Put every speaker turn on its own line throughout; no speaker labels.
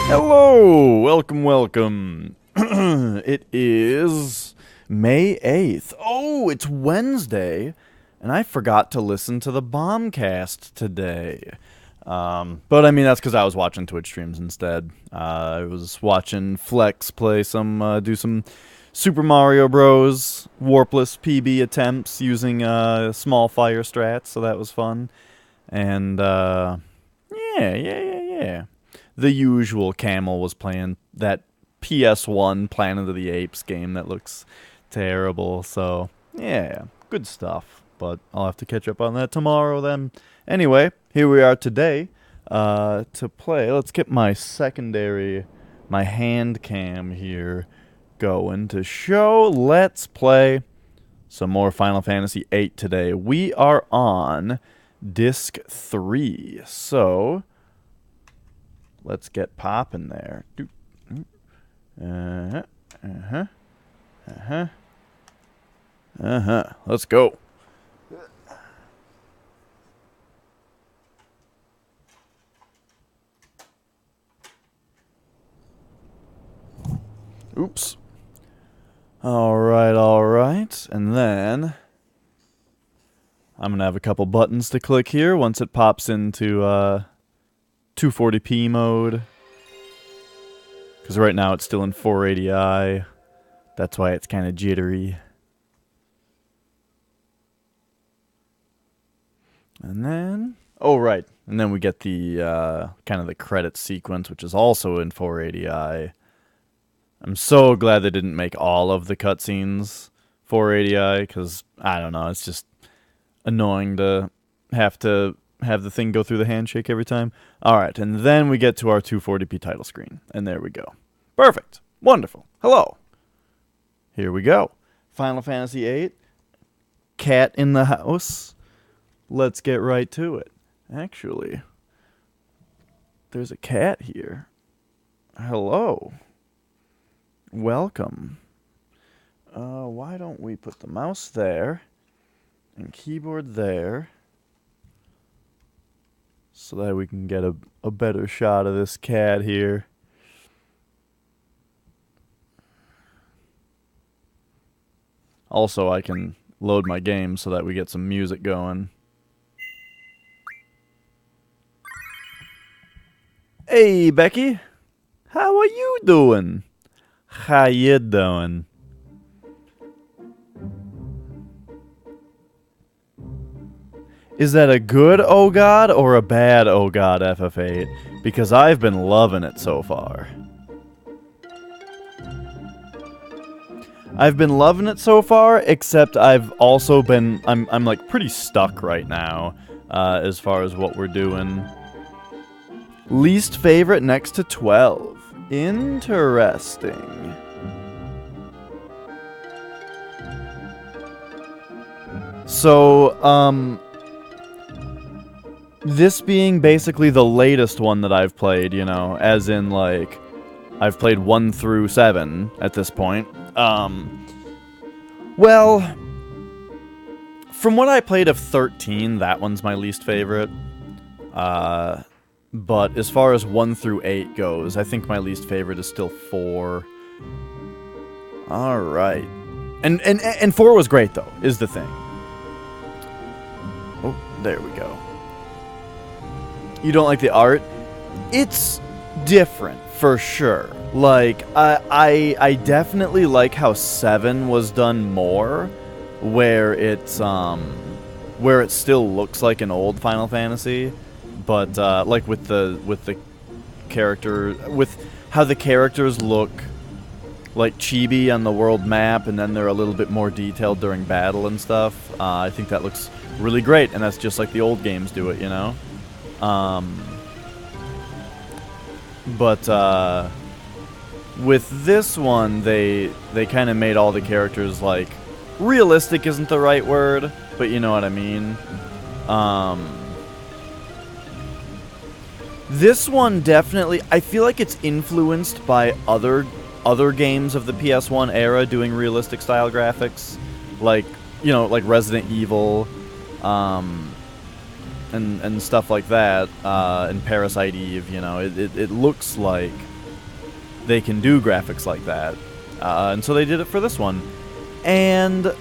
Hello! Welcome. It is May 8th. Oh, it's Wednesday, and I forgot to listen to the Bombcast today. But I mean, that's because I was watching Twitch streams instead. I was watching Flex play do some Super Mario Bros. Warpless PB attempts using small fire strats, so that was fun. And, yeah. The usual Camel was playing that PS1 Planet of the Apes game that looks terrible. So, yeah, good stuff. But I'll have to catch up on that tomorrow then. Anyway, here we are today to play. Let's get my hand cam here going to show. Let's play some more Final Fantasy VIII today. We are on Disc 3. So let's get popping there. Let's go. Oops. Alright. And then I'm going to have a couple buttons to click here once it pops into 240p mode. Because right now it's still in 480i. That's why it's kind of jittery. And then... oh, right. And then we get the kind of the credit sequence, which is also in 480i. I'm so glad they didn't make all of the cutscenes 480i, because, I don't know, it's just annoying to have the thing go through the handshake every time. Alright, and then we get to our 240p title screen. And there we go. Perfect. Wonderful. Hello. Here we go. Final Fantasy VIII. Cat in the house. Let's get right to it. Actually, there's a cat here. Hello. Welcome. Why don't we put the mouse there and keyboard there so that we can get a better shot of this cat here. Also, I can load my game so that we get some music going. Hey, Becky. How are you doing? How you doing? Is that a good oh god or a bad oh god FF8? Because I've been loving it so far. I've been loving it so far, except I've also been... I'm like pretty stuck right now as far as what we're doing. Least favorite next to 12. Interesting. So, this being basically the latest one that I've played, you know, as in, like, I've played 1 through 7 at this point. Well, from what I played of 13, that one's my least favorite. But as far as 1 through 8 goes, I think my least favorite is still 4. Alright. And 4 was great, though, is the thing. Oh, there we go. You don't like the art? It's different, for sure. Like, I definitely like how 7 was done more, where it still looks like an old Final Fantasy. But, like, with the character... with how the characters look like chibi on the world map, and then they're a little bit more detailed during battle and stuff, I think that looks really great, and that's just like the old games do it, you know? But, with this one, they kind of made all the characters, like... realistic isn't the right word, but you know what I mean. This one definitely, I feel like it's influenced by other games of the PS1 era doing realistic style graphics, like, you know, like Resident Evil, and stuff like that, and Parasite Eve. You know, it looks like they can do graphics like that. And so they did it for this one. And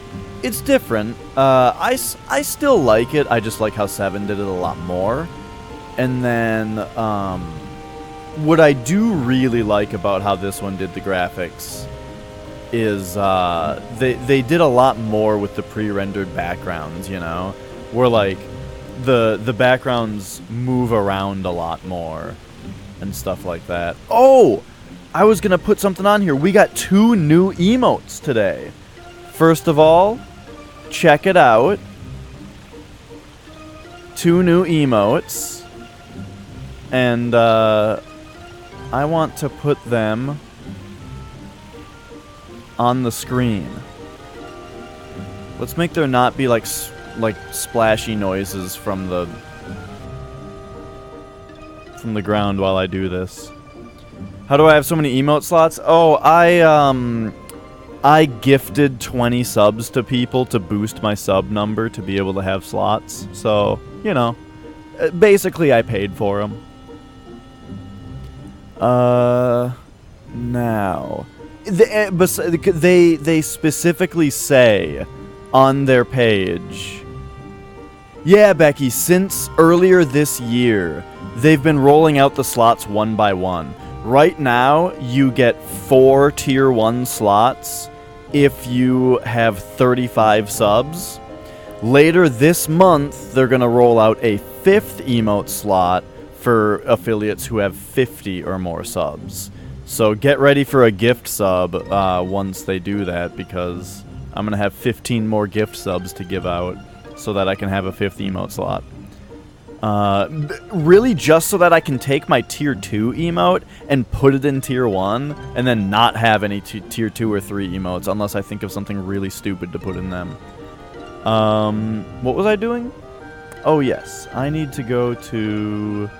it's different. I still like it. I just like how 7 did it a lot more. And then what I do really like about how this one did the graphics is they did a lot more with the pre-rendered backgrounds, you know? Where, like, the backgrounds move around a lot more and stuff like that. Oh! I was going to put something on here. We got 2 new emotes today. First of all, check it out. 2 new emotes. And I want to put them on the screen. Let's make there not be like splashy noises from the ground while I do this. How do I have so many emote slots? Oh, I gifted 20 subs to people to boost my sub number to be able to have slots. So, you know, basically I paid for them. Now, they specifically say on their page, yeah, Becky, since earlier this year, they've been rolling out the slots one by one. Right now, you get 4 tier 1 slots if you have 35 subs. Later this month, they're going to roll out a 5th emote slot for affiliates who have 50 or more subs. So get ready for a gift sub once they do that, because I'm going to have 15 more gift subs to give out so that I can have a 5th emote slot. Really just so that I can take my tier 2 emote and put it in tier 1 and then not have any tier 2 or 3 emotes unless I think of something really stupid to put in them. What was I doing? Oh yes, I need to go to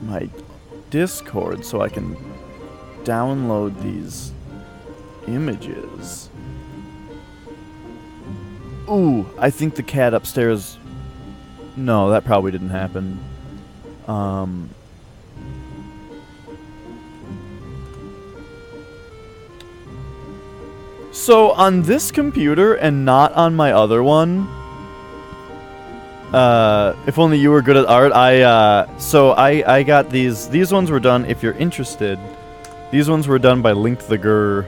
my Discord so I can download these images. Ooh, I think the cat upstairs... No, that probably didn't happen. So, on this computer and not on my other one... if only you were good at art, I got these... These ones were done, if you're interested, these ones were done by Link the Gur.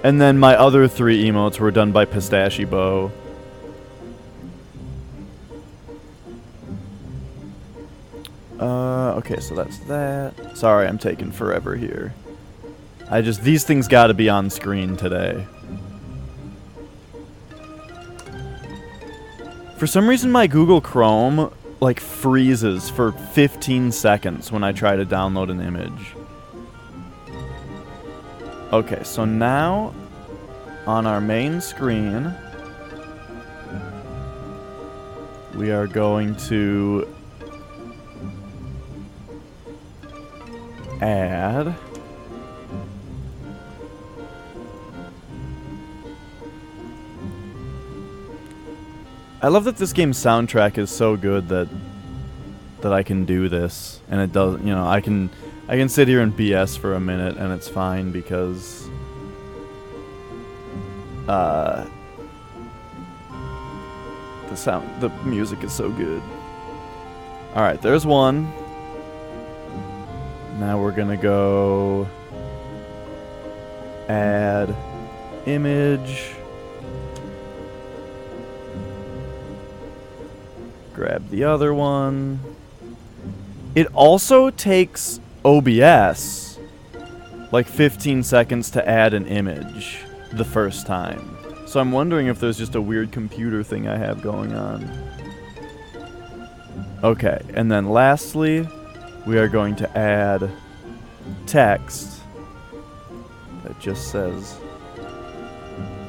And then my other 3 emotes were done by Pistachio. Okay, so that's that. Sorry, I'm taking forever here. These things gotta be on screen today. For some reason, my Google Chrome, like, freezes for 15 seconds when I try to download an image. Okay, so now, on our main screen, we are going to add I love that this game's soundtrack is so good that I can do this, and it does, you know, I can sit here and BS for a minute and it's fine because the music is so good. Alright, there's one. Now we're gonna go add image. Grab the other one. It also takes OBS like 15 seconds to add an image the first time. So I'm wondering if there's just a weird computer thing I have going on. Okay, and then lastly, we are going to add text that just says,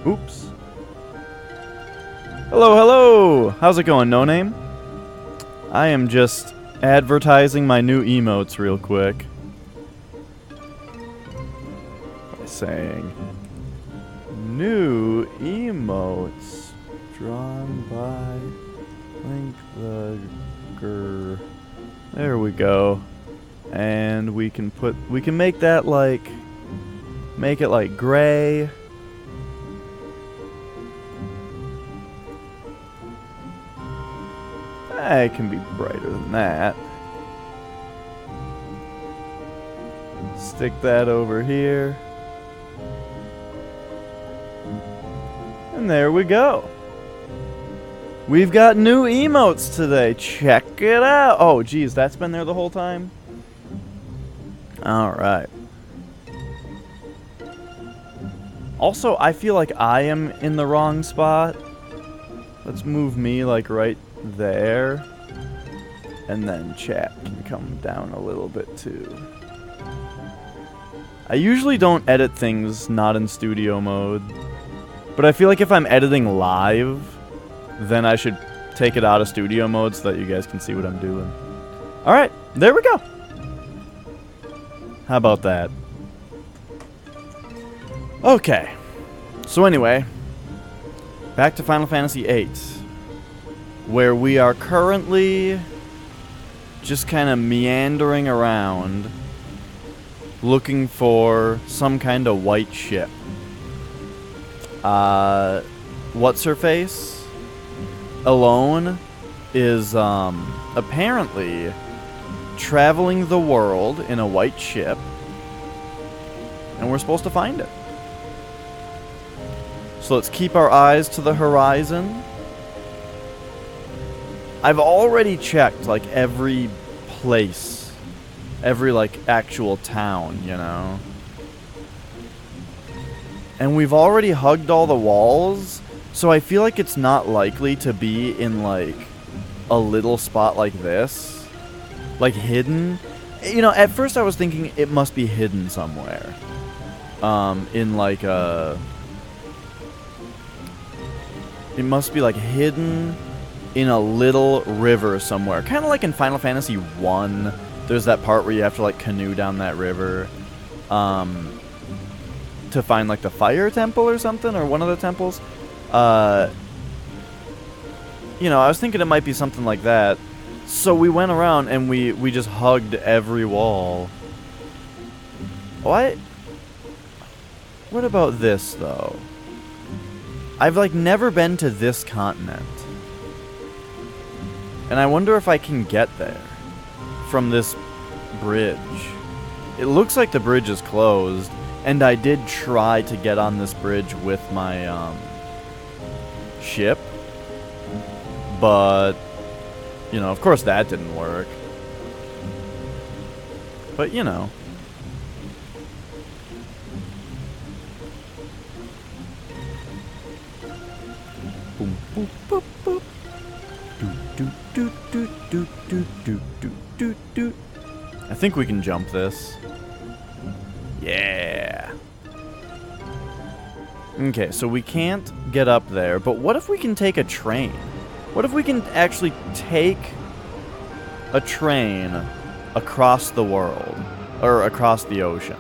oops. Hello, hello! How's it going, No Name? I am just advertising my new emotes real quick by saying new emotes drawn by Link the there we go. And we can make that like, make it like gray. It can be brighter than that. Stick that over here. And there we go. We've got new emotes today. Check it out. Oh, geez, that's been there the whole time? Alright. Also, I feel like I am in the wrong spot. Let's move me, like, right there. And then chat can come down a little bit, too. I usually don't edit things not in studio mode. But I feel like if I'm editing live, then I should take it out of studio mode so that you guys can see what I'm doing. Alright, there we go. How about that? Okay. So anyway, back to Final Fantasy VIII, where we are currently just kind of meandering around looking for some kind of white ship. What's-her-face? Alone is apparently traveling the world in a white ship, and we're supposed to find it. So let's keep our eyes to the horizon. I've already checked like every place, every like actual town, you know. And we've already hugged all the walls, so I feel like it's not likely to be in, like, a little spot like this. Like, hidden. You know, at first I was thinking it must be hidden somewhere. In, like, a... It must be, like, hidden in a little river somewhere. Kind of like in Final Fantasy 1. There's that part where you have to, like, canoe down that river. To find, like, the fire temple or something, or one of the temples. You know, I was thinking it might be something like that. So we went around and we just hugged every wall. What? What about this, though? I've, like, never been to this continent. And I wonder if I can get there from this bridge. It looks like the bridge is closed. And I did try to get on this bridge with my ship. But, you know, of course that didn't work. But, you know. Boom, boop, boop, boop. Do, do, do, do, do, do, do, do, do. I think we can jump this. Yeah. Okay, so we can't get up there, but what if we can take a train? What if we can actually take a train across the world, or across the ocean?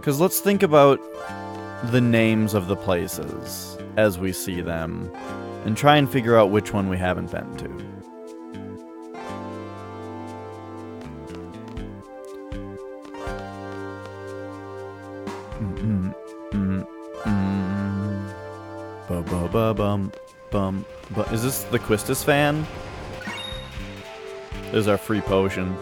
Because let's think about the names of the places as we see them, and try and figure out which one we haven't been to. Ba-ba-ba-bum-bum. Is this the Quistis fan? There's our free potion.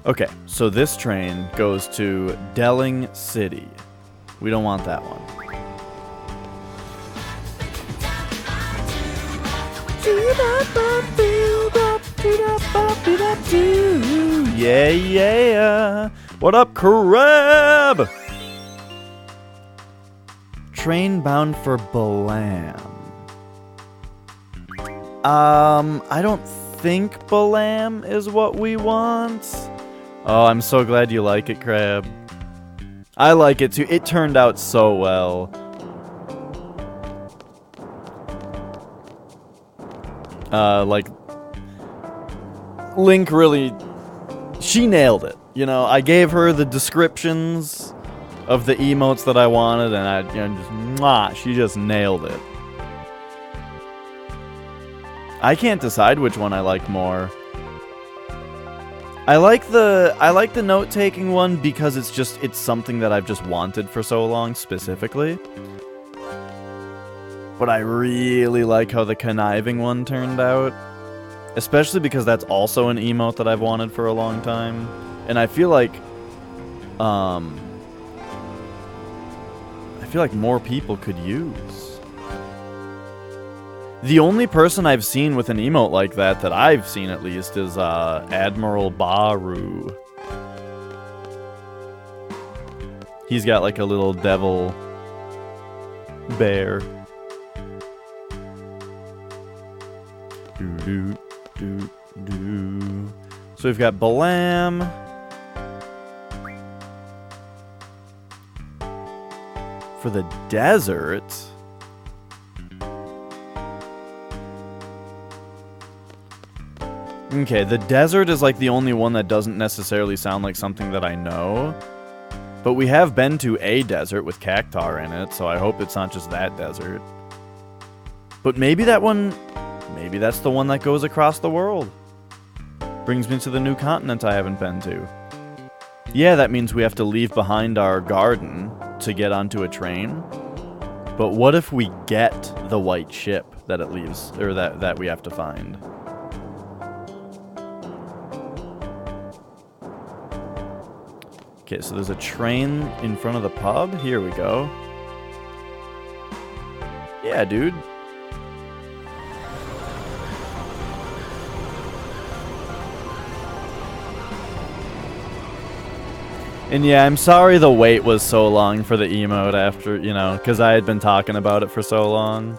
Okay, so this train goes to Delling City. We don't want that one. Yeah, yeah. What up, crab? Train bound for Balam. I don't think Balam is what we want. Oh, I'm so glad you like it, Crab. I like it too. It turned out so well. Like, Link really... She nailed it. You know, I gave her the descriptions of the emotes that I wanted, and she just nailed it. I can't decide which one I like more. I like the note-taking one because it's something that I've just wanted for so long, specifically. But I really like how the conniving one turned out. Especially because that's also an emote that I've wanted for a long time. And I feel like more people could use. The only person I've seen with an emote like that I've seen at least, is Admiral Baru. He's got like a little devil bear. So we've got Balam. For the desert. Okay, the desert is like the only one that doesn't necessarily sound like something that I know. But we have been to a desert with Cactar in it, so I hope it's not just that desert. But maybe that one... Maybe that's the one that goes across the world. Brings me to the new continent I haven't been to. Yeah, that means we have to leave behind our garden to get onto a train. But what if we get the white ship that it leaves, or that we have to find? Okay, so there's a train in front of the pub. Here we go. Yeah, dude. And yeah, I'm sorry the wait was so long for the emote after, you know, because I had been talking about it for so long.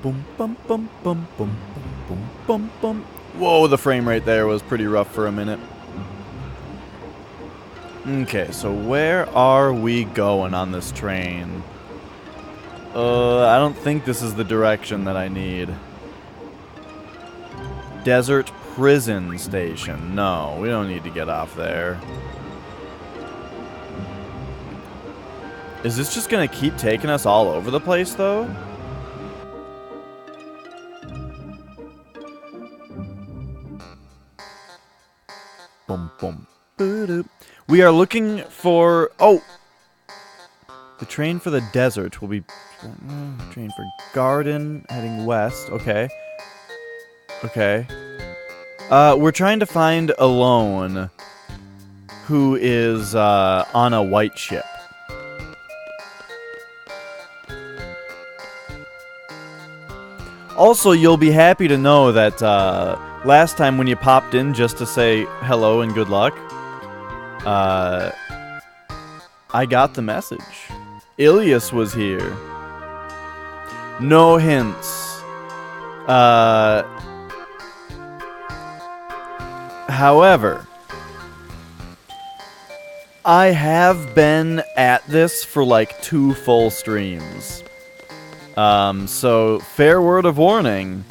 Boom, bum, bum, bum, bum, bum, bum, bum. Whoa, the frame rate there was pretty rough for a minute. Okay, so where are we going on this train? I don't think this is the direction that I need. Desert Prison Station. No, we don't need to get off there. Is this just gonna keep taking us all over the place, though? Boom, boom. We are looking for... Oh! The train for the desert will be... Train for garden, heading west. Okay. Okay. We're trying to find Alone, who is on a white ship. Also, you'll be happy to know that last time when you popped in just to say hello and good luck, I got the message. Ilias was here. No hints. However, I have been at this for like 2 full streams. So fair word of warning,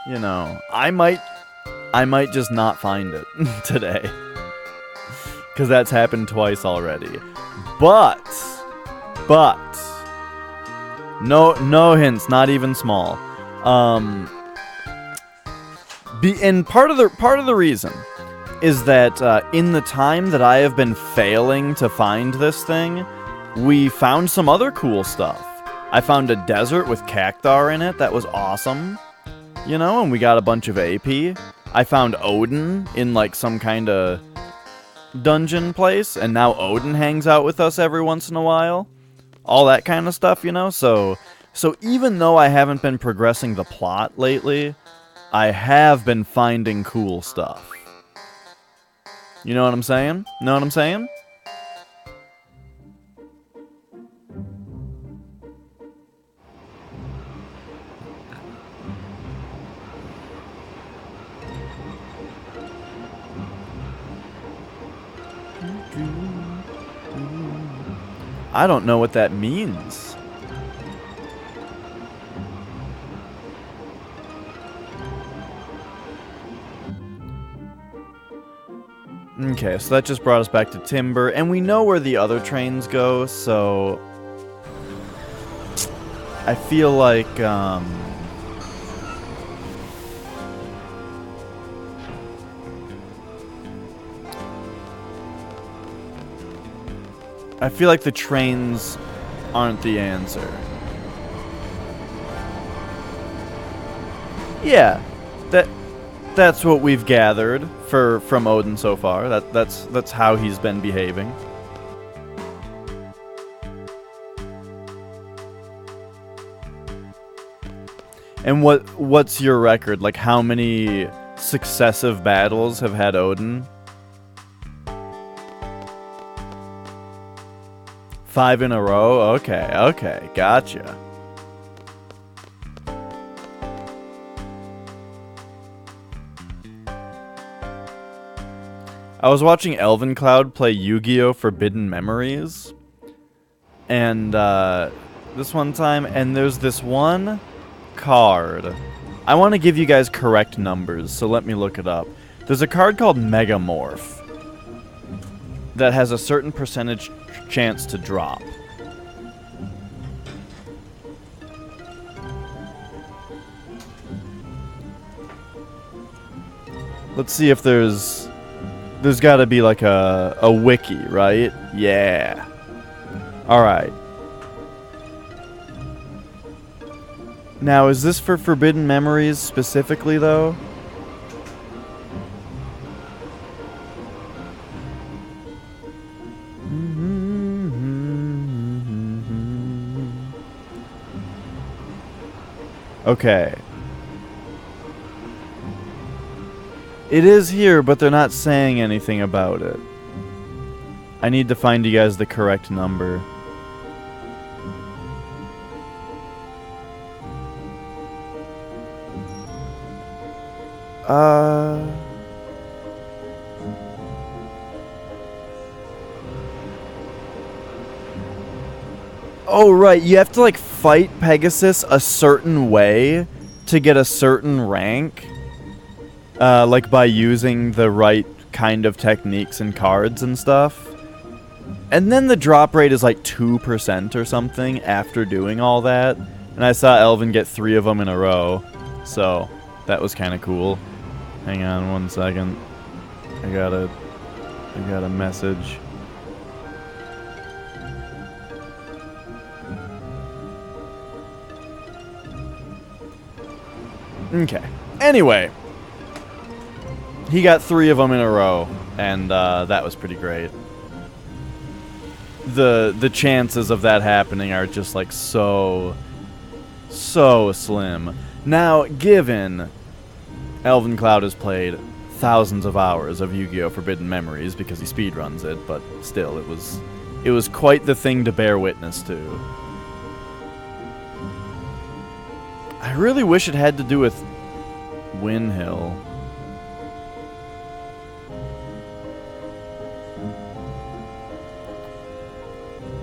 you know, I might just not find it today. Because that's happened twice already. But no hints, not even small. And part of the reason is that in the time that I have been failing to find this thing, we found some other cool stuff. I found a desert with Cactar in it that was awesome, you know, and we got a bunch of AP. I found Odin in like some kind of dungeon place, and now Odin hangs out with us every once in a while. All that kind of stuff, you know. So even though I haven't been progressing the plot lately, I have been finding cool stuff. You know what I'm saying? Know what I'm saying? I don't know what that means. Okay, so that just brought us back to Timbre, and we know where the other trains go, so I feel like, I feel like the trains aren't the answer. Yeah, that's what we've gathered from Odin so far. That's how he's been behaving. And what's your record? Like, how many successive battles have had Odin? 5 in a row? Okay, gotcha. I was watching Elven Cloud play Yu-Gi-Oh! Forbidden Memories. And, this one time, and there's this one card. I want to give you guys correct numbers, so let me look it up. There's a card called Megamorph that has a certain percentage chance to drop. Let's see if there's got to be like a wiki, right? Yeah. All right. Now, is this for Forbidden Memories specifically, though? Okay. It is here, but they're not saying anything about it. I need to find you guys the correct number. Oh, right. You have to, like, fight Pegasus a certain way to get a certain rank. Like, by using the right kind of techniques and cards and stuff. And then the drop rate is, like, 2% or something after doing all that. And I saw Elvin get 3 of them in a row. So, that was kind of cool. Hang on one second. I got a message. Okay. Anyway, he got 3 of them in a row, and that was pretty great. The chances of that happening are just like so slim. Now, given Elven Cloud has played thousands of hours of Yu-Gi-Oh! Forbidden Memories because he speedruns it, but still, it was quite the thing to bear witness to. I really wish it had to do with Windhill.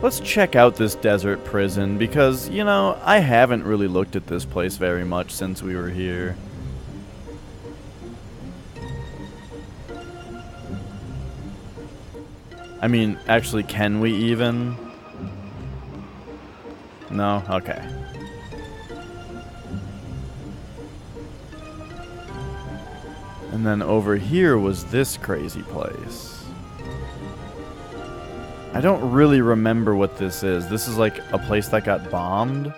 Let's check out this desert prison because, you know, I haven't really looked at this place very much since we were here. I mean, actually, can we even? No? Okay. And then over here was this crazy place. I don't really remember what this is. This is like a place that got bombed.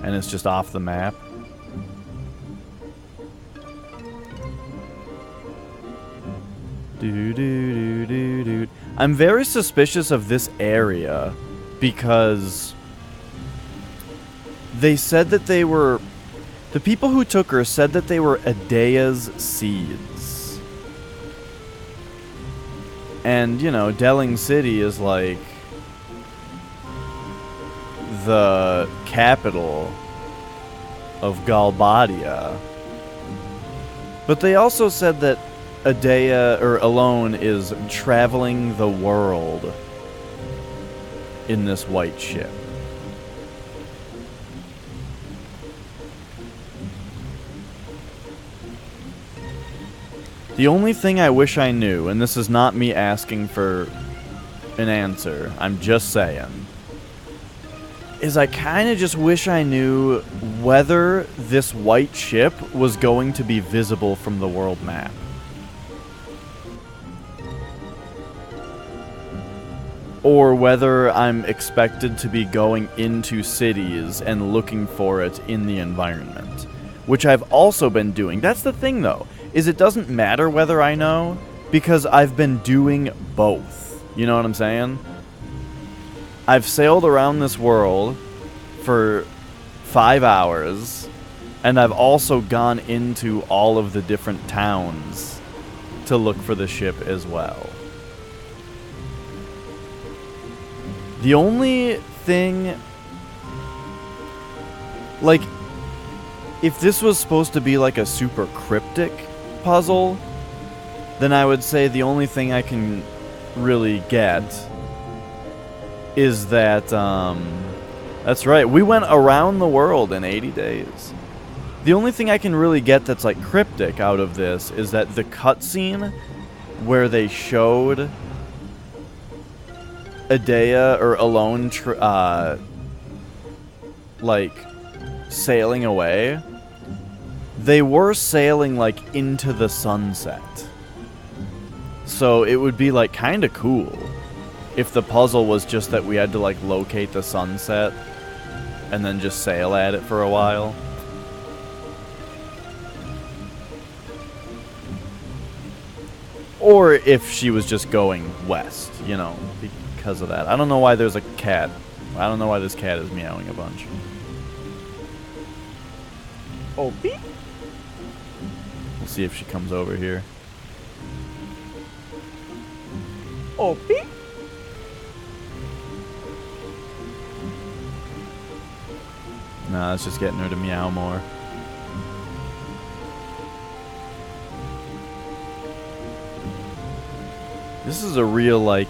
And it's just off the map. I'm very suspicious of this area because they said that they were... The people who took her said that they were Adea's seeds. And, you know, Delling City is like the capital of Galbadia. But they also said that a daya, or alone, is traveling the world in this white ship. The only thing I wish I knew, and this is not me asking for an answer, I'm just saying, is I kind of just wish I knew whether this white ship was going to be visible from the world map. Or whether I'm expected to be going into cities and looking for it in the environment. Which I've also been doing. That's the thing, though, is it doesn't matter whether I know, because I've been doing both. You know what I'm saying? I've sailed around this world for 5 hours, and I've also gone into all of the different towns to look for the ship as well. The only thing, like, if this was supposed to be like a super cryptic puzzle, then I would say the only thing I can really get is that, that's right, we went around the world in 80 days. The only thing I can really get that's like cryptic out of this is that the cutscene where they showed Adea or Alone like sailing away, they were sailing like into the sunset. So it would be like kind of cool if the puzzle was just that we had to like locate the sunset and then just sail at it for a while. Or if she was just going west, you know, because of that. I don't know why there's a cat. I don't know why this cat is meowing a bunch. Oh, beep. We'll see if she comes over here. Oh, beep. Nah, it's just getting her to meow more. This is a real, like,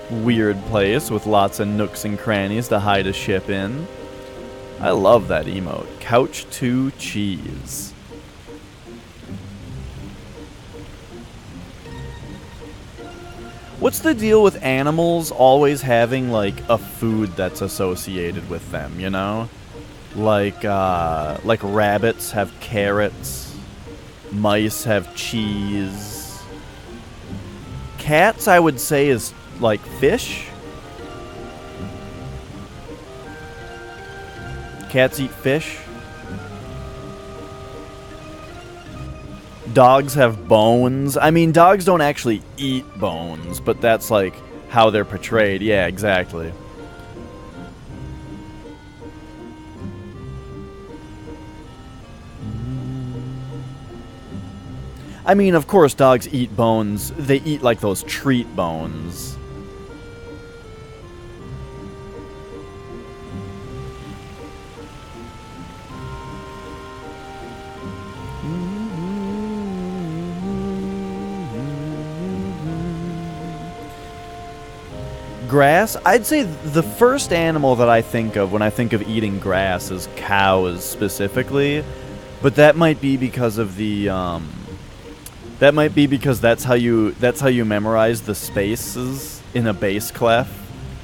weird place with lots of nooks and crannies to hide a ship in. I love that emote. Couch to cheese. What's the deal with animals always having, like, a food that's associated with them, you know? Like rabbits have carrots. Mice have cheese. Cats, I would say, is like fish. Cats eat fish. Dogs have bones. I mean, dogs don't actually eat bones, but that's like how they're portrayed. Yeah, exactly. I mean, of course, dogs eat bones. They eat, like, those treat bones. Grass? I'd say the first animal that I think of when I think of eating grass is cows, specifically. But that might be because of the, that might be because that's how you memorize the spaces in a bass clef,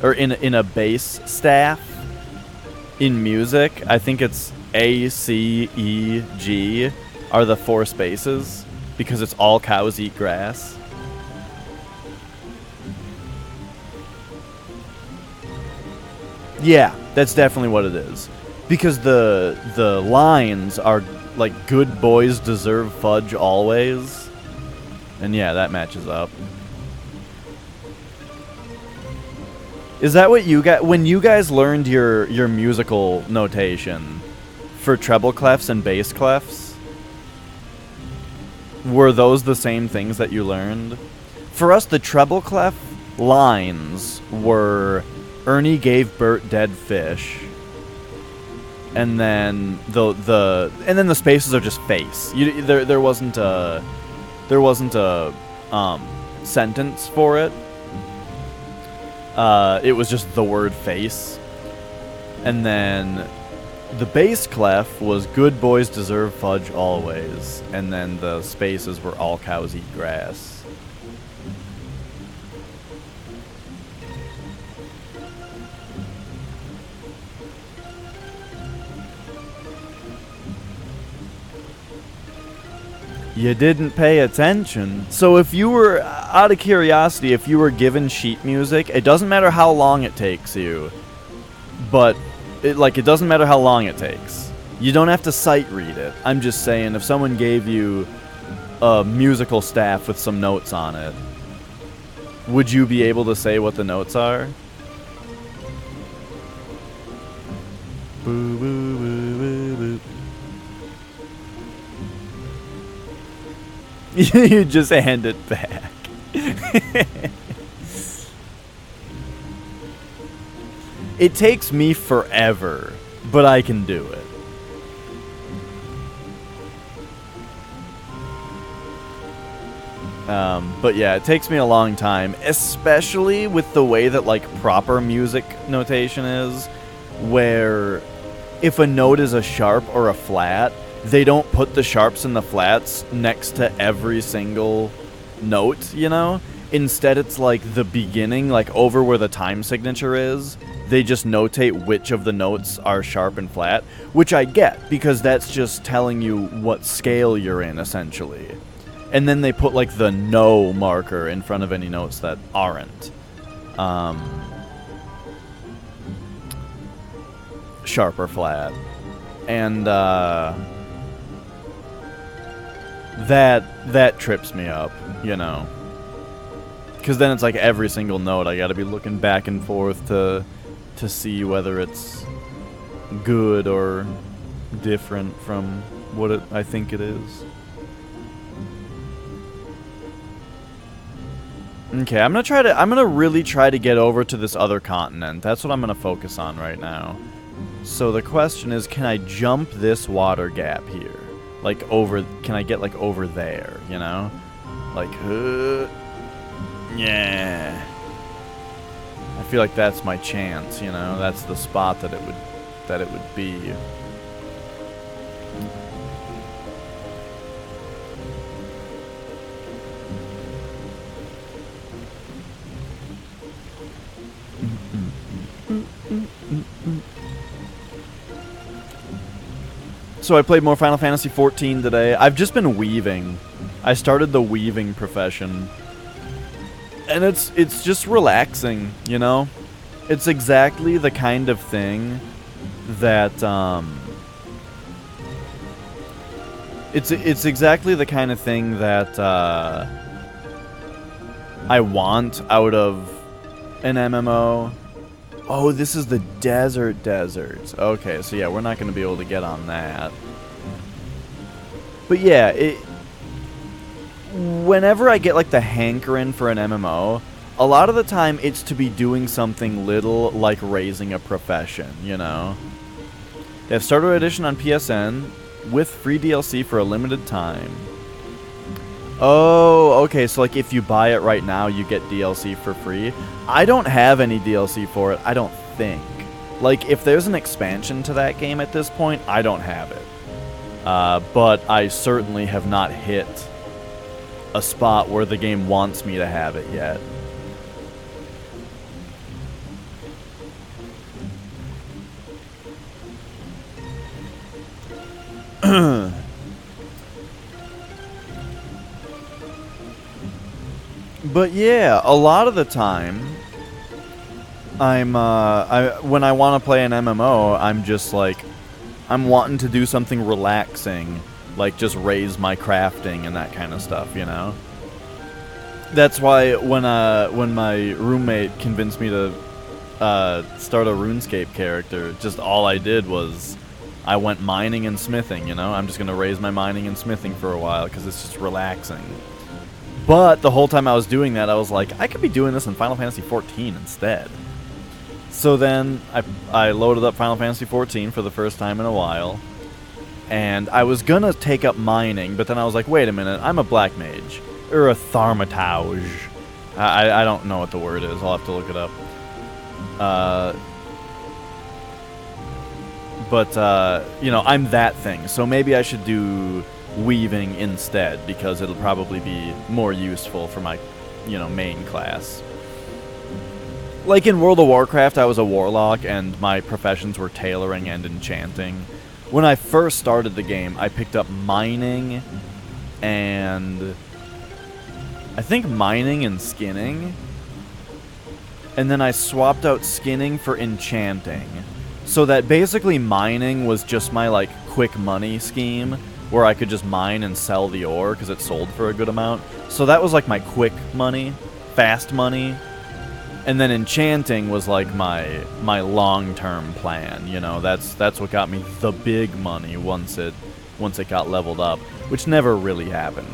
or in a bass staff in music. I think it's A, C, E, G are the 4 spaces because it's all cows eat grass. Yeah, that's definitely what it is. Because the lines are like good boys deserve fudge always. And yeah, that matches up. Is that what you got when you guys learned your musical notation for treble clefs and bass clefs? Were those the same things that you learned? For us, the treble clef lines were Ernie gave Bert dead fish. And then the spaces are just face. There wasn't a there wasn't a sentence for it. It was just the word face. And then the bass clef was good boys deserve fudge always. And then the spaces were all cows eat grass. You didn't pay attention. So if you were, out of curiosity, if you were given sheet music, it doesn't matter how long it takes you, but it doesn't matter how long it takes. You don't have to sight read it. I'm just saying, if someone gave you a musical staff with some notes on it, would you be able to say what the notes are? Boo, boo, boo, boo, boo. You just hand it back. It takes me forever, but I can do it. But yeah, it takes me a long time, especially with the way that like proper music notation is, where if a note is a sharp or a flat, they don't put the sharps and the flats next to every single note, you know? Instead, it's like the beginning, like over where the time signature is, they just notate which of the notes are sharp and flat, which I get, because that's just telling you what scale you're in, essentially. And then they put like the no marker in front of any notes that aren't sharp or flat. And that trips me up, you know, because then it's like every single note I gotta be looking back and forth to see whether it's good or different from what I think it is. Okay, I'm gonna really try to get over to this other continent. That's what I'm gonna focus on right now. So the question is, can I jump this water gap here? Like over, can I get like over there, you know? Like, yeah. I feel like that's my chance, you know? That's the spot that it would be. So I played more Final Fantasy XIV today. I've just been weaving. I started the weaving profession. And it's just relaxing, you know? It's exactly the kind of thing that it's exactly the kind of thing that I want out of an MMO. Oh, this is the desert. Okay, so yeah, we're not going to be able to get on that. But yeah, whenever I get like the hankering for an MMO, a lot of the time it's to be doing something little like raising a profession, you know? They have Starter Edition on PSN with free DLC for a limited time. Oh, okay, so like if you buy it right now, you get DLC for free. I don't have any DLC for it, I don't think. Like, if there's an expansion to that game at this point, I don't have it. But I certainly have not hit a spot where the game wants me to have it yet. But yeah, a lot of the time, when I want to play an MMO, I'm just like, I'm wanting to do something relaxing, like just raise my crafting and that kind of stuff, you know? That's why when my roommate convinced me to start a RuneScape character, just all I did was I went mining and smithing, you know? I'm just going to raise my mining and smithing for a while because it's just relaxing. But the whole time I was doing that, I was like, I could be doing this in Final Fantasy XIV instead. So then I loaded up Final Fantasy XIV for the first time in a while. and I was gonna take up mining, but then I was like, wait a minute, I'm a black mage. Or a tharmatage. I don't know what the word is, I'll have to look it up. You know, I'm that thing, so maybe I should do weaving instead, because it'll probably be more useful for my, you know, main class. Like in World of Warcraft, I was a warlock, and my professions were tailoring and enchanting. When I first started the game, I picked up mining, and I think mining and skinning, and then I swapped out skinning for enchanting. So that basically mining was just my, like, quick money scheme, where I could just mine and sell the ore, because it sold for a good amount. So that was, like, my quick money, fast money. And then enchanting was, like, my long-term plan, you know? That's what got me the big money once it got leveled up, which never really happened.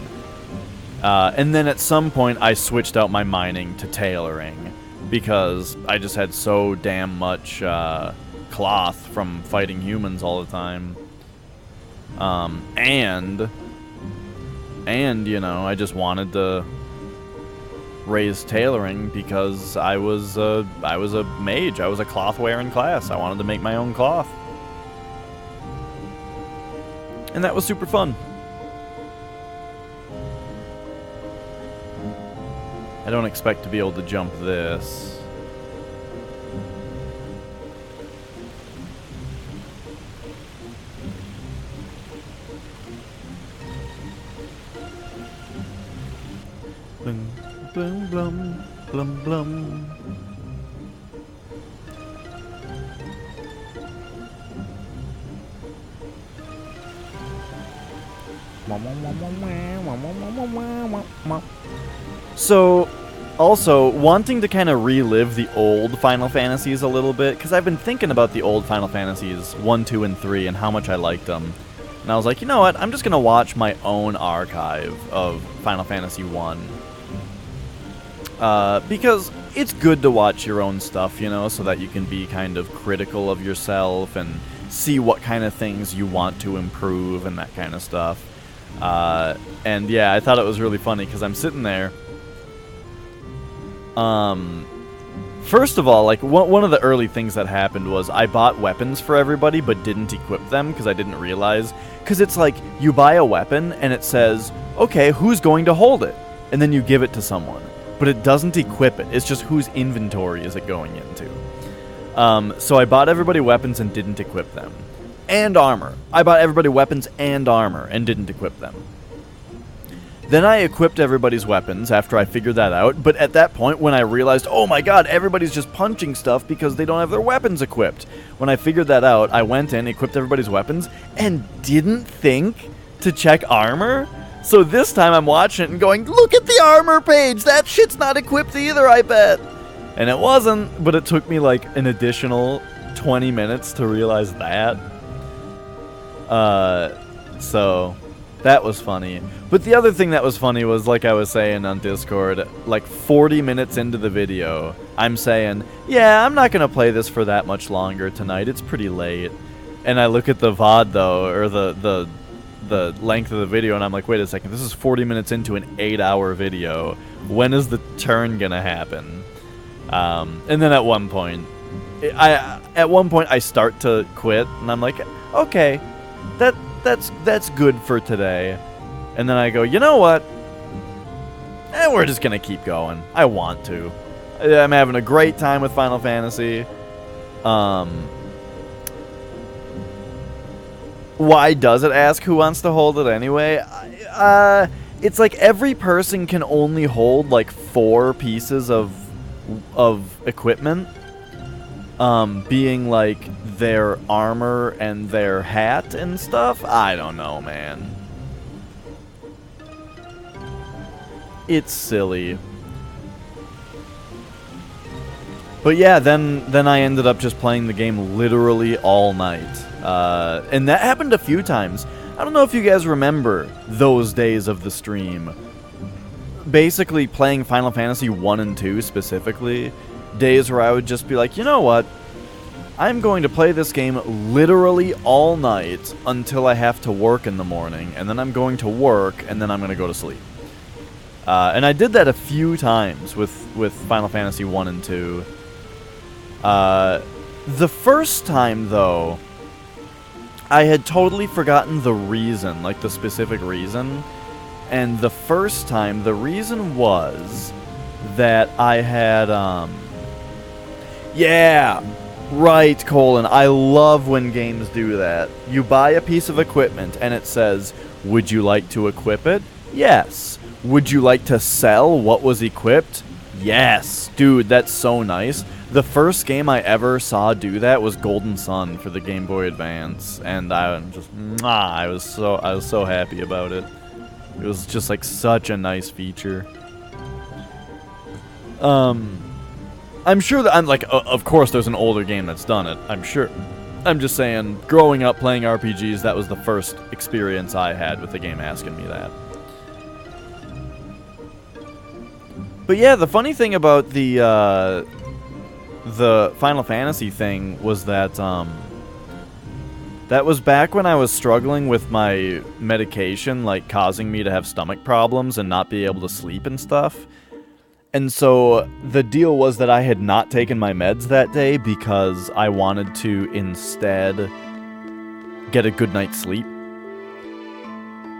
And then at some point, I switched out my mining to tailoring, because I just had so damn much, cloth from fighting humans all the time. And, you know, I just wanted to raise tailoring because I was a mage. I was a cloth-wearing class. I wanted to make my own cloth. And that was super fun. I don't expect to be able to jump this. Blum, blum, blum, blum, blum. So, also, wanting to kind of relive the old Final Fantasies a little bit, because I've been thinking about the old Final Fantasies 1, 2, and 3 and how much I liked them. And I was like, you know what, I'm just going to watch my own archive of Final Fantasy 1. Because it's good to watch your own stuff, you know, so that you can be kind of critical of yourself and see what kind of things you want to improve and that kind of stuff. And yeah, I thought it was really funny because I'm sitting there. First of all, like, one of the early things that happened was I bought weapons for everybody but didn't equip them because I didn't realize. Because it's like, you buy a weapon and it says, okay, who's going to hold it? And then you give it to someone. But it doesn't equip it. It's just whose inventory is it going into. So I bought everybody weapons and didn't equip them. And armor. I bought everybody weapons and armor and didn't equip them. Then I equipped everybody's weapons after I figured that out, but at that point when I realized, oh my god, everybody's just punching stuff because they don't have their weapons equipped. When I figured that out, I went in, equipped everybody's weapons, and didn't think to check armor. So this time I'm watching it and going, look at the armor page! That shit's not equipped either, I bet! And it wasn't, but it took me like an additional 20 minutes to realize that. So that was funny. But the other thing that was funny was, like I was saying on Discord, like 40 minutes into the video, I'm saying, yeah, I'm not going to play this for that much longer tonight. It's pretty late. And I look at the VOD, though, or the length of the video, and I'm like, wait a second, this is 40 minutes into an 8-hour video. When is the turn going to happen? And then at one point I start to quit, and I'm like, okay, that's good for today. And then I go, you know what? We're just gonna keep going. I want to. I'm having a great time with Final Fantasy. Why does it ask who wants to hold it anyway? It's like every person can only hold like 4 pieces of equipment. Being like their armor and their hat and stuff. I don't know, man. It's silly. But yeah, then I ended up just playing the game literally all night. And that happened a few times. I don't know if you guys remember those days of the stream. Basically playing Final Fantasy 1 and 2 specifically. Days where I would just be like, you know what? I'm going to play this game literally all night until I have to work in the morning, and then I'm going to work, and then I'm going to go to sleep. And I did that a few times with Final Fantasy 1 and 2. The first time, though, I had totally forgotten the reason, like the specific reason. And the first time, the reason was that I had, yeah, right, Colin, I love when games do that. You buy a piece of equipment, and it says, would you like to equip it? Yes. Would you like to sell what was equipped? Yes. Dude, that's so nice. The first game I ever saw do that was Golden Sun for the Game Boy Advance, and I was so happy about it. It was just like such a nice feature. I'm sure that I'm like, of course there's an older game that's done it, I'm sure. I'm just saying, growing up playing RPGs, that was the first experience I had with the game asking me that. But yeah, the funny thing about the Final Fantasy thing was that, that was back when I was struggling with my medication, like, causing me to have stomach problems and not be able to sleep and stuff. And so, the deal was that I had not taken my meds that day because I wanted to instead get a good night's sleep.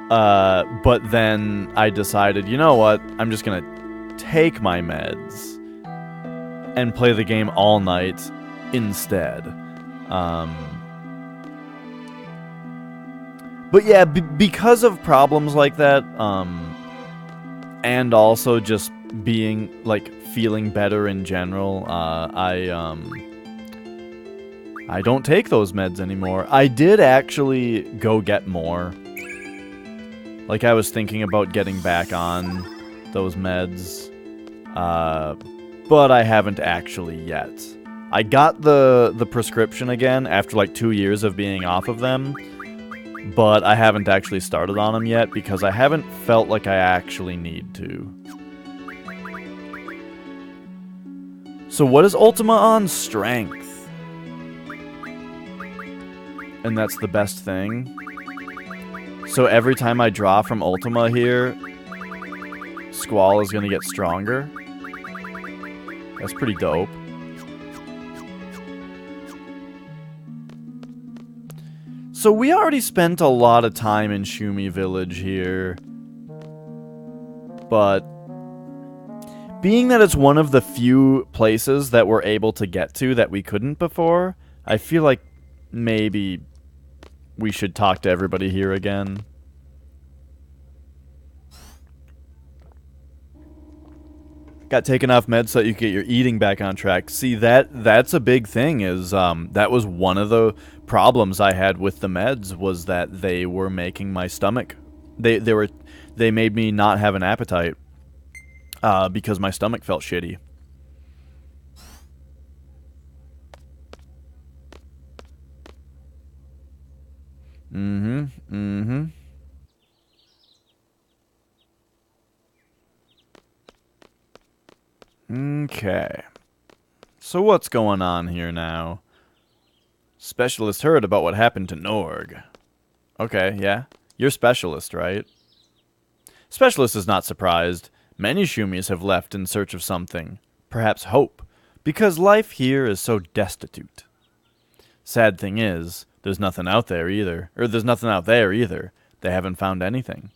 But then I decided, you know what, I'm just gonna take my meds and play the game all night instead. But yeah, because of problems like that, and also just being, like, feeling better in general, I don't take those meds anymore. I did actually go get more. Like, I was thinking about getting back on those meds, but I haven't actually yet. I got the prescription again after like 2 years of being off of them, but I haven't actually started on them yet because I haven't felt like I actually need to. So what is Ultima on? Strength. And that's the best thing. So every time I draw from Ultima here, Squall is going to get stronger. That's pretty dope. So we already spent a lot of time in Shumi Village here. But being that it's one of the few places that we're able to get to that we couldn't before, I feel like maybe we should talk to everybody here again. Got taken off meds so that you can get your eating back on track. See, that's a big thing, is that was one of the problems I had with the meds, was that they were making my stomach, they made me not have an appetite because my stomach felt shitty. Okay. So what's going on here now? Specialist heard about what happened to Norg. Okay, yeah. You're Specialist, right? Specialist is not surprised. Many Shumis have left in search of something. Perhaps hope. Because life here is so destitute. Sad thing is, there's nothing out there either. There's nothing out there either. They haven't found anything.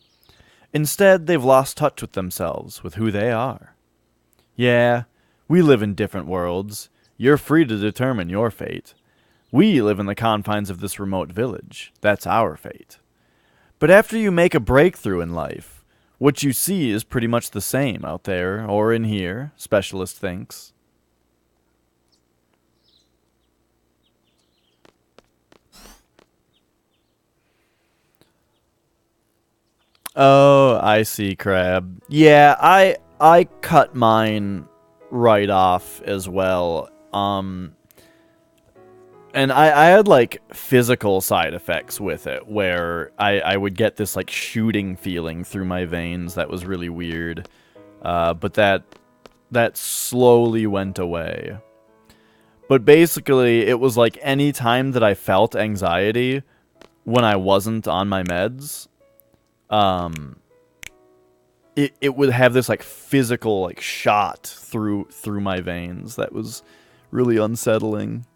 Instead, they've lost touch with themselves, with who they are. Yeah, we live in different worlds. You're free to determine your fate. We live in the confines of this remote village. That's our fate. But after you make a breakthrough in life, what you see is pretty much the same out there or in here, Specialist thinks. Oh, I see, Crab. Yeah, I cut mine right off as well. And I had, like, physical side effects with it, where I would get this, like, shooting feeling through my veins that was really weird. But that slowly went away. But basically, it was like any time that I felt anxiety when I wasn't on my meds, it would have this like physical like shot through my veins that was really unsettling.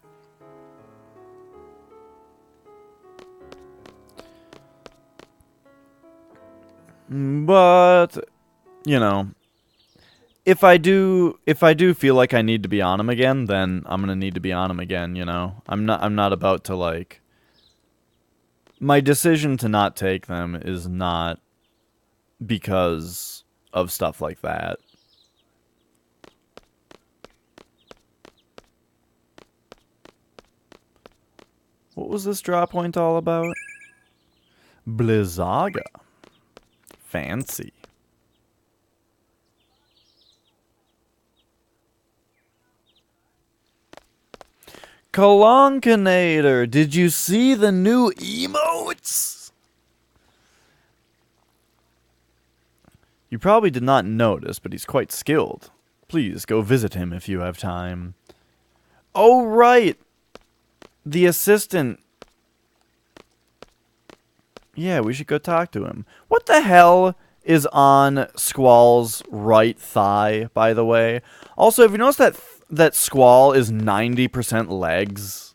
But you know, if I do feel like I need to be on them again, then I'm gonna need to be on them again. You know, I'm not about to like. My decision to not take them is not because of stuff like that. What was this draw point all about? Blizzaga. Fancy. Kolonkinator, did you see the new emotes? You probably did not notice, but he's quite skilled. Please go visit him if you have time. Oh, right. The assistant. Yeah, we should go talk to him. What the hell is on Squall's right thigh, by the way? Also, have you noticed that Squall is 90% legs?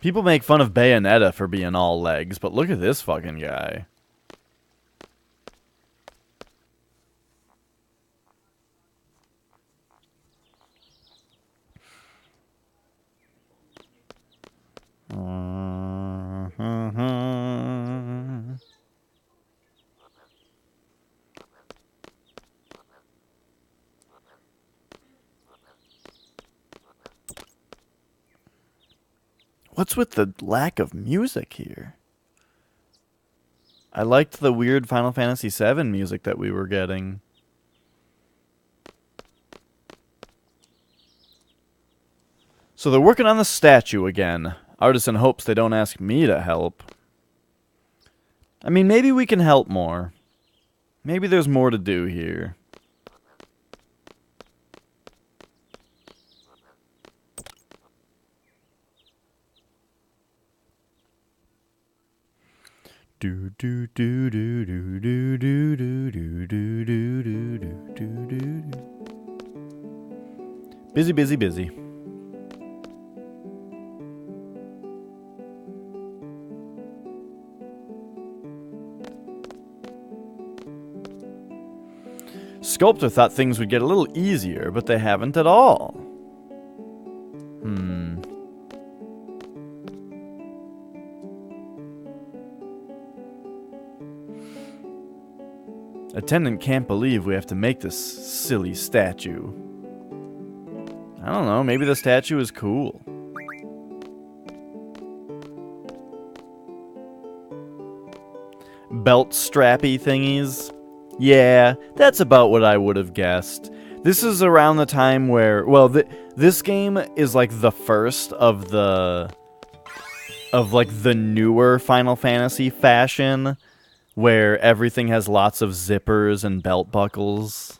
People make fun of Bayonetta for being all legs, but look at this fucking guy. What's with the lack of music here? I liked the weird Final Fantasy VII music that we were getting. So they're working on the statue again. Artisan hopes they don't ask me to help. I mean, maybe we can help more. Maybe there's more to do here. Do do do do do do do do do do do do do do do. Busy, busy, busy. Sculptor thought things would get a little easier, but they haven't at all. Attendant can't believe we have to make this silly statue. I don't know, maybe the statue is cool. Belt strappy thingies? Yeah, that's about what I would have guessed. This is around the time where, well, this game is like the first of the newer Final Fantasy fashion, where everything has lots of zippers and belt buckles.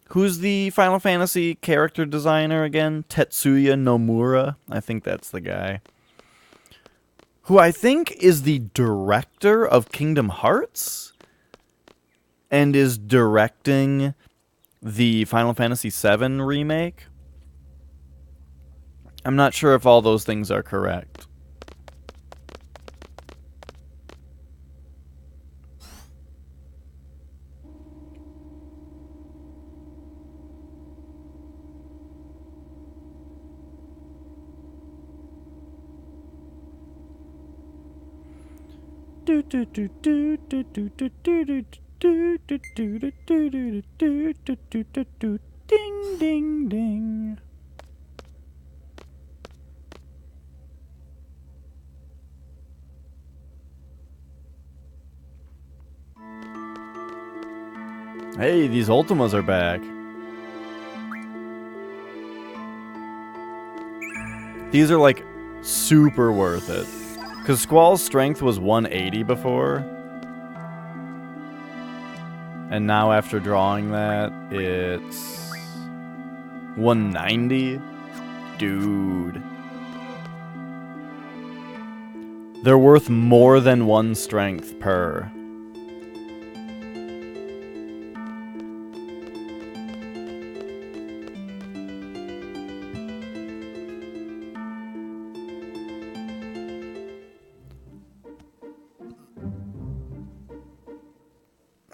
Who's the Final Fantasy character designer again? Tetsuya Nomura? I think that's the guy. Who I think is the director of Kingdom Hearts? And is directing the Final Fantasy VII remake? I'm not sure if all those things are correct. Ding, ding, ding. Hey, these Ultimas are back. These are like super worth it. Because Squall's strength was 180 before. And now after drawing that, it's 190. Dude. They're worth more than 1 strength per.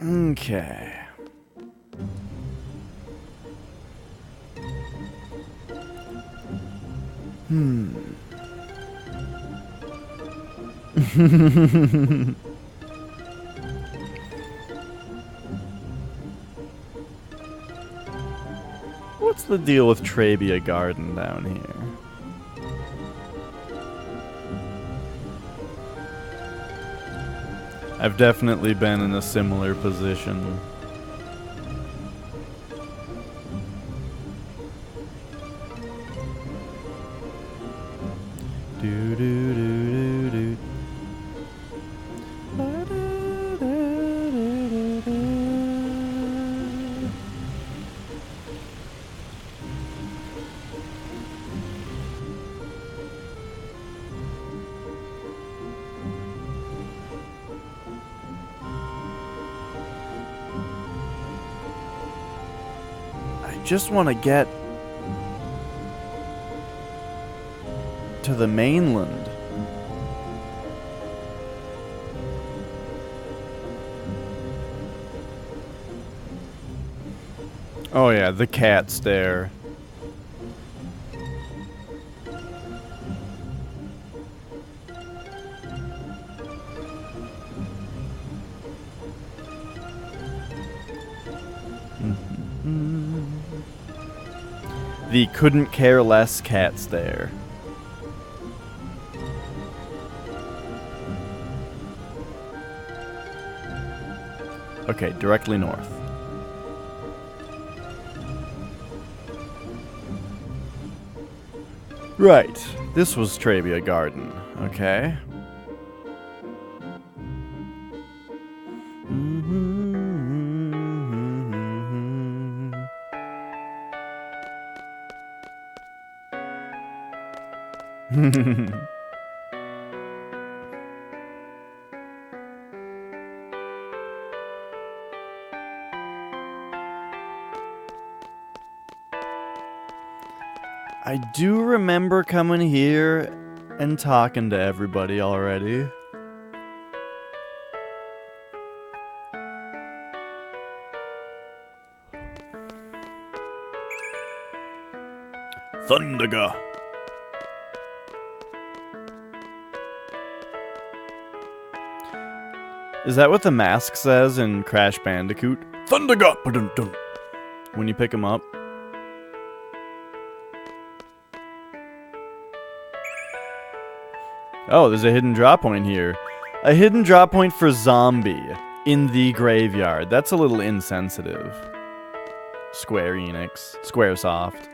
Okay. What's the deal with Trabia Garden down here? I've definitely been in a similar position. Do do do do do. I just want to get to the mainland. Oh yeah, the cat's there. The couldn't care less cat's there. Okay, directly north. Right, this was Trabia Garden, okay. I do remember coming here and talking to everybody already. Thundaga. Is that what the mask says in Crash Bandicoot? Thundaga! When you pick him up. Oh, there's a hidden drop point here. A hidden drop point for zombie in the graveyard. That's a little insensitive. Square Enix. Squaresoft.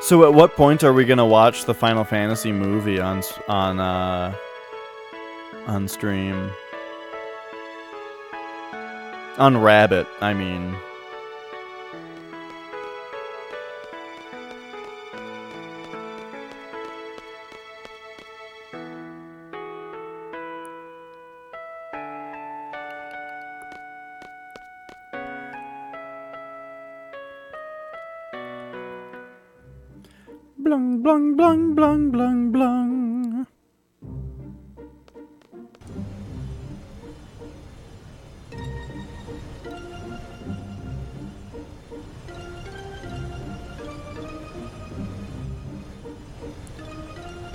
So at what point are we gonna watch the Final Fantasy movie on stream? On Rabbit, I mean. Blung, blung, blung, blung, blung, blung.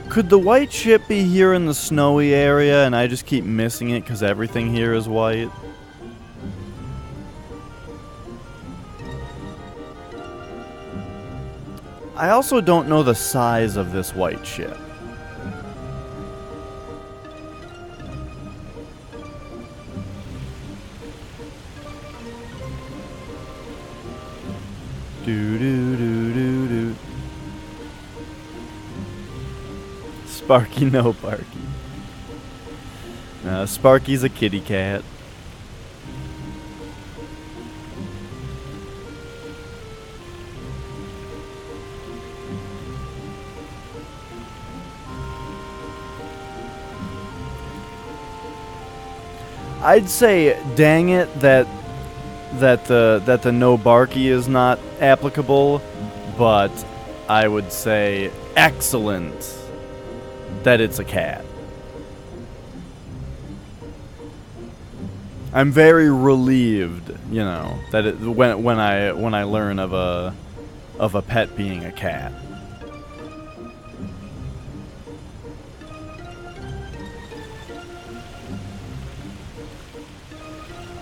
Could the white ship be here in the snowy area and I just keep missing it because everything here is white? I also don't know the size of this white ship. Do do do do do. Sparky, no Barky. Sparky's a kitty cat. I'd say, dang it, that the no Barky is not applicable, but I would say excellent that it's a cat. I'm very relieved, you know, that it, when I learn of a pet being a cat.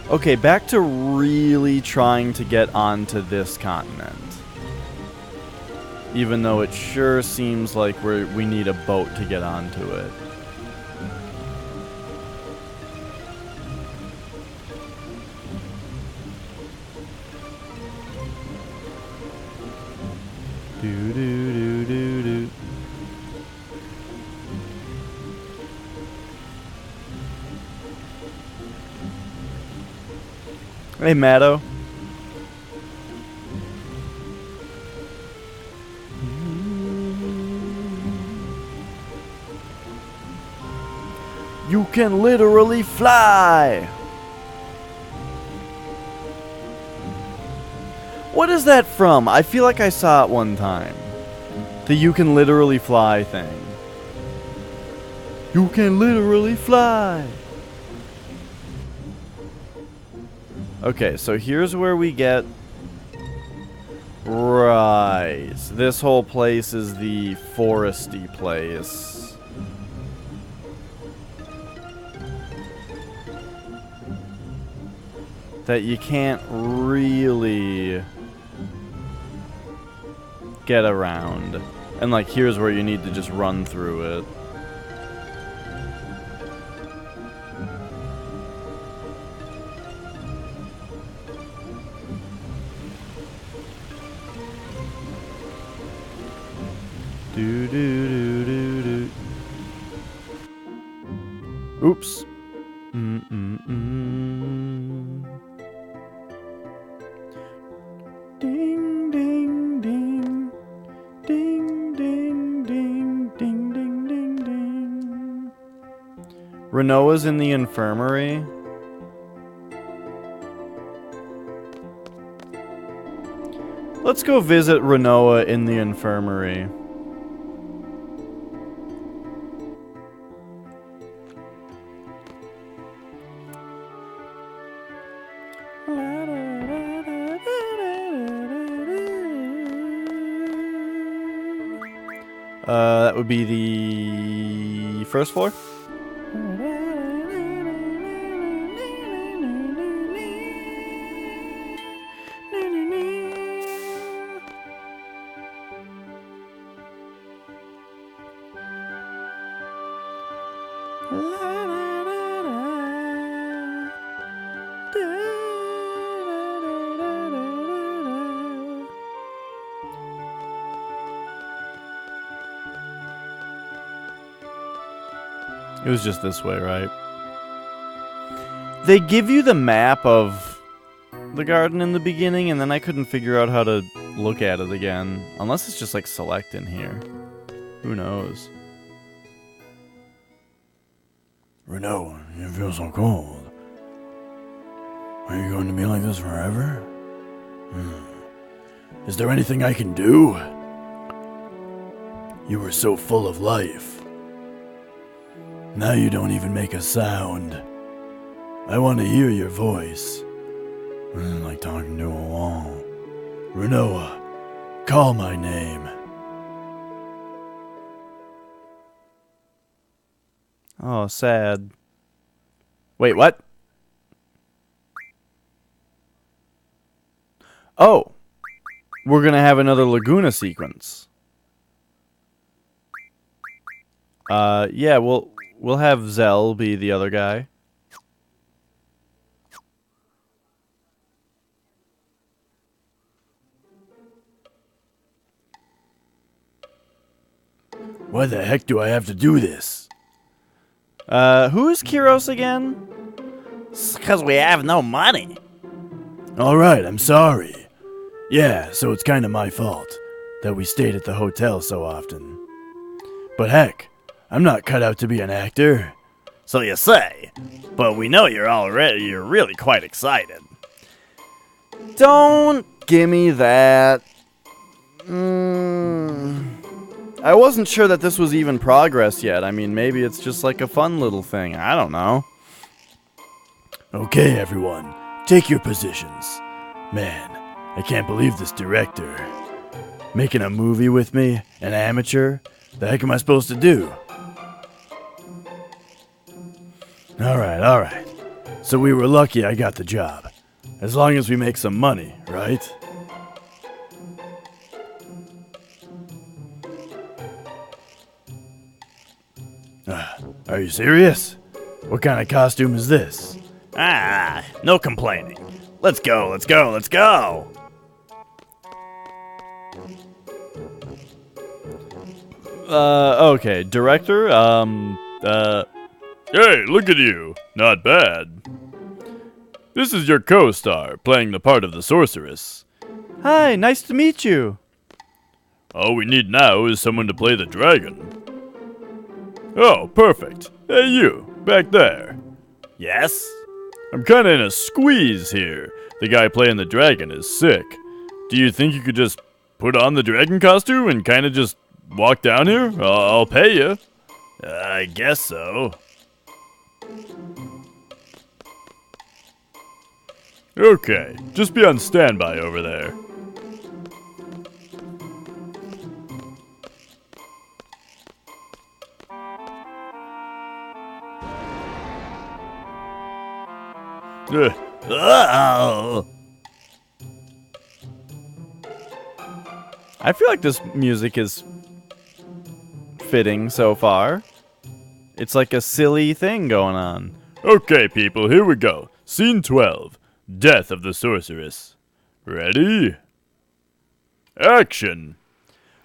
Okay, back to really trying to get onto this continent. Even though it sure seems like we need a boat to get onto it. Do do do do do. Hey, Matto. You can literally fly! What is that from? I feel like I saw it one time. The you can literally fly thing. You can literally fly! Okay, so here's where we get... Right. This whole place is the foresty place. That you can't really get around. And like, here's where you need to just run through it. Do do do do do. Oops. Ding ding ding. Ding ding ding ding ding ding ding. Renoa's in the infirmary. Let's go visit Renoa in the infirmary. That would be the first floor. It was just this way, right? They give you the map of the garden in the beginning, and then I couldn't figure out how to look at it again. Unless it's just like select in here. Who knows? Renault, you feel so cold. Are you going to be like this forever? Is there anything I can do? You were so full of life. Now you don't even make a sound. I want to hear your voice. It's like talking to a wall. Renoa, call my name. Oh, sad. Wait, what? Oh, we're gonna have another Laguna sequence. Yeah, we'll have Zell be the other guy.
Why the heck do I have to do this?
Who is Kiros again?
It's 'cause we have no money.
Alright, I'm sorry. Yeah, so it's kinda my fault that we stayed at the hotel so often. But heck, I'm not cut out to be an actor.
So you say, but we know you're really quite excited.
Don't gimme that. I wasn't sure that this was even progress yet. I mean, maybe it's just like a fun little thing. I don't know.
Okay, everyone, take your positions. Man, I can't believe this director. Making a movie with me, an amateur? The heck am I supposed to do? Alright. So we were lucky I got the job. As long as we make some money, right? Are you serious? What kind of costume is this?
No complaining. Let's go.
Okay, director,
Hey, look at you. Not bad. This is your co-star, playing the part of the sorceress.
hi, nice to meet you.
All we need now is someone to play the dragon. Oh, perfect. Hey, you, back there.
Yes?
I'm kinda in a squeeze here. The guy playing the dragon is sick. Do you think you could just put on the dragon costume and kinda just walk down here? I'll pay you.
I guess so.
Okay, just be on standby over there.
Oh.
I feel like this music is fitting so far. It's like a silly thing going on.
Okay, people, here we go. Scene 12. Death of the Sorceress. Ready? Action!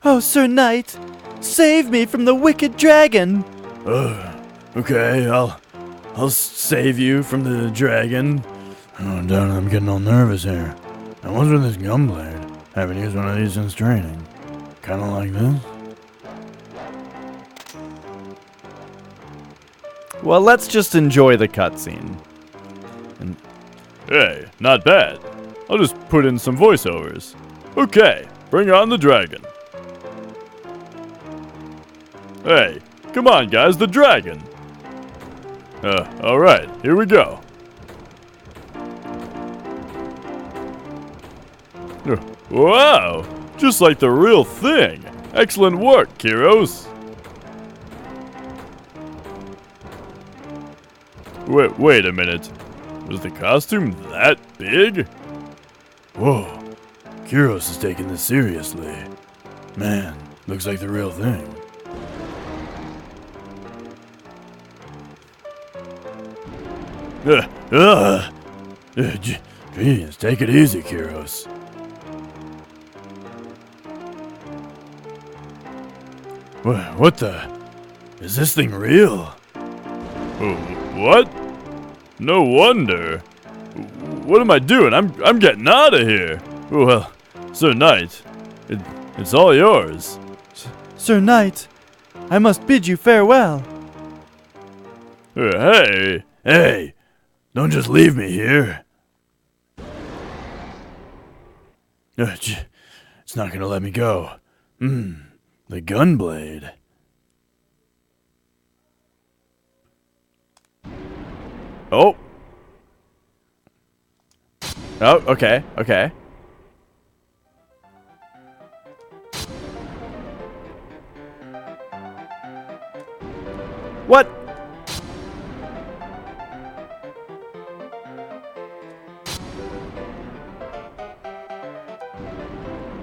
Oh, Sir Knight, save me from the wicked dragon.
Okay, I'll save you from the dragon. Oh, darn, I'm getting all nervous here. And what's with this gun blade? Haven't used one of these since training. Kinda like this.
Well, let's just enjoy the cutscene.
Hey, not bad. I'll just put in some voiceovers. Okay, bring on the dragon. Hey, come on guys, the dragon. Alright, here we go. Wow, just like the real thing. Excellent work, Kiros. Wait a minute. Was the costume that big?
Whoa, Kyros is taking this seriously. Man, looks like the real thing. Jeez, take it easy, Kyros. What the? Is this thing real?
Oh, what? No wonder. What am I doing? I'm getting out of here. Well, Sir Knight, it's all yours.
Sir Knight, I must bid you farewell.
Hey, don't just leave me here. It's not gonna let me go. The gun blade.
Oh. Oh, okay. What?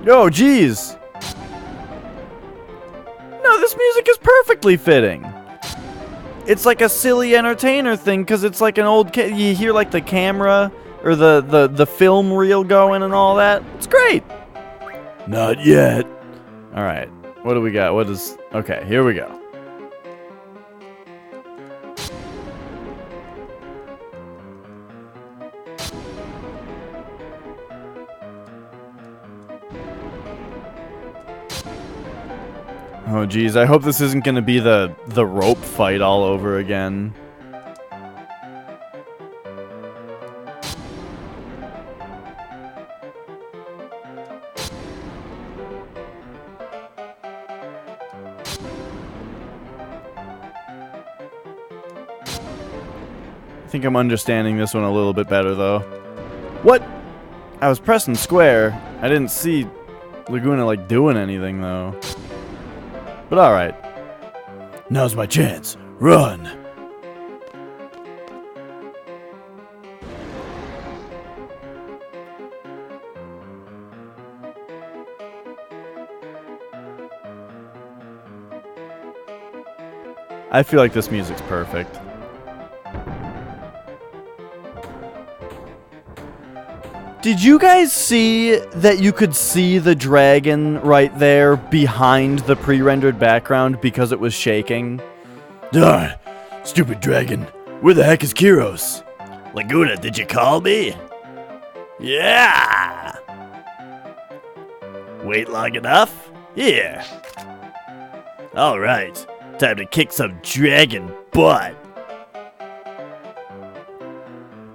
Yo, jeez. No, this music is perfect perfectly fitting. It's like a silly entertainer thing because it's like an old you hear like the camera or the film reel going and all that. It's great.
Not yet.
All right. What do we got? What is... Okay, here we go. Oh, geez. I hope this isn't going to be the rope fight all over again. I think I'm understanding this one a little bit better, though. What? I was pressing square. I didn't see Laguna, like, doing anything, though. But alright.
Now's my chance. Run!
I feel like this music's perfect. Did you guys see that you could see the dragon right there behind the pre-rendered background because it was shaking?
Darn! Stupid dragon. Where the heck is Kyros?
Laguna, did you call me? Yeah! Wait long enough? Here. Alright, time to kick some dragon butt.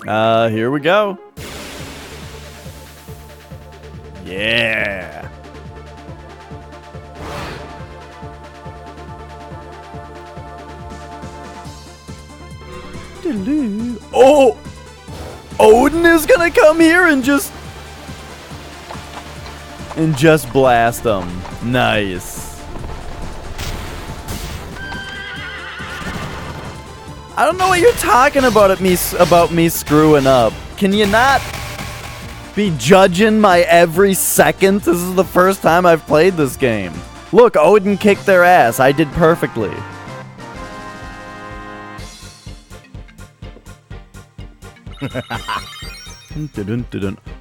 Here we go.
Yeah.
Oh! Odin is gonna come here and just blast them. Nice. I don't know what you're talking about me screwing up. Can you not be judging my every second? This is the first time I've played this game. Look, Odin kicked their ass. I did perfectly.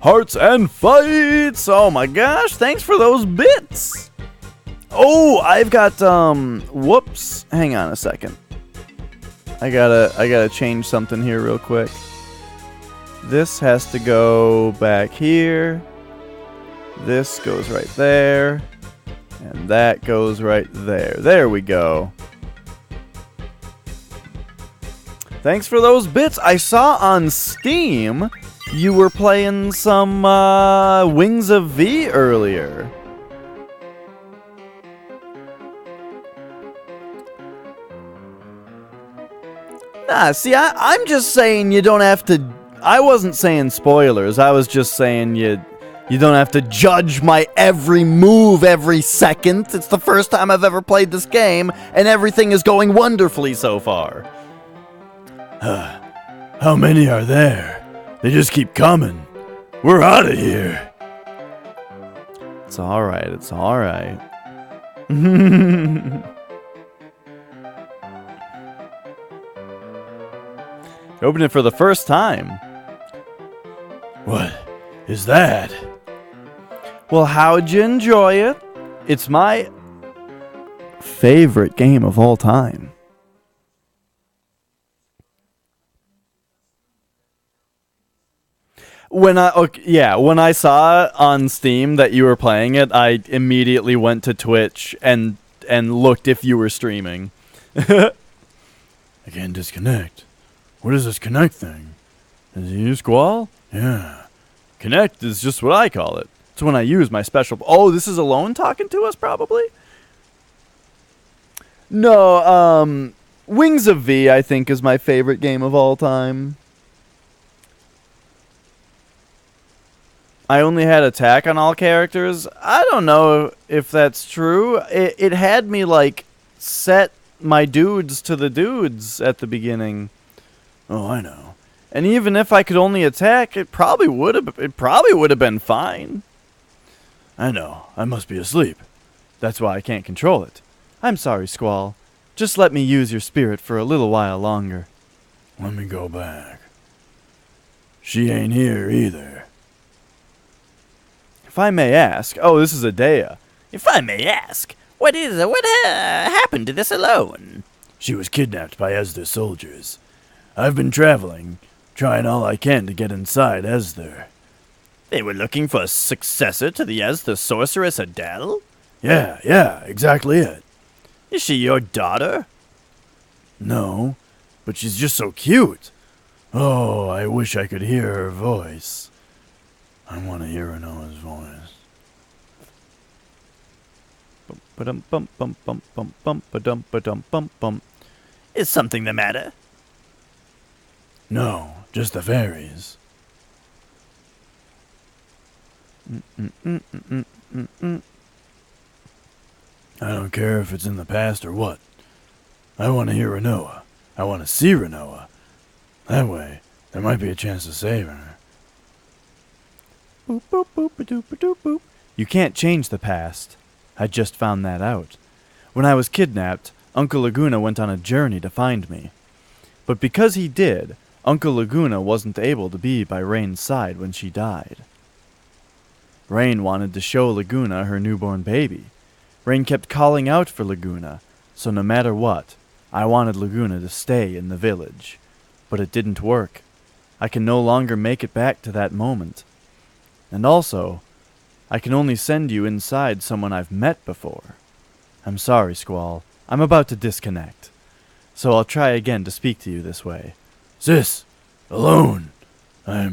Hearts and fights! Oh my gosh, thanks for those bits! Oh, I've got, whoops. Hang on a second. I gotta change something here real quick. This has to go back here. This goes right there. And that goes right there. There we go. Thanks for those bits. I saw on Steam you were playing some Wings of V earlier. Nah, see, I'm just saying you don't have to... I wasn't saying spoilers. I was just saying you don't have to judge my every move every second. It's the first time I've ever played this game, and everything is going wonderfully so far.
How many are there? They just keep coming. We're out of here.
It's alright, it's alright. Open it for the first time.
What is that?
Well, how'd you enjoy it? It's my favorite game of all time. When I saw on Steam that you were playing it, I immediately went to Twitch and looked if you were streaming.
I can't disconnect. What is this connect thing?
Is you Squall?
Yeah.
Connect is just what I call it. It's when I use my special... Oh, this is Alone talking to us, probably? No, Wings of V, I think, is my favorite game of all time. I only had attack on all characters. I don't know if that's true. It had me, like, set my dudes to the dudes at the beginning.
Oh, I know.
And even if I could only attack, it probably would have been fine.
I know. I must be asleep.
That's why I can't control it. I'm sorry, Squall. Just let me use your spirit for a little while longer.
Let me go back. She ain't here either.
If I may ask, oh, this is a daya.
If I may ask, what happened to this alone?
She was kidnapped by Esder soldiers. I've been traveling, trying all I can to get inside Esder.
They were looking for a successor to the sorceress Adele?
Yeah, exactly it.
Is she your daughter?
No, but she's just so cute. Oh, I wish I could hear her voice. I want to hear Renoa's voice.
Bum bum bum bum bum bum ba-dum ba-dum bum bum.
Is something the matter?
No, just the fairies. I don't care if it's in the past or what. I want to hear Renoa. I want to see Renoa. That way, there might be a chance of saving her.
Boop boop boop ba-doop ba-doop boop. You can't change the past. I just found that out. When I was kidnapped, Uncle Laguna went on a journey to find me. But because he did, Uncle Laguna wasn't able to be by Rain's side when she died. Rain wanted to show Laguna her newborn baby. Rain kept calling out for Laguna, so no matter what, I wanted Laguna to stay in the village. But it didn't work. I can no longer make it back to that moment. And also, I can only send you inside someone I've met before. I'm sorry, Squall. I'm about to disconnect. So I'll try again to speak to you this way.
Sis, alone. I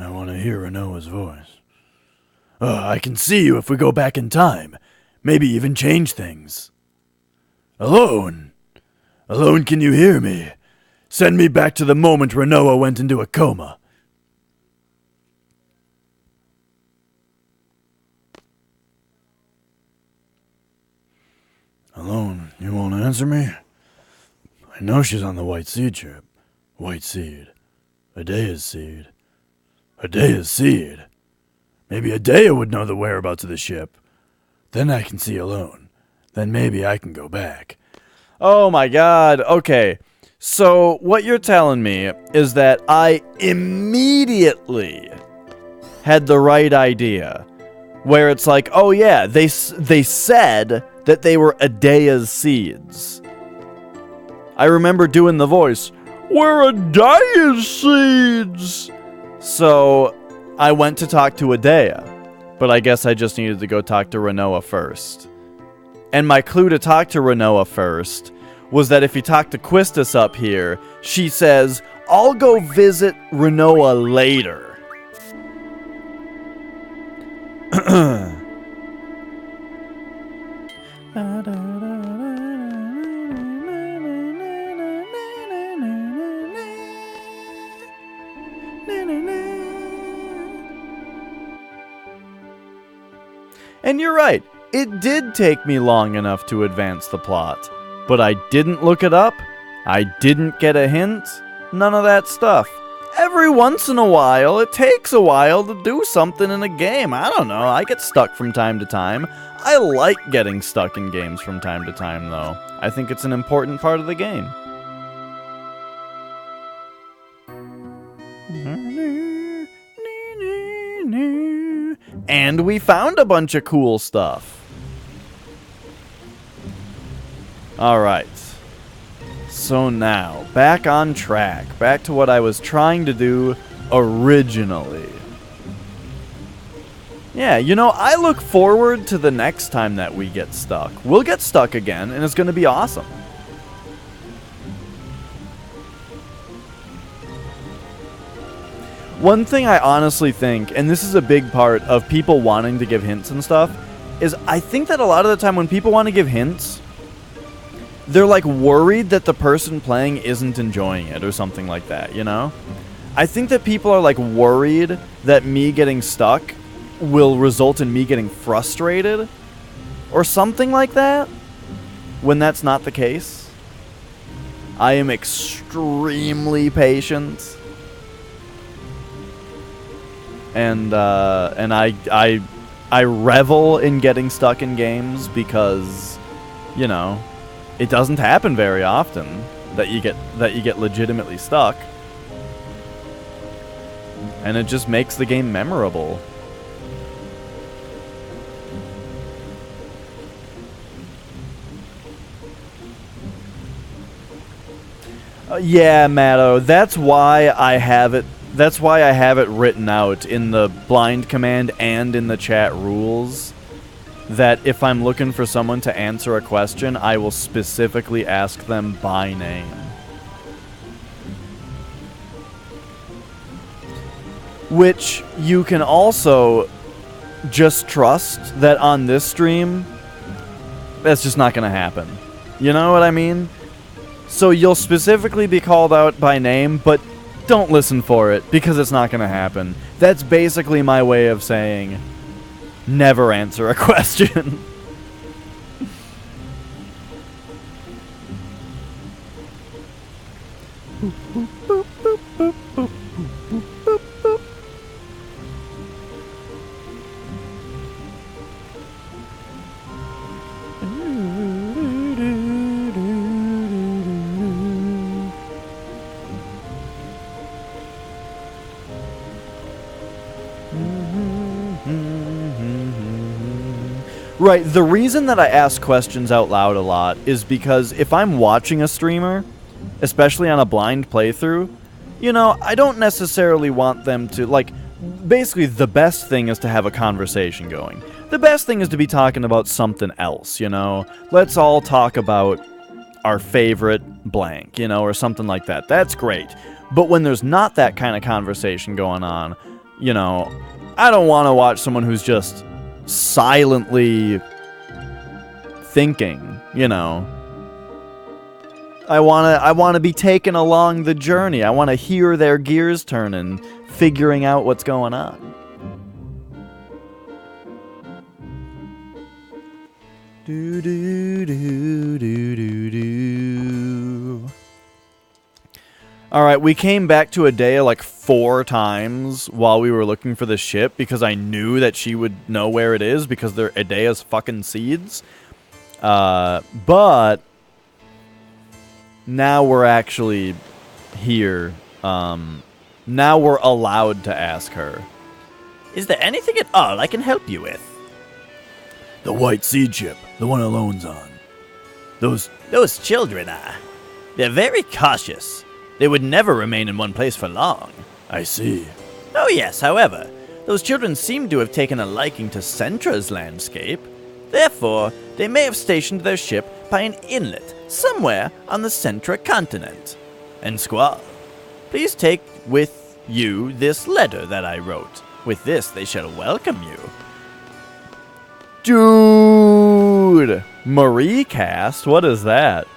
want to hear Renoa's voice. I can see you if we go back in time. Maybe even change things. Alone! Alone, can you hear me? Send me back to the moment Renoa went into a coma. Alone, you won't answer me? I know she's on the White Seed trip. White Seed. Adea's seed. Adea's seed. Maybe Adea would know the whereabouts of the ship. Then I can see Alone. Then maybe I can go back.
Oh my god, okay. So, what you're telling me is that I immediately had the right idea. Where it's like, oh yeah, they said that they were Adea's seeds. I remember doing the voice, we're Adea's seeds! So, I went to talk to Adea, but I guess I just needed to go talk to Renoa first. And my clue to talk to Renoa first was that if you talk to Quistis up here, she says, I'll go visit Renoa later. And you're right, it did take me long enough to advance the plot. But I didn't look it up, I didn't get a hint, none of that stuff. Every once in a while, it takes a while to do something in a game. I don't know, I get stuck from time to time. I like getting stuck in games from time to time, though. I think it's an important part of the game. And we found a bunch of cool stuff. Alright. So now, back on track. Back to what I was trying to do originally. Yeah, you know, I look forward to the next time that we get stuck. We'll get stuck again, and it's going to be awesome. One thing I honestly think, and this is a big part of people wanting to give hints and stuff, is I think that a lot of the time when people want to give hints, they're like worried that the person playing isn't enjoying it or something like that, you know? I think that people are like worried that me getting stuck will result in me getting frustrated or something like that, when that's not the case. I am extremely patient. and I revel in getting stuck in games because, you know, it doesn't happen very often that you get legitimately stuck, and it just makes the game memorable. Yeah, Matto, that's why I have it. That's why I have it written out in the blind command and in the chat rules that if I'm looking for someone to answer a question, I will specifically ask them by name. Which you can also just trust that on this stream, that's just not going to happen. You know what I mean? So you'll specifically be called out by name, but don't listen for it, because it's not going to happen. That's basically my way of saying, never answer a question. Right, the reason that I ask questions out loud a lot is because if I'm watching a streamer, especially on a blind playthrough, you know, I don't necessarily want them to, like, basically the best thing is to have a conversation going. The best thing is to be talking about something else, you know? Let's all talk about our favorite blank, you know, or something like that. That's great. But when there's not that kind of conversation going on, you know, I don't want to watch someone who's just silently thinking, you know. I want to be taken along the journey. I want to hear their gears turning, figuring out what's going on. Do do do do do do. All right, we came back to Adaya like 4 times while we were looking for the ship because I knew that she would know where it is because they're Adaya's fucking seeds. But now we're actually here. Now we're allowed to ask her.
Is there anything at all I can help you with?
The white seed ship, the one Alone's on.
Those children are. They're very cautious. They would never remain in one place for long.
I see.
Oh yes, however, those children seem to have taken a liking to Centra's landscape. Therefore, they may have stationed their ship by an inlet somewhere on the Centra continent. And Squall, please take with you this letter that I wrote. With this, they shall welcome you.
Dude! Marie cast? What is that?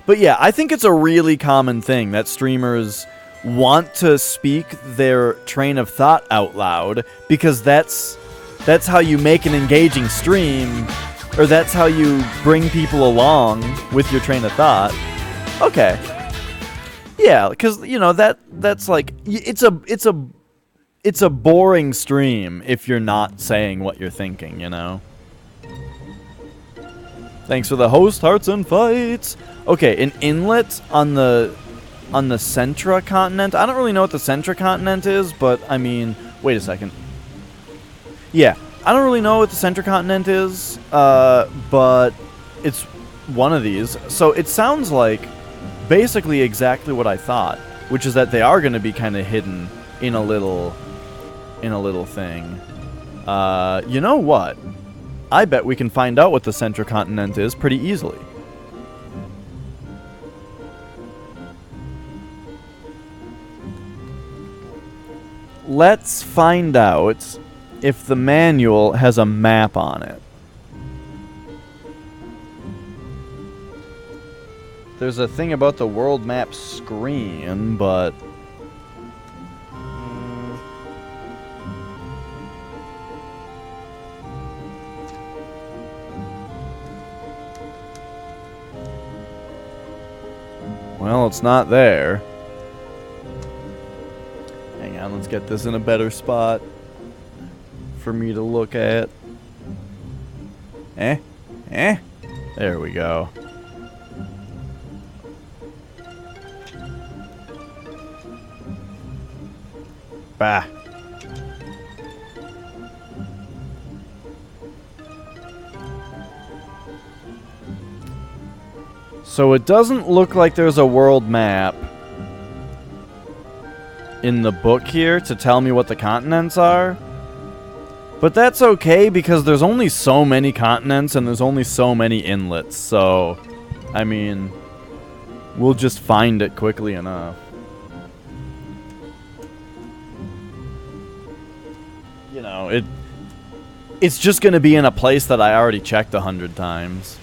But yeah, I think it's a really common thing that streamers want to speak their train of thought out loud because that's how you make an engaging stream, or that's how you bring people along with your train of thought. Okay. Yeah, because you know that's like it's a boring stream if you're not saying what you're thinking, you know. Thanks for the host, Hearts and Fights. Okay, an inlet on the Centra continent. I don't really know what the Centra continent is, but I mean, wait a second. Yeah, I don't really know what the Centra continent is, but it's one of these. So it sounds like basically exactly what I thought, which is that they are going to be kind of hidden in a little thing. You know what? I bet we can find out what the Centra continent is pretty easily. Let's find out if the manual has a map on it. There's a thing about the world map screen, but... well, it's not there. on, let's get this in a better spot for me to look at. There we go. Bah. So it doesn't look like there's a world map in the book here to tell me what the continents are. But that's okay because there's only so many continents and there's only so many inlets. So, I mean, we'll just find it quickly enough. You know, it's just going to be in a place that I already checked 100 times.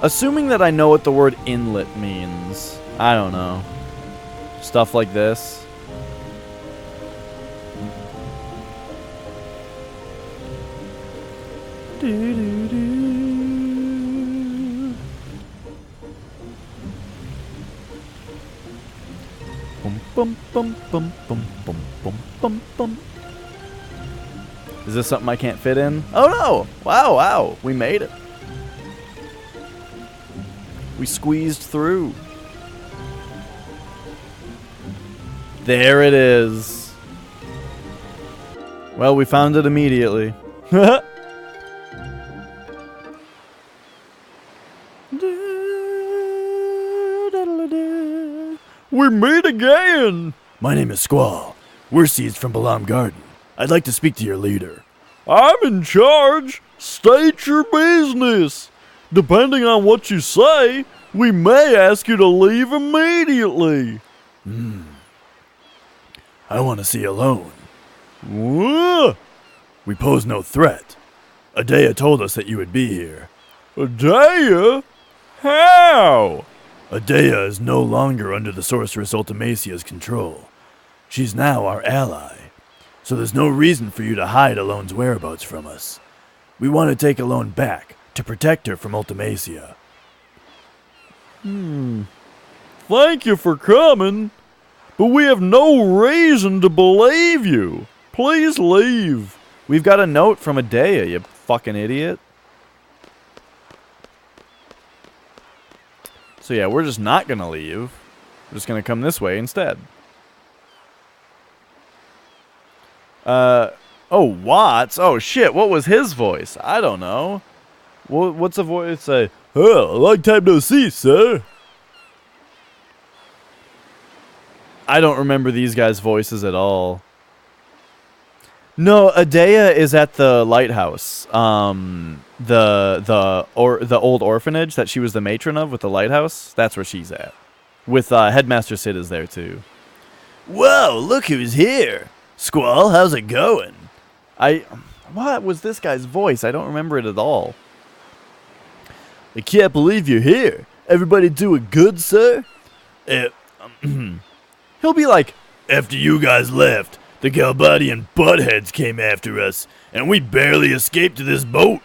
Assuming that I know what the word inlet means. I don't know. Stuff like this. Bum, bum, bum, bum, bum, bum, bum, bum. Is this something I can't fit in? Oh no! Wow, wow. We made it. We squeezed through. There it is. Well, we found it immediately.
We meet again!
My name is Squall. We're seeds from Balam Garden. I'd like to speak to your leader.
I'm in charge. State your business. Depending on what you say, we may ask you to leave immediately.
I want to see alone.
What?
We pose no threat. Adaya told us that you would be here.
Daya? How?
Adaya is no longer under the sorceress Ultimacia's control. She's now our ally. So there's no reason for you to hide Alone's whereabouts from us. We want to take Alone back to protect her from Ultimacia.
Thank you for coming, but we have no reason to believe you. Please leave.
We've got a note from Adaya, you fucking idiot. So yeah, we're just not gonna leave. We're just gonna come this way instead. Oh, Watts? Oh shit, what was his voice? I don't know. What's a voice say?
Oh, long time no see, sir.
I don't remember these guys' voices at all. No, Adaya is at the lighthouse. The old orphanage that she was the matron of with the lighthouse. That's where she's at. With Headmaster Sid is there too.
Whoa, look who's here. Squall, how's it going?
What was this guy's voice? I don't remember it at all.
I can't believe you're here. Everybody doing good, sir?
He'll be like,
After you guys left, the Galbadian buttheads came after us, and we barely escaped to this boat.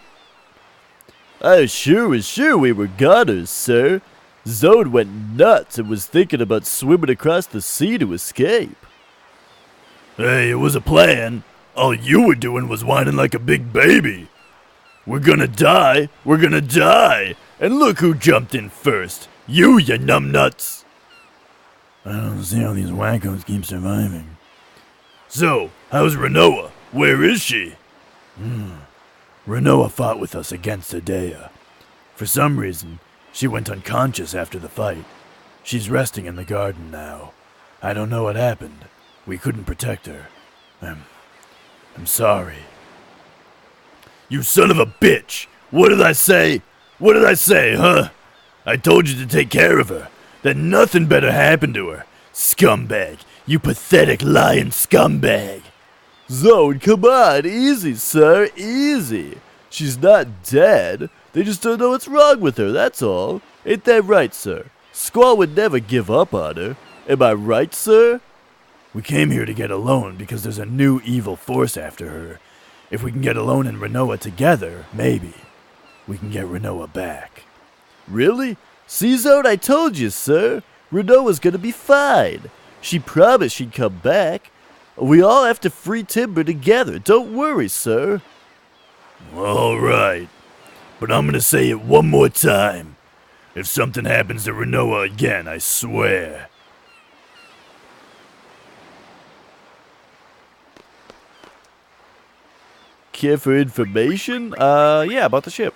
I sure we were goners, sir. Zode went nuts and was thinking about swimming across the sea to escape.
Hey, it was a plan. All you were doing was whining like a big baby. We're gonna die. And look who jumped in first. You numbnuts. I don't see how these wackos keep surviving. So, how's Renoa? Where is she? Renoa fought with us against Adaya. For some reason, she went unconscious after the fight. She's resting in the garden now. I don't know what happened. We couldn't protect her. I'm sorry. You son of a bitch! What did I say? Huh? I told you to take care of her. That nothing better happened to her. Scumbag. You pathetic lying scumbag.
Zode, come on, easy, sir, easy. She's not dead. They just don't know what's wrong with her, that's all. Ain't that right, sir? Squall would never give up on her. Am I right, sir?
We came here to get Alone because there's a new evil force after her. If we can get Alone and Renoa together, maybe we can get Renoa back.
Really? Seazode, I told you, sir. Renoa's gonna be fine. She promised she'd come back. We all have to free Timbre together. Don't worry, sir.
All right, but I'm gonna say it one more time. If something happens to Renoa again, I swear.
Care for information? Yeah, about the ship.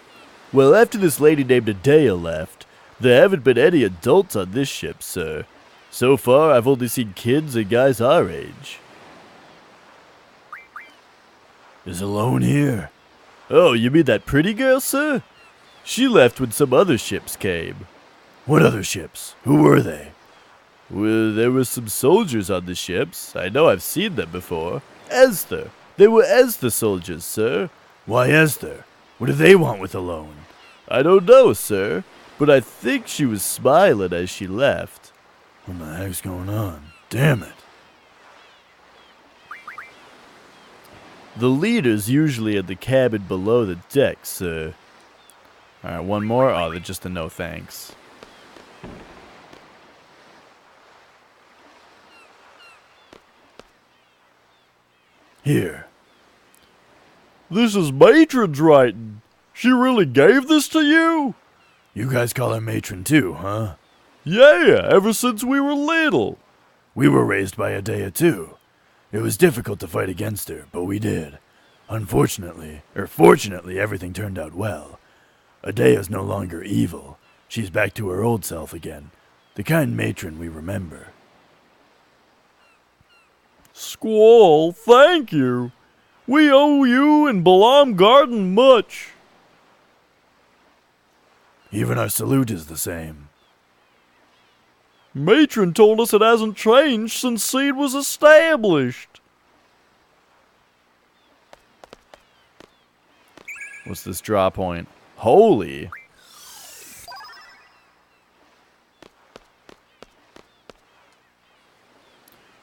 Well, after this lady named Daya left, there haven't been any adults on this ship, sir. So far, I've only seen kids and guys our age.
Is Alone here?
Oh, you mean that pretty girl, sir? She left when some other ships came.
What other ships? Who were they?
Well, there were some soldiers on the ships. I know I've seen them before. Esther. They were Esther soldiers, sir.
Why Esther? What do they want with Alone?
I don't know, sir, but I think she was smiling as she left.
What the heck's going on? Damn it.
The leader's usually in the cabin below the deck, sir.
Alright, one more. Oh, they're just a no thanks.
Here.
This is Matron's writing. She really gave this to you?
You guys call her Matron too, huh?
Yeah, ever since we were little.
We were raised by Adaya too. It was difficult to fight against her, but we did. Fortunately, everything turned out well. Adaya's no longer evil. She's back to her old self again. The kind matron we remember.
Squall, thank you. We owe you and Balam Garden much.
Even our salute is the same.
Matron told us it hasn't changed since Seed was established.
What's this draw point? Holy!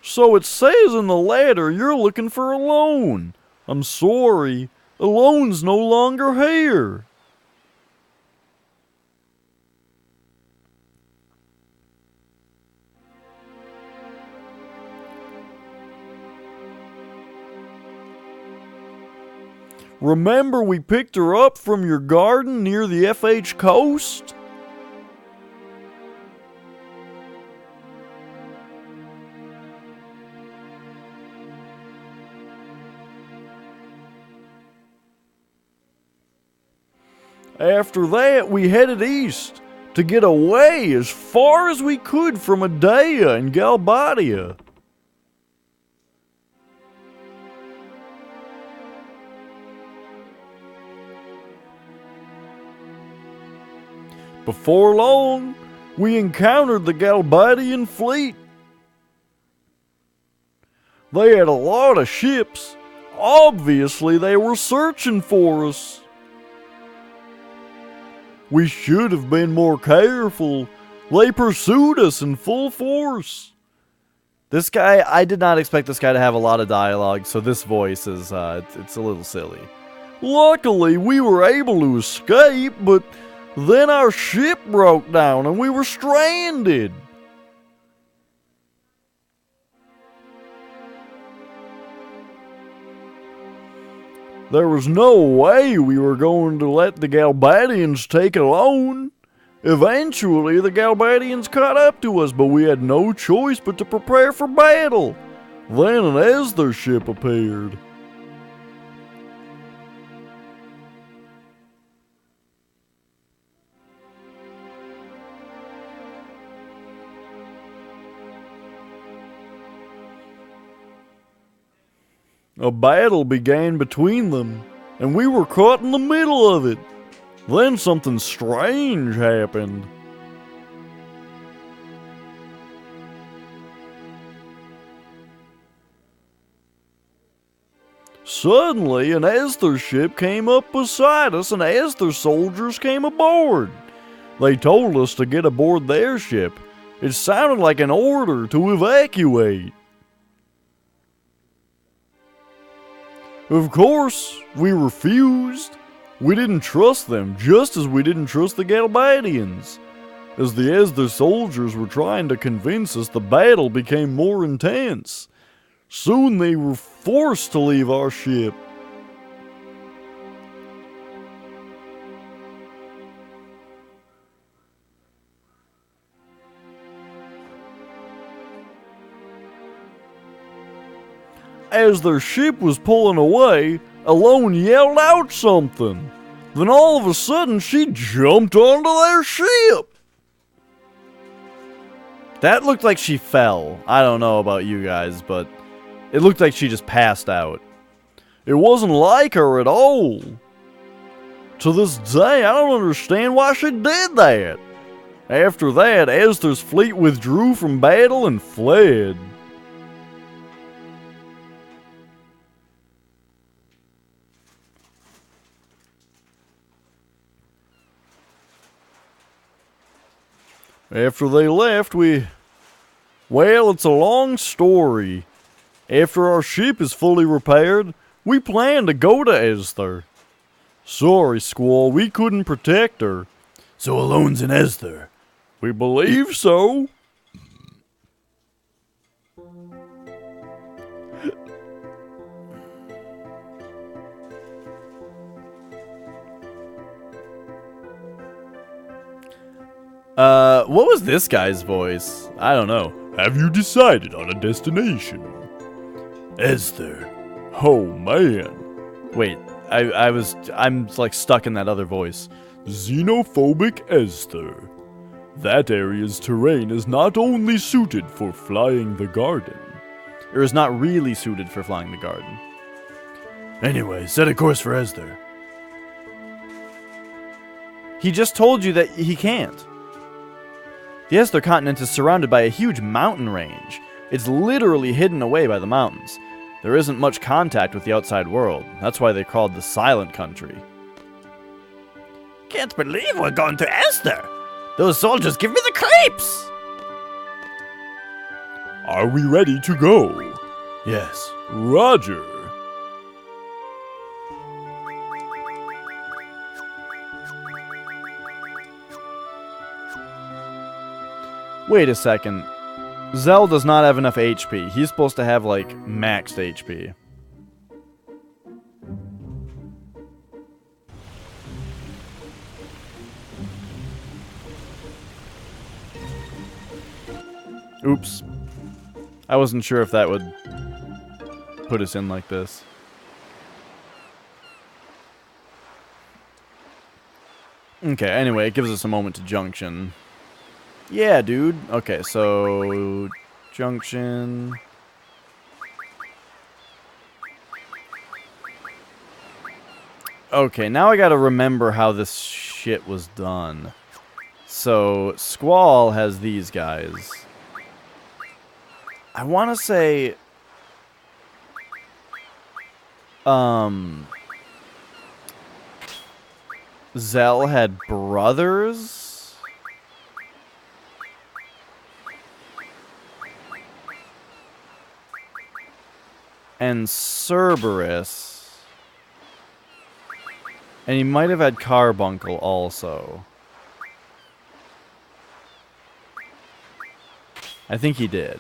So it says in the letter you're looking for Alone. I'm sorry, Alone's no longer here. Remember we picked her up from your garden near the FH coast? After that, we headed east to get away as far as we could from Adaya and Galbadia. Before long, we encountered the Galbadian fleet. They had a lot of ships. Obviously, they were searching for us. We should have been more careful. They pursued us in full force.
This guy, I did not expect this guy to have a lot of dialogue, so this voice is, it's a little silly.
Luckily, we were able to escape, but then our ship broke down and we were stranded. There was no way we were going to let the Galbadians take Alone. Eventually, the Galbadians caught up to us, but we had no choice but to prepare for battle. Then an Esther ship appeared. A battle began between them, and we were caught in the middle of it. Then something strange happened. Suddenly, an Esther ship came up beside us and Esther soldiers came aboard. They told us to get aboard their ship. It sounded like an order to evacuate. Of course, we refused. We didn't trust them, just as we didn't trust the Galbadians. As the Esder soldiers were trying to convince us, the battle became more intense. Soon they were forced to leave our ship. As their ship was pulling away, Alone yelled out something. Then all of a sudden, she jumped onto their ship.
That looked like she fell. I don't know about you guys, but it looked like she just passed out.
It wasn't like her at all. To this day, I don't understand why she did that. After that, Esther's fleet withdrew from battle and fled. After they left, well, it's a long story. After our ship is fully repaired, we plan to go to Esther. Sorry, Squall, we couldn't protect her.
So Alone's in Esther.
We believe so.
What was this guy's voice? I don't know.
Have you decided on a destination? Esther.
Oh, man.
Wait, I'm like stuck in that other voice.
Xenophobic Esther. That area's terrain is not only suited for flying the garden.
Or is not really suited for flying the garden.
Anyway, set a course for Esther.
He just told you that he can't. The Esther continent is surrounded by a huge mountain range. It's literally hidden away by the mountains. There isn't much contact with the outside world. That's why they're called the Silent Country.
Can't believe we're going to Esther. Those soldiers give me the creeps.
Are we ready to go?
Yes.
Roger.
Wait a second. Zell does not have enough HP. He's supposed to have, like, maxed HP. Oops. I wasn't sure if that would put us in like this. Okay, anyway, it gives us a moment to junction. Yeah, dude. Okay, so junction. Okay, now I gotta remember how this shit was done. So, Squall has these guys. I wanna say... Zell had brothers? And Cerberus. And he might have had Carbuncle also. I think he did.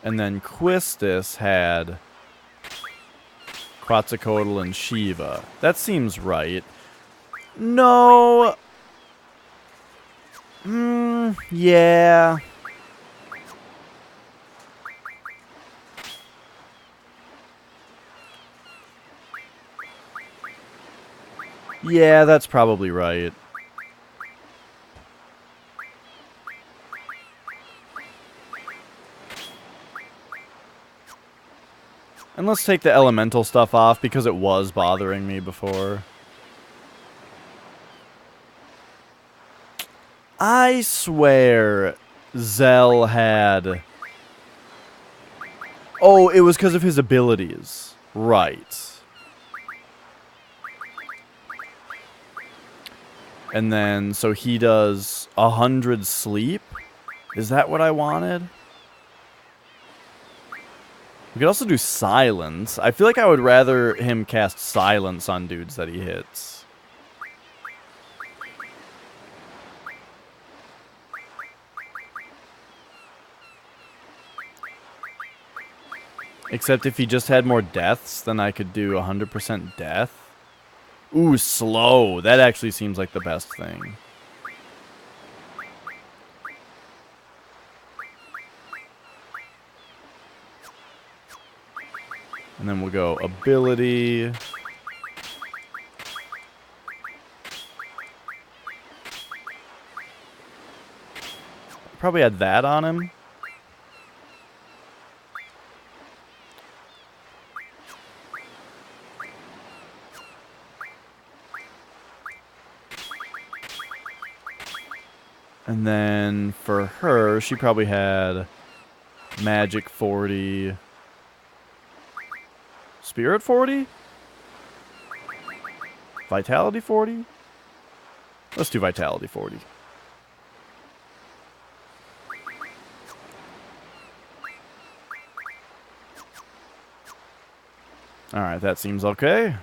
And then Quistis had Quetzalcoatl and Shiva. That seems right. No. Yeah. Yeah, that's probably right. And let's take the elemental stuff off because it was bothering me before. I swear Zell had... Oh, it was because of his abilities. Right. And then, so he does 100 sleep? Is that what I wanted? We could also do silence. I feel like I would rather him cast silence on dudes that he hits. Except if he just had more deaths, then I could do 100% death. Ooh, slow. That actually seems like the best thing. And then we'll go ability. Probably add that on him. And then for her, she probably had magic 40. Spirit 40? Vitality 40? Let's do Vitality 40. Alright, that seems okay.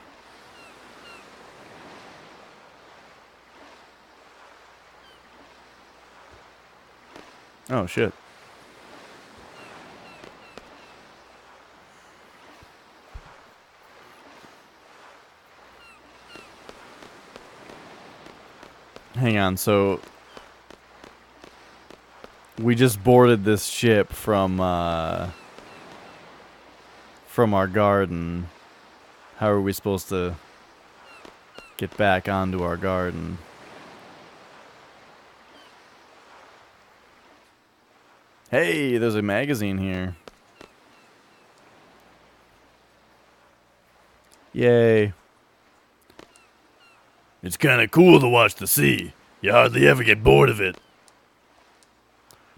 Oh, shit. Hang on, so we just boarded this ship from our garden. How are we supposed to get back onto our garden? Hey, there's a magazine here. Yay.
It's kind of cool to watch the sea. You hardly ever get bored of it.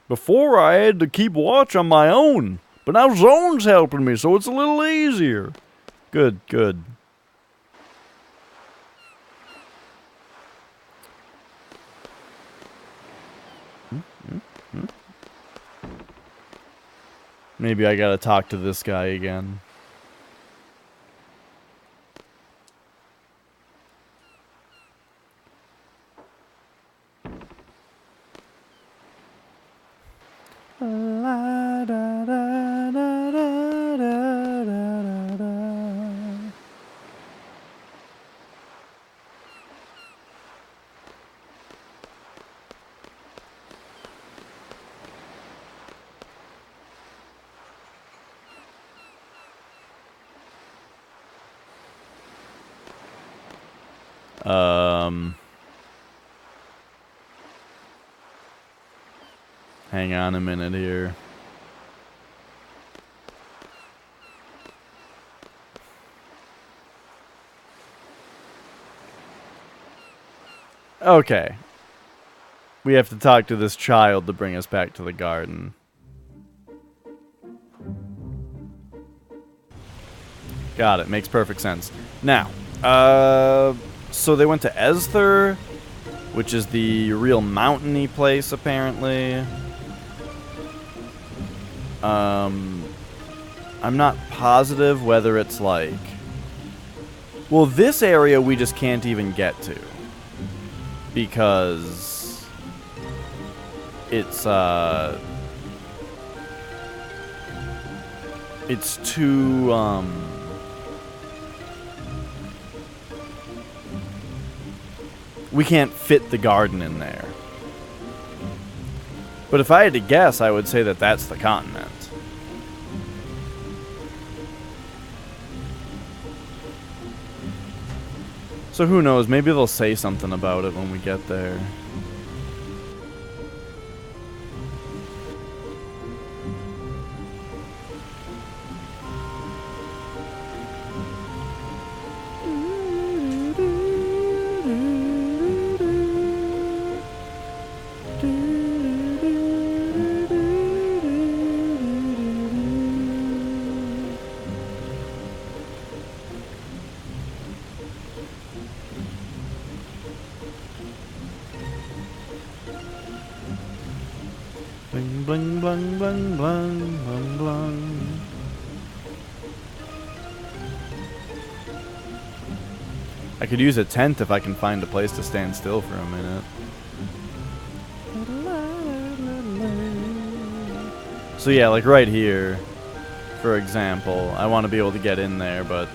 Before I had to keep watch on my own, but now Zone's helping me, so it's a little easier.
Good, good. Maybe I gotta talk to this guy again. Hang on a minute here. Okay. We have to talk to this child to bring us back to the garden. Got it. Makes perfect sense. Now, so they went to Esther, which is the real mountainy place, apparently. I'm not positive whether it's like... Well, this area we just can't even get to. Because... It's too, we can't fit the garden in there. But if I had to guess, I would say that that's the continent. So who knows, maybe they'll say something about it when we get there. Bling, bling, bling, bling, bling, bling, bling. I could use a tent if I can find a place to stand still for a minute. So yeah, like right here, for example, I want to be able to get in there, but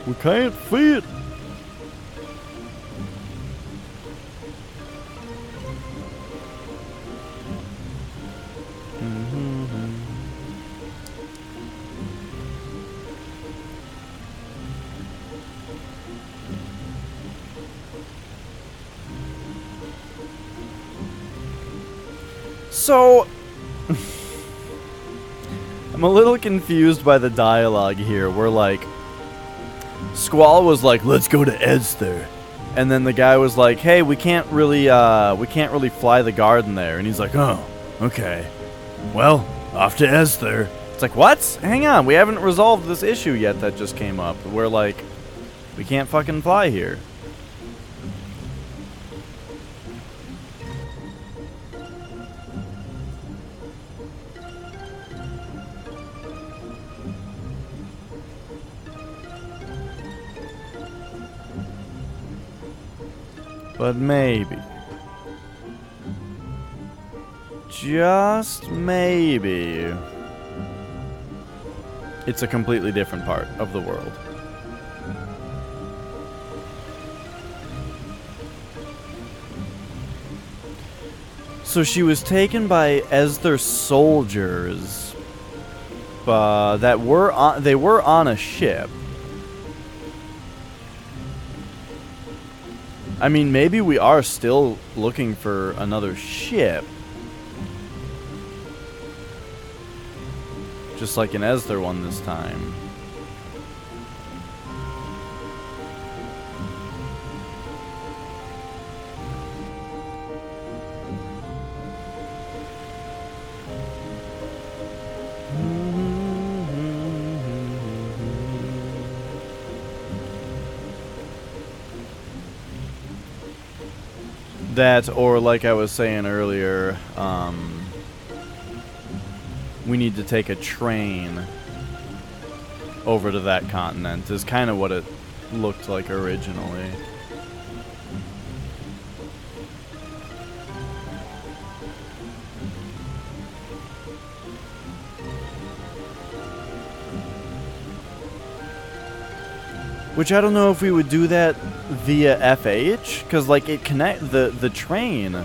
We can't fit.
So, I'm a little confused by the dialogue here. We're like, Squall was like, "Let's go to Esther," and then the guy was like, "Hey, we can't really fly the garden there," and he's like, "Oh, okay, well, off to Esther." It's like, what? Hang on, we haven't resolved this issue yet that just came up. We're like, we can't fucking fly here. But maybe, just maybe, it's a completely different part of the world. So she was taken by Esther's soldiers, they were on a ship. I mean, maybe we are still looking for another ship. Just like an Esther one this time. That, or like I was saying earlier, we need to take a train over to that continent, is kind of what it looked like originally. Which I don't know if we would do that via FH, because like it connect the train,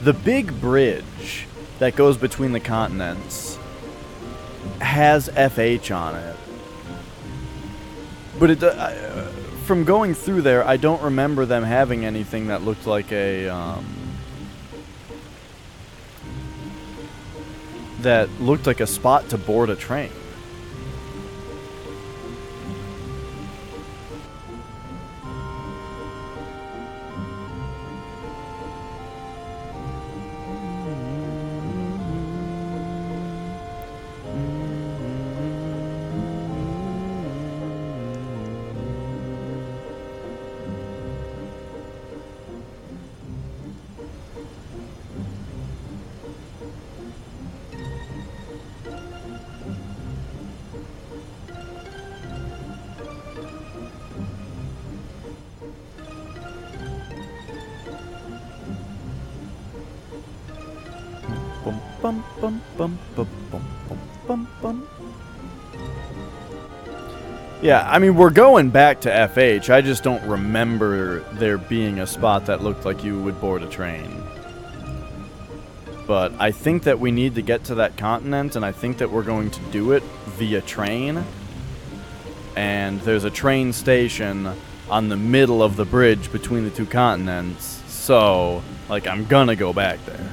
the big bridge that goes between the continents has FH on it. But it from going through there, I don't remember them having anything that looked like a spot to board a train. Bum, bum, bum, bum, bum, bum, bum, bum. Yeah, I mean, we're going back to FH. I just don't remember there being a spot that looked like you would board a train. But I think that we need to get to that continent, and I think that we're going to do it via train. And there's a train station on the middle of the bridge between the two continents. So, like, I'm gonna go back there.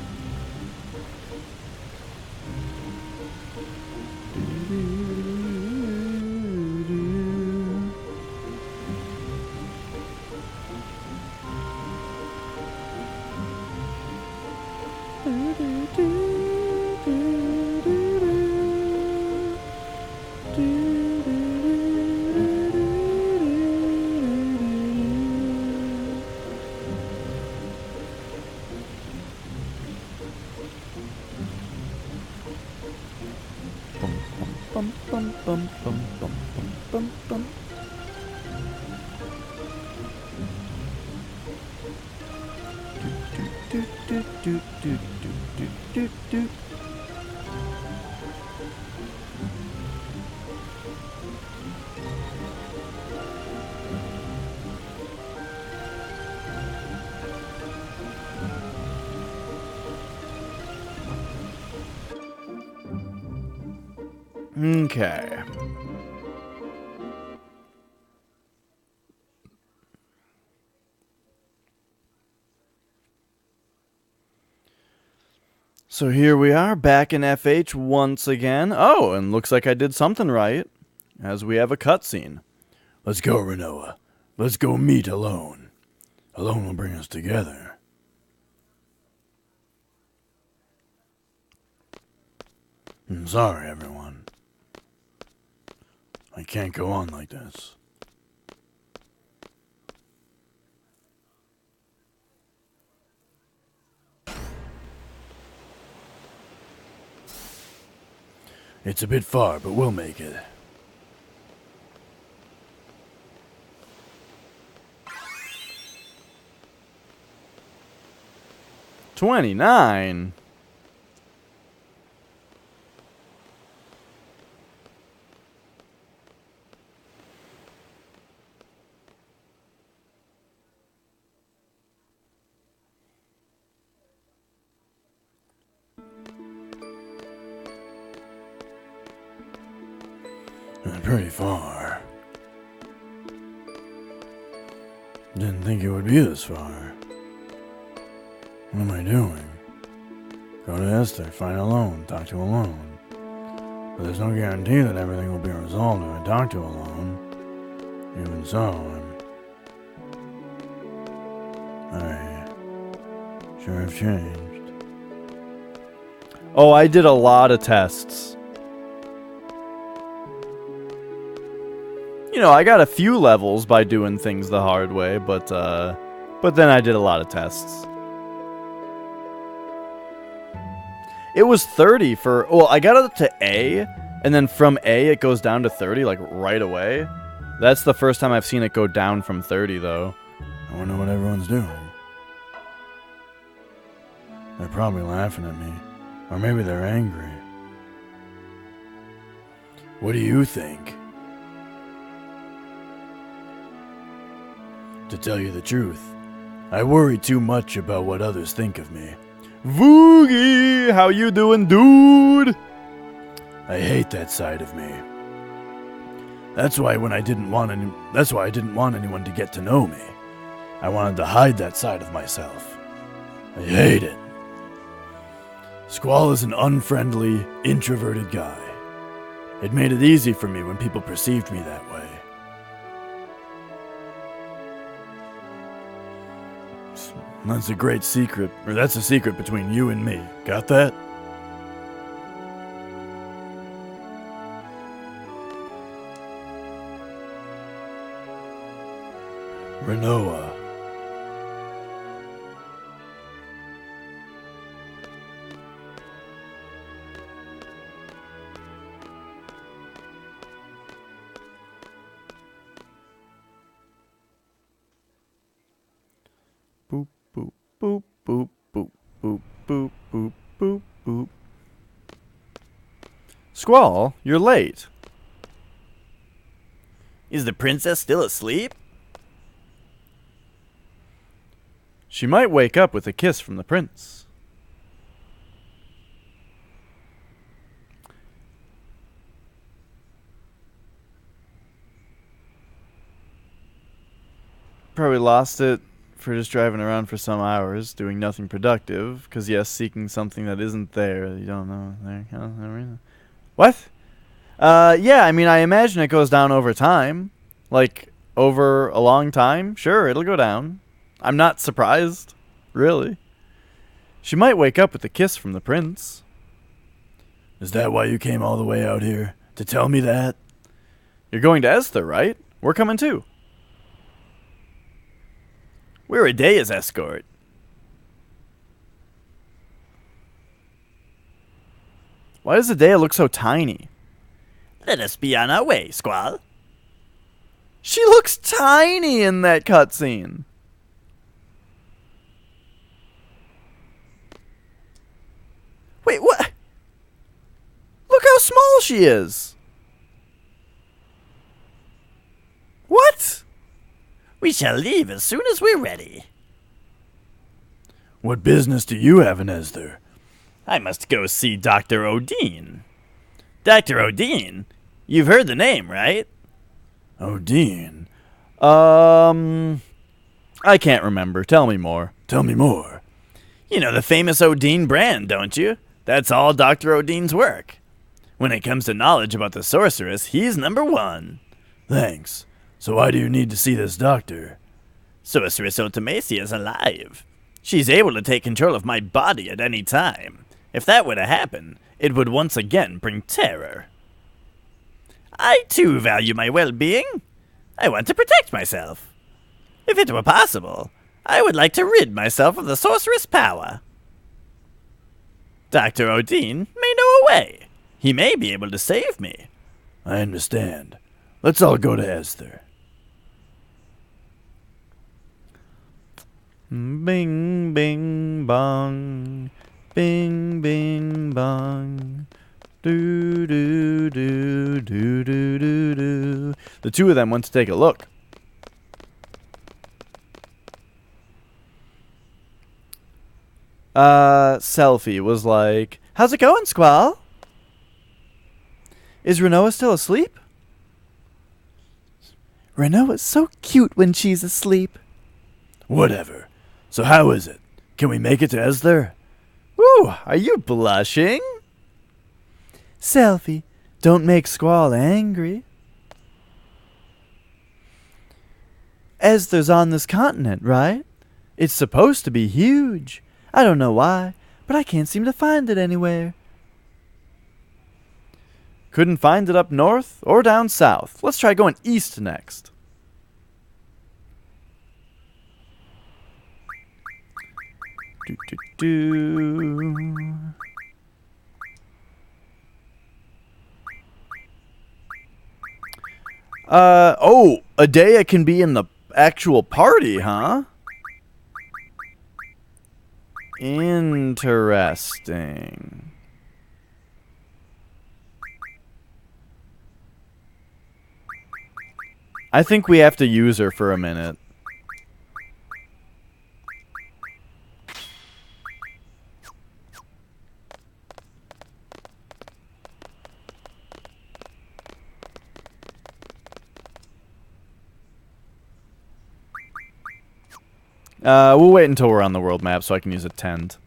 do, do, do, do, do. Okay. So here we are, back in FH once again. Oh, and looks like I did something right, as we have a cutscene.
Let's go, Renoa. Let's go meet Alone. Alone will bring us together. I'm sorry, everyone. I can't go on like this. It's a bit far, but we'll make it.
$29.
Pretty far. Didn't think it would be this far. What am I doing? Go to Esther, find Alone, talk to Alone. But there's no guarantee that everything will be resolved if I talk to Alone. Even so, I sure have changed.
Oh, I did a lot of tests. You know, I got a few levels by doing things the hard way, but then I did a lot of tests. It was 30 for, well, I got it to A, and then from A it goes down to 30, like, right away. That's the first time I've seen it go down from 30, though.
I wonder what everyone's doing. They're probably laughing at me. Or maybe they're angry. What do you think? To tell you the truth, I worry too much about what others think of me.
Voogie, how you doing, dude?
I hate that side of me. That's why I didn't want anyone to get to know me. I wanted to hide that side of myself. I hate it. Squall is an unfriendly, introverted guy. It made it easy for me when people perceived me that way. That's a great secret, or that's a secret between you and me. Got that? Renoa.
Boop, boop, boop, boop, boop, boop, boop, boop, boop, boop. Squall, you're late.
Is the princess still asleep?
She might wake up with a kiss from the prince. Probably lost it for just driving around for some hours, doing nothing productive, because yes, seeking something that isn't there, you don't know. What? Yeah, I mean, I imagine it goes down over time. Like, over a long time, sure, it'll go down. I'm not surprised, really. She might wake up with a kiss from the prince.
Is that why you came all the way out here? To tell me that?
You're going to Esther, right? We're coming too.
We're a day's escort.
Why does Daya look so tiny?
Let us be on our way, Squall.
She looks tiny in that cutscene.
Wait, what? Look how small she is. What? We shall leave as soon as we're ready.
What business do you have in Esther?
I must go see Dr. Odin. Dr. Odin? You've heard the name, right?
Odin?
I can't remember. Tell me more.
Tell me more.
You know the famous Odin brand, don't you? That's all Dr. Odin's work. When it comes to knowledge about the sorceress, he's number one.
Thanks. So why do you need to see this doctor?
Sorceress Otomacia is alive. She's able to take control of my body at any time. If that were to happen, it would once again bring terror. I too value my well-being. I want to protect myself. If it were possible, I would like to rid myself of the sorceress power. Dr. Odin may know a way. He may be able to save me.
I understand. Let's all go to Esther.
Bing, bing, bong. Bing, bing, bong. Do, do, do, do, do, do, do. The two of them went to take a look. Selfie was like, "How's it going, Squall? Is Renoa still asleep?" Renoa's so cute when she's asleep.
Whatever. So how is it? Can we make it to Esther?
Woo, are you blushing? Selfie, don't make Squall angry. Esther's on this continent, right? It's supposed to be huge. I don't know why, but I can't seem to find it anywhere. Couldn't find it up north or down south. Let's try going east next. Do, do, do. Oh, Adea can be in the actual party, huh? Interesting. I think we have to use her for a minute. We'll wait until we're on the world map so I can use a tent.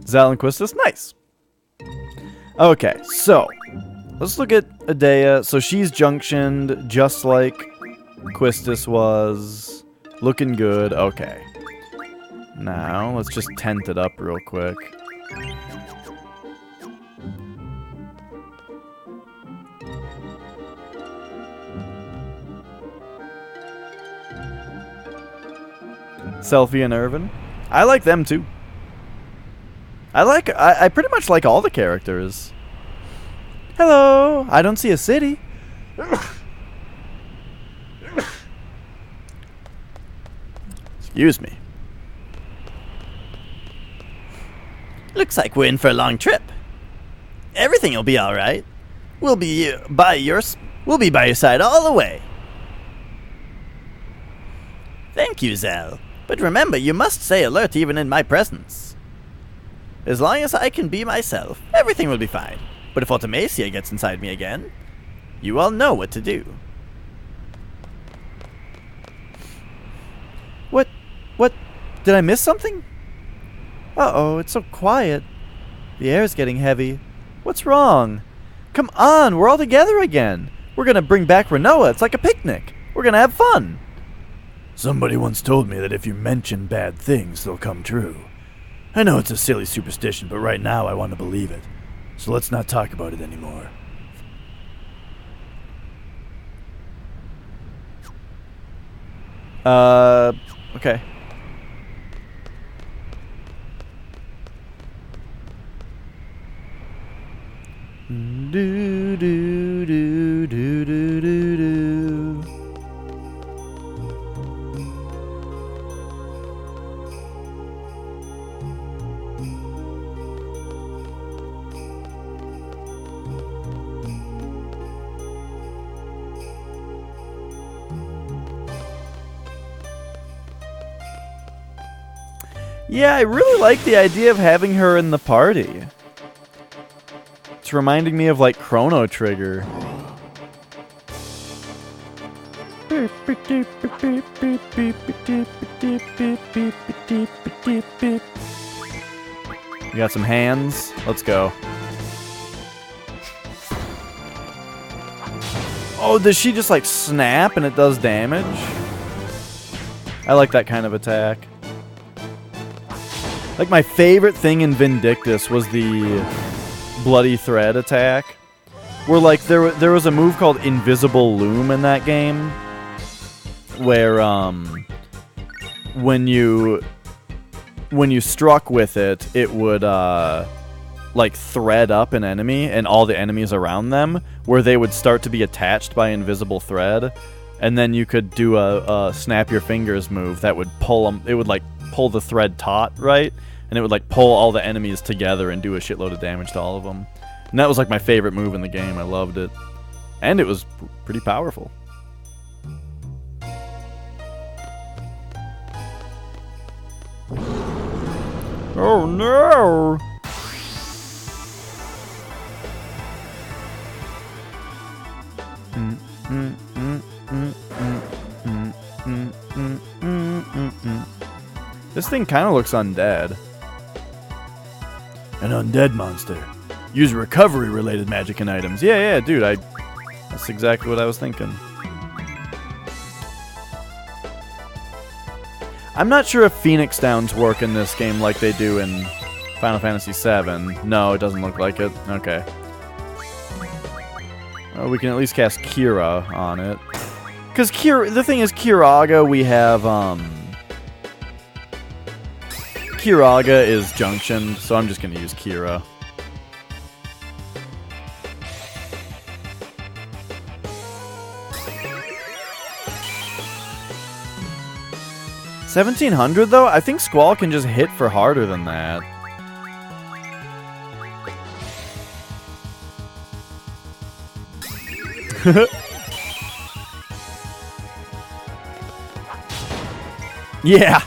Zalinquistus, nice. Okay, so let's look at Adea. So she's junctioned just like Quistis was. Looking good. Okay. Now, let's just tent it up real quick. Selfie and Irvin. I like them too. I pretty much like all the characters. Hello. I don't see a city. Excuse me.
Looks like we're in for a long trip. Everything will be all right. We'll be by your side all the way. Thank you, Zell. But remember, you must stay alert even in my presence. As long as I can be myself, everything will be fine. But if Automacia gets inside me again, you all know what to do.
What? Did I miss something? Uh-oh, it's so quiet. The air's getting heavy. What's wrong? Come on, we're all together again. We're gonna bring back Renoa. It's like a picnic. We're gonna have fun.
Somebody once told me that if you mention bad things, they'll come true. I know it's a silly superstition, but right now I want to believe it. So let's not talk about it anymore.
Okay. Do Yeah, I really like the idea of having her in the party. It's reminding me of like Chrono Trigger. You got some hands? Let's go. Oh, does she just like snap and it does damage? I like that kind of attack. Like my favorite thing in Vindictus was the Bloody Thread attack. Where like there was a move called Invisible Loom in that game. Where when you struck with it, it would like thread up an enemy and all the enemies around them, where they would start to be attached by invisible thread, and then you could do a snap your fingers move that would pull them. It would like pull the thread taut, right? And it would like pull all the enemies together and do a shitload of damage to all of them. And that was like my favorite move in the game. I loved it, and it was pretty powerful. Oh no! This thing kind of looks undead.
An undead monster. Use recovery-related magic and items.
Yeah, dude, that's exactly what I was thinking. I'm not sure if Phoenix Downs work in this game like they do in Final Fantasy VII. No, it doesn't look like it. Okay. Well, we can at least cast Kira on it. Because the thing is, Kiraga, we have, Kiraga is Junction, so I'm just going to use Kira. $1,700 though? I think Squall can just hit for harder than that. Yeah!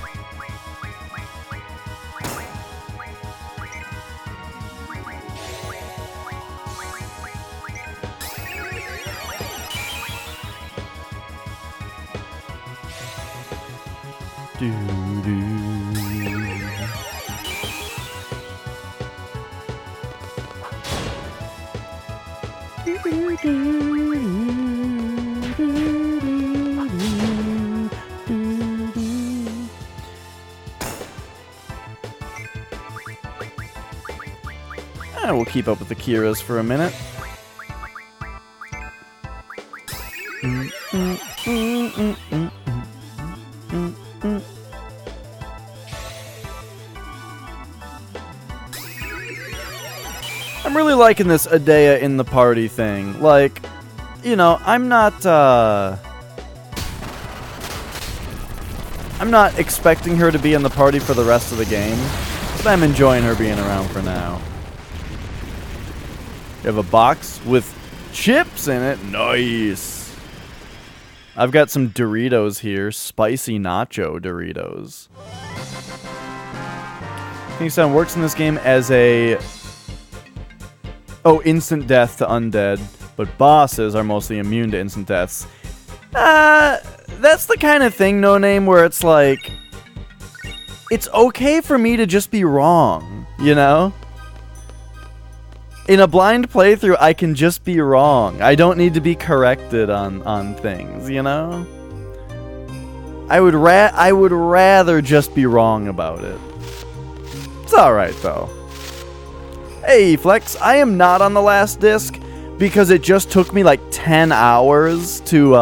We'll keep up with the Kiras for a minute. I'm really liking this Adea in the party thing. Like, you know, I'm not expecting her to be in the party for the rest of the game, but I'm enjoying her being around for now. You have a box with chips in it. Nice. I've got some Doritos here. Spicy nacho Doritos. Phoenix Down works in this game as a... instant death to undead. But bosses are mostly immune to instant deaths. That's the kind of thing, No Name, where it's like... It's okay for me to just be wrong, you know? In a blind playthrough, I can just be wrong. I don't need to be corrected on things, you know? I would rather just be wrong about it. It's alright, though. Hey, Flex, I am not on the last disc because it just took me like 10 hours to,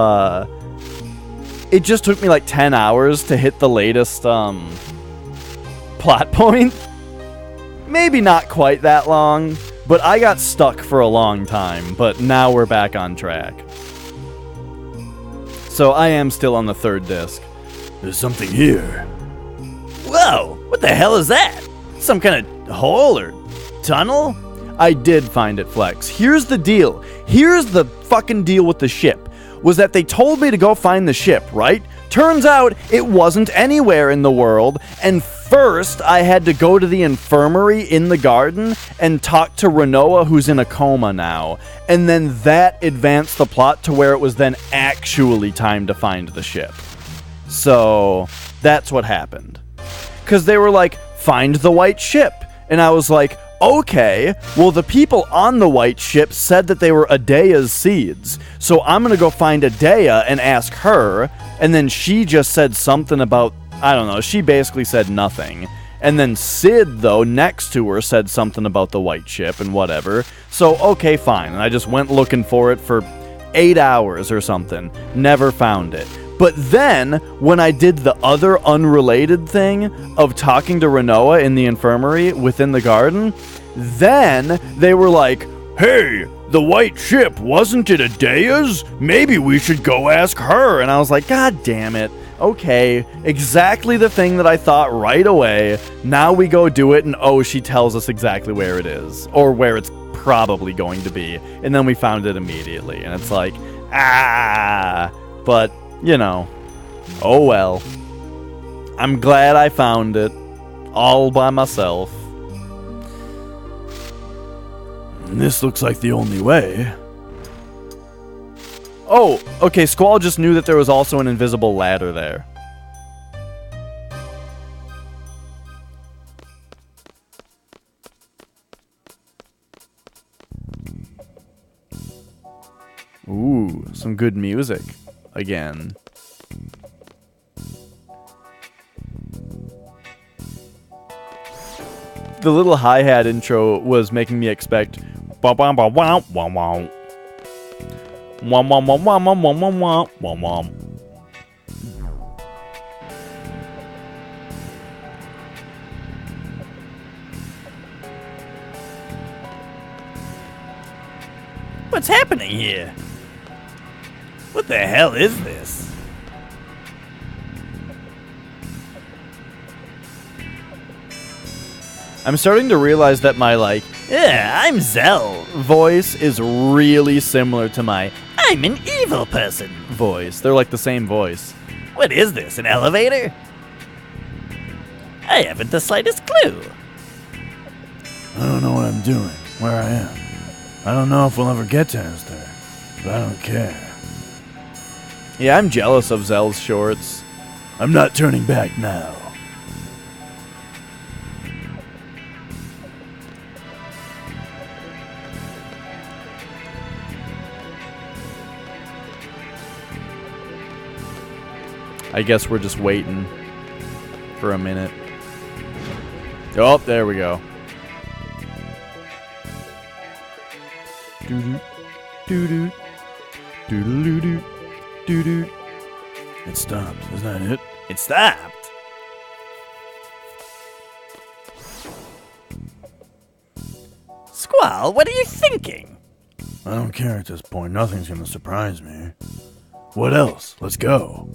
It just took me like 10 hours to hit the latest, plot point. Maybe not quite that long. But I got stuck for a long time, but now we're back on track. So I am still on the third disc.
There's something here.
Whoa! What the hell is that? Some kind of hole or tunnel?
I did find it, Flex. Here's the deal. Here's the fucking deal with the ship. was that they told me to go find the ship, right? Turns out it wasn't anywhere in the world, and first I had to go to the infirmary in the garden and talk to Renoa, who's in a coma now. And then that advanced the plot to where it was then actually time to find the ship. So that's what happened. Because they were like, find the white ship. And I was like, okay, well, the people on the white ship said that they were Adea's seeds. So I'm going to go find Adea and ask her. And then she just said something about, I don't know, she basically said nothing. And then Sid, though, next to her said something about the white ship and whatever. So, okay, fine. And I just went looking for it for 8 hours or something. Never found it. But then, when I did the other unrelated thing of talking to Renoa in the infirmary within the garden, then they were like,
Hey, the white ship, wasn't it Adea's? Maybe we should go ask her.
and I was like, God damn it. Okay, exactly the thing that I thought right away. Now we go do it, and oh, she tells us exactly where it is. Or where it's probably going to be. And then we found it immediately. And it's like, but... you know, oh well. I'm glad I found it all by myself.
This looks like the only way.
Oh, okay, Squall just knew that there was also an invisible ladder there. Ooh, some good music. Again. The little hi-hat intro was making me expect wah wah wah wah wah wah wah wah wah wah wah wah wah wah wah.
What's happening here? What the hell is this?
I'm starting to realize that my, like,
Yeah, I'm Zell.
voice is really similar to my
I'm an evil person.
voice. They're like the same voice.
What is this, an elevator? I haven't the slightest clue.
I don't know what I'm doing, where I am. I don't know if we'll ever get to Astor, but I don't care.
Yeah, I'm jealous of Zell's shorts.
I'm not turning back now.
I guess we're just waiting for a minute. Oh, there we go. Doo-doo, doo-doo, doo-doo-doo-doo, doo-doo.
It stopped, isn't that it?
It stopped. Squall, what are you thinking?
I don't care at this point. Nothing's gonna surprise me. What else? Let's go.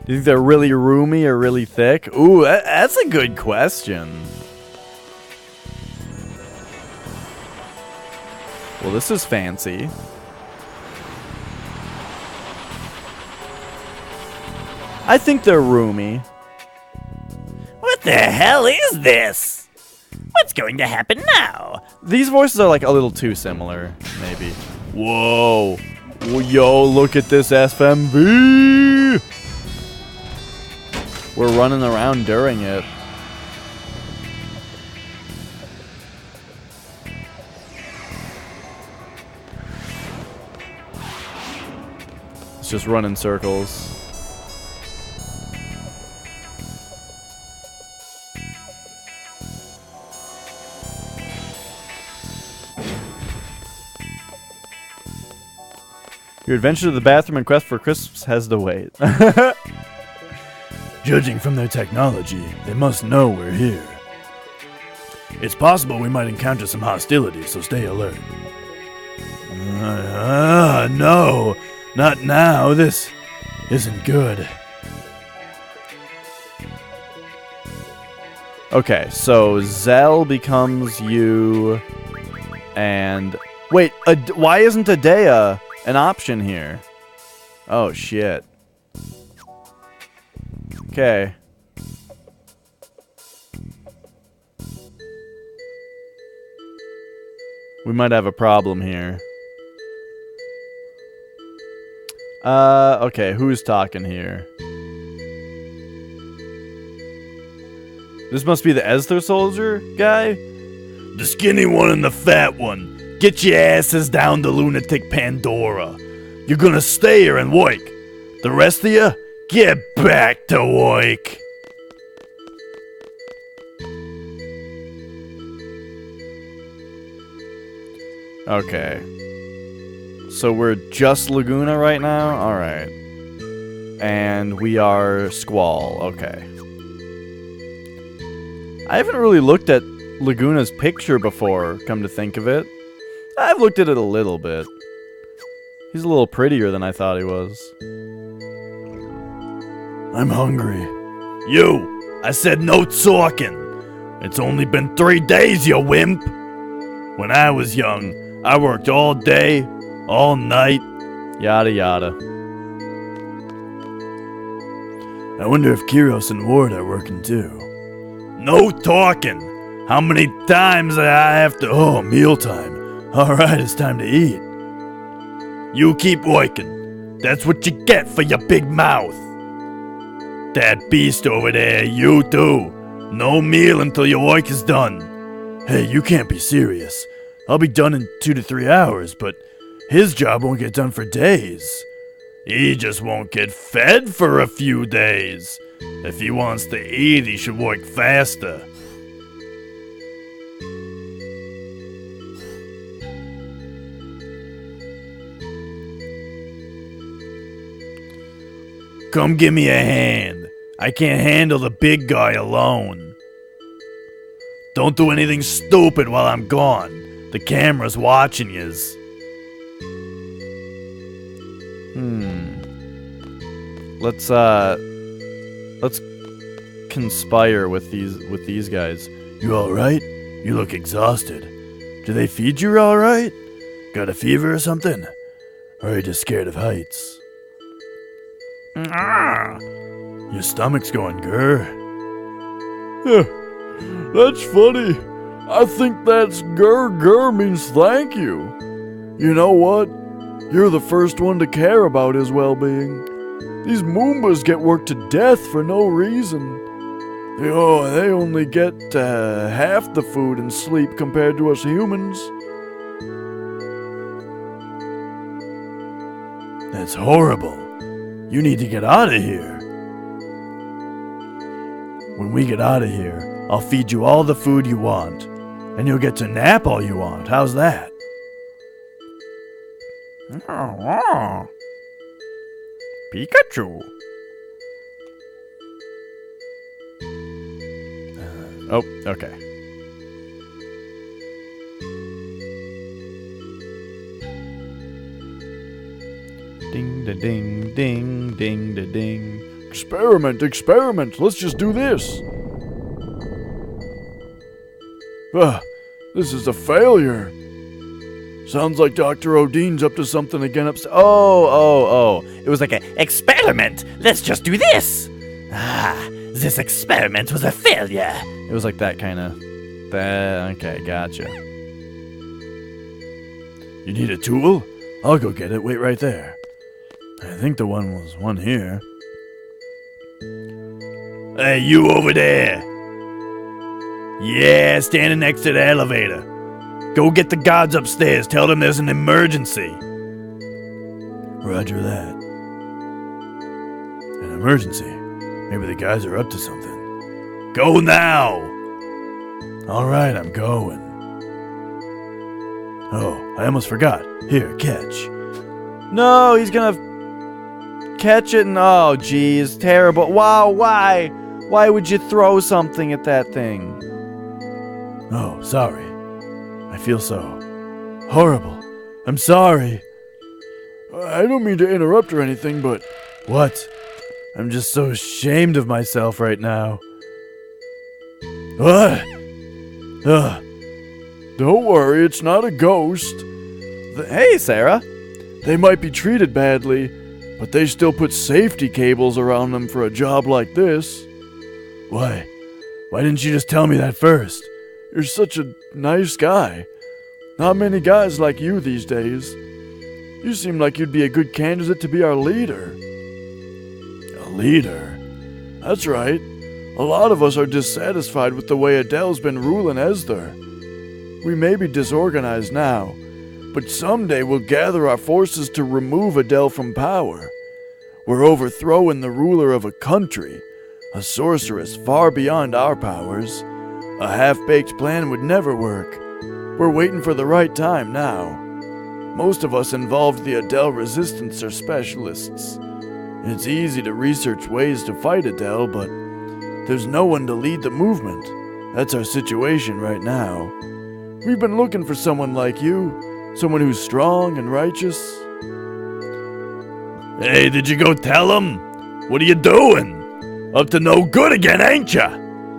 Do you think they're really roomy or really thick? Ooh, that's a good question. Well, this is fancy. I think they're roomy.
What the hell is this? What's going to happen now?
These voices are like a little too similar, maybe. Whoa. Yo, look at this SFMV! We're running around during it. It's just running circles. Your adventure to the bathroom and quest for crisps has to wait.
Judging from their technology, they must know we're here. It's possible we might encounter some hostility, so stay alert. No! Not now. This isn't good.
Okay, so Zell becomes you. And wait, why isn't a daya an option here? Oh shit. Okay. We might have a problem here. Okay, who's talking here? This must be the Esther soldier guy?
The skinny one and the fat one. Get your asses down to Lunatic Pandora. You're gonna stay here and work. The rest of you, get back to work.
Okay. So we're just Laguna right now? Alright. And we are Squall. Okay. I haven't really looked at Laguna's picture before, come to think of it. I've looked at it a little bit. He's a little prettier than I thought he was.
I'm hungry. You! I said no talking! It's only been 3 days, you wimp! When I was young, I worked all day, all night.
Yada yada.
I wonder if Kiros and Ward are working too. No talking! How many times I have to... Oh, mealtime. Alright, it's time to eat. You keep working. That's what you get for your big mouth. That beast over there, you too. No meal until your work is done. Hey, you can't be serious. I'll be done in 2 to 3 hours, but his job won't get done for days. He just won't get fed for a few days. If he wants to eat, he should work faster. Come give me a hand. I can't handle the big guy alone. Don't do anything stupid while I'm gone. The camera's watching yous.
Let's conspire with these guys.
You alright? You look exhausted. Do they feed you alright? Got a fever or something? Or are you just scared of heights? Your stomach's going grr.
That's funny. I think that's grr means thank you. You know what? You're the first one to care about his well-being. These Moombas get worked to death for no reason. They only get half the food and sleep compared to us humans.
That's horrible. You need to get out of here. When we get out of here, I'll feed you all the food you want. And you'll get to nap all you want. How's that?
Pikachu. Oh, okay. Ding da ding ding ding da ding.
Experiment. Let's just do this. This is a failure. Sounds like Dr. Odine's up to something again upstairs.
Oh. It was like an experiment. Let's just do this. This experiment was a failure.
It was like that kind of... Okay, gotcha.
You need a tool? I'll go get it. Wait right there. I think the one was one here. Hey, you over there. Yeah, standing next to the elevator. Go get the guards upstairs. Tell them there's an emergency. Roger that. An emergency? Maybe the guys are up to something. Go now! Alright, I'm going. Oh, I almost forgot. Here, catch.
No, he's gonna catch it and... Oh, geez. Terrible. Wow, why? Why would you throw something at that thing?
Oh, sorry. I feel so horrible. I'm sorry.
I don't mean to interrupt or anything, but...
What? I'm just so ashamed of myself right now. Ugh.
Don't worry, it's not a ghost.
Hey, Sarah.
They might be treated badly, but they still put safety cables around them for a job like this. Why? Why didn't you just tell me that first? You're such a nice guy. Not many guys like you these days. You seem like you'd be a good candidate to be our leader. A leader? That's right. A lot of us are dissatisfied with the way Adele's been ruling Esthar. We may be disorganized now, but someday we'll gather our forces to remove Adele from power. We're overthrowing the ruler of a country, a sorceress far beyond our powers. A half-baked plan would never work. We're waiting for the right time now. Most of us involved the Adele resistance are specialists. It's easy to research ways to fight Adele, but there's no one to lead the movement. That's our situation right now. We've been looking for someone like you, someone who's strong and righteous.
Hey, did you go tell him? What are you doing? Up to no good again, ain't ya?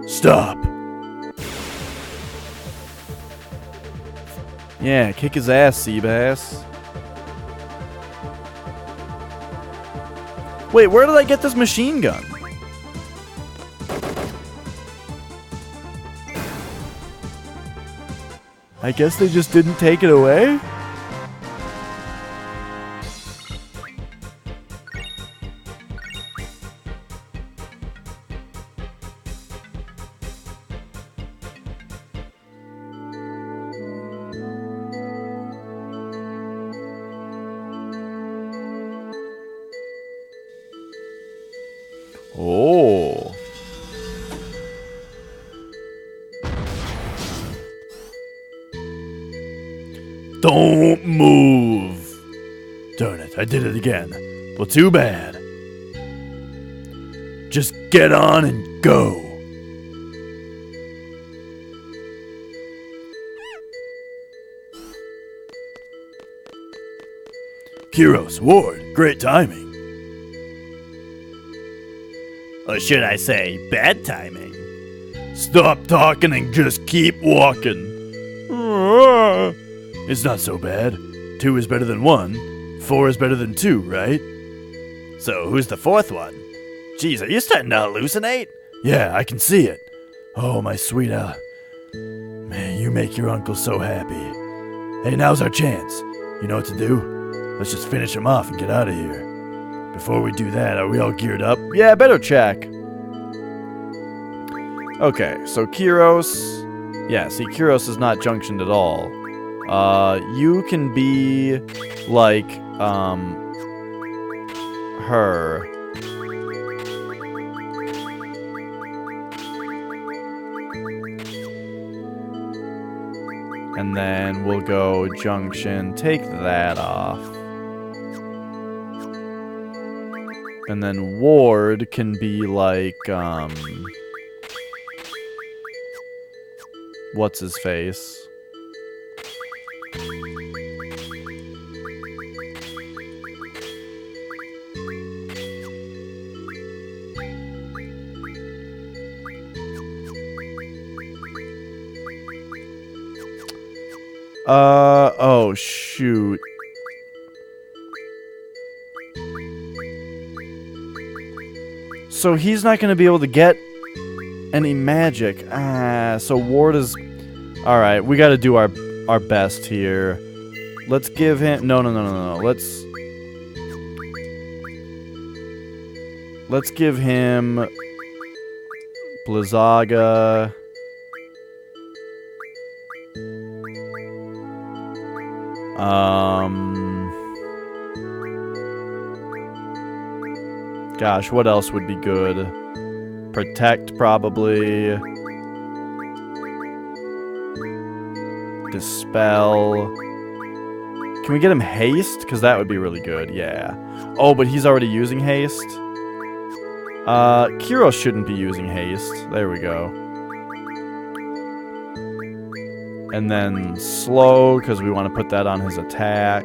Stop.
Yeah, kick his ass, Seabass. Wait, where did I get this machine gun? I guess they just didn't take it away? Oh.
Don't move. Darn it, I did it again. Well, too bad. Just get on and go. Kyros, Ward, great timing.
Or should I say, bad timing?
Stop talking and just keep walking. It's not so bad. 2 is better than 1. 4 is better than 2, right?
So who's the fourth one? Jeez, are you starting to hallucinate?
Yeah, I can see it. Oh, my sweet Man, you make your uncle so happy. Hey, now's our chance. You know what to do? Let's just finish him off and get out of here. Before we do that, are we all geared up?
Yeah, better check. Okay, so Kyros. Yeah, see, Kyros is not junctioned at all. You can be like, her. And then we'll go junction, take that off. And then Ward can be like, what's his face? Oh shoot. So he's not going to be able to get any magic. So Ward is... Alright, we got to do our best here. Let's give him... No. Let's give him... Blizzaga. Gosh, what else would be good? Protect, probably. Dispel. Can we get him haste? Because that would be really good, yeah. Oh, but he's already using haste? Kyros shouldn't be using haste. There we go. And then slow, because we want to put that on his attack.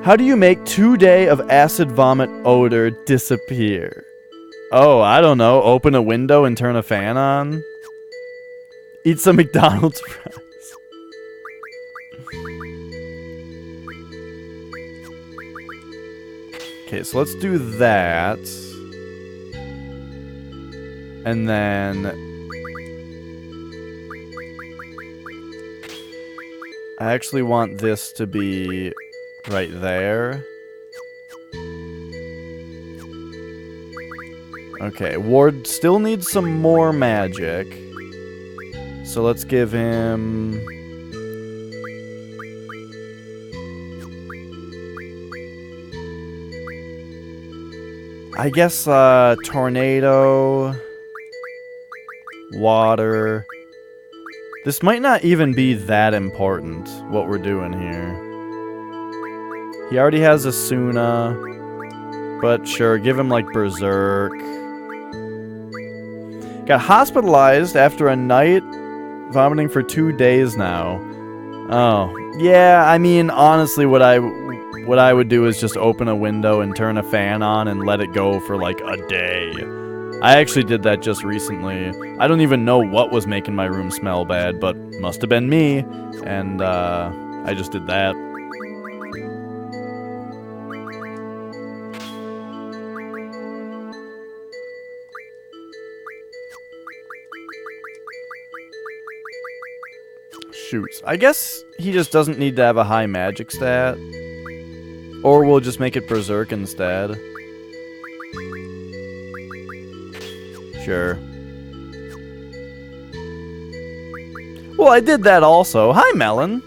How do you make 2 day of acid vomit odor disappear? Oh, I don't know. Open a window and turn a fan on? Eat some McDonald's fries. Okay, so let's do that. And then I actually want this to be right there. Okay, Ward still needs some more magic. So let's give him... I guess, tornado... water... This might not even be that important, what we're doing here. He already has Asuna, but sure, give him, like, Berserk. Got hospitalized after a night, vomiting for 2 days now. Oh, yeah, I mean, honestly, what I would do is just open a window and turn a fan on and let it go for, like, a day. I actually did that just recently. I don't even know what was making my room smell bad, but must have been me, and, I just did that. Shoots. I guess he just doesn't need to have a high magic stat. Or we'll just make it Berserk instead. Sure. Well, I did that also. Hi, Melon.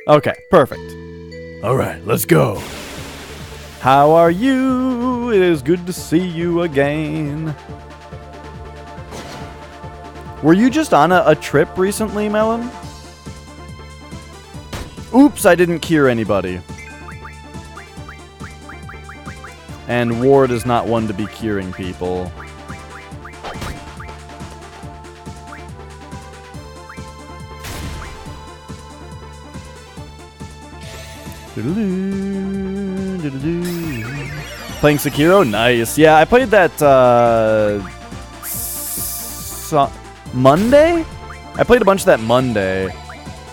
Okay, perfect.
Alright, let's go.
How are you? It is good to see you again. Were you just on a trip recently, Melon? Oops, I didn't cure anybody. And Ward is not one to be curing people. Playing Sekiro? Nice. Yeah, I played that, Monday? I played a bunch of that Monday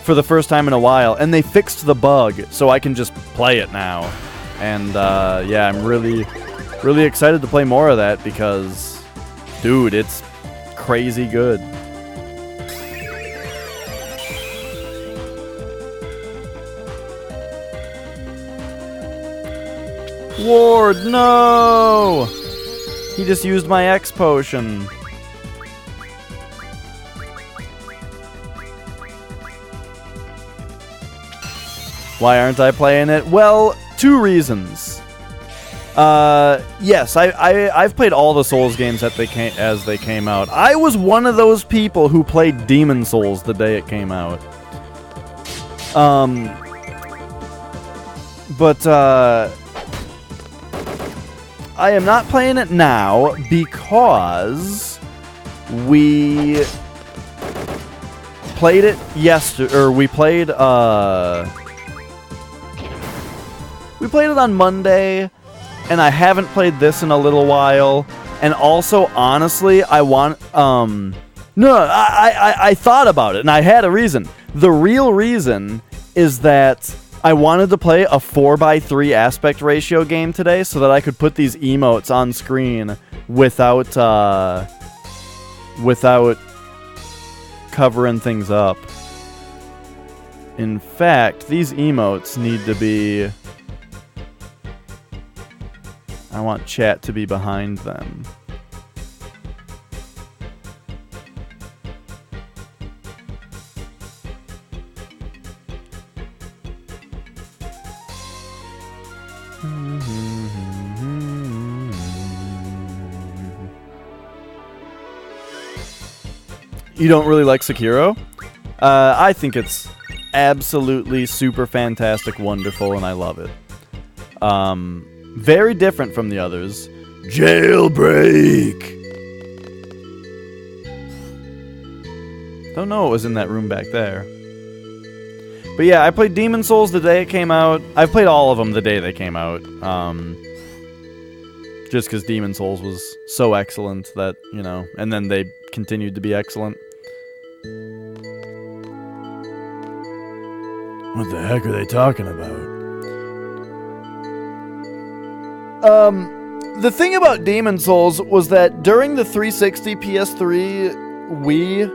for the first time in a while, and they fixed the bug, so I can just play it now. And, yeah, I'm really, really excited to play more of that because, dude, it's crazy good. Ward, no! He just used my X potion. Why aren't I playing it? Well, 2 reasons. Yes, I've played all the Souls games that as they came out. I was one of those people who played Demon Souls the day it came out. But I am not playing it now because we played it yesterday, or we played it on Monday, and I haven't played this in a little while. And also, honestly, I thought about it, and I had a reason. The real reason is that I wanted to play a 4:3 aspect ratio game today so that I could put these emotes on screen without covering things up. In fact, these emotes need to be... I want chat to be behind them. You don't really like Sekiro? I think it's absolutely super fantastic, wonderful, and I love it. Very different from the others.
Jailbreak!
Don't know what was in that room back there. But yeah, I played Demon Souls the day it came out. I've played all of them the day they came out. Just because Demon Souls was so excellent that, you know, and then they continued to be excellent.
What the heck are they talking about?
The thing about Demon Souls was that during the 360 PS3 Wii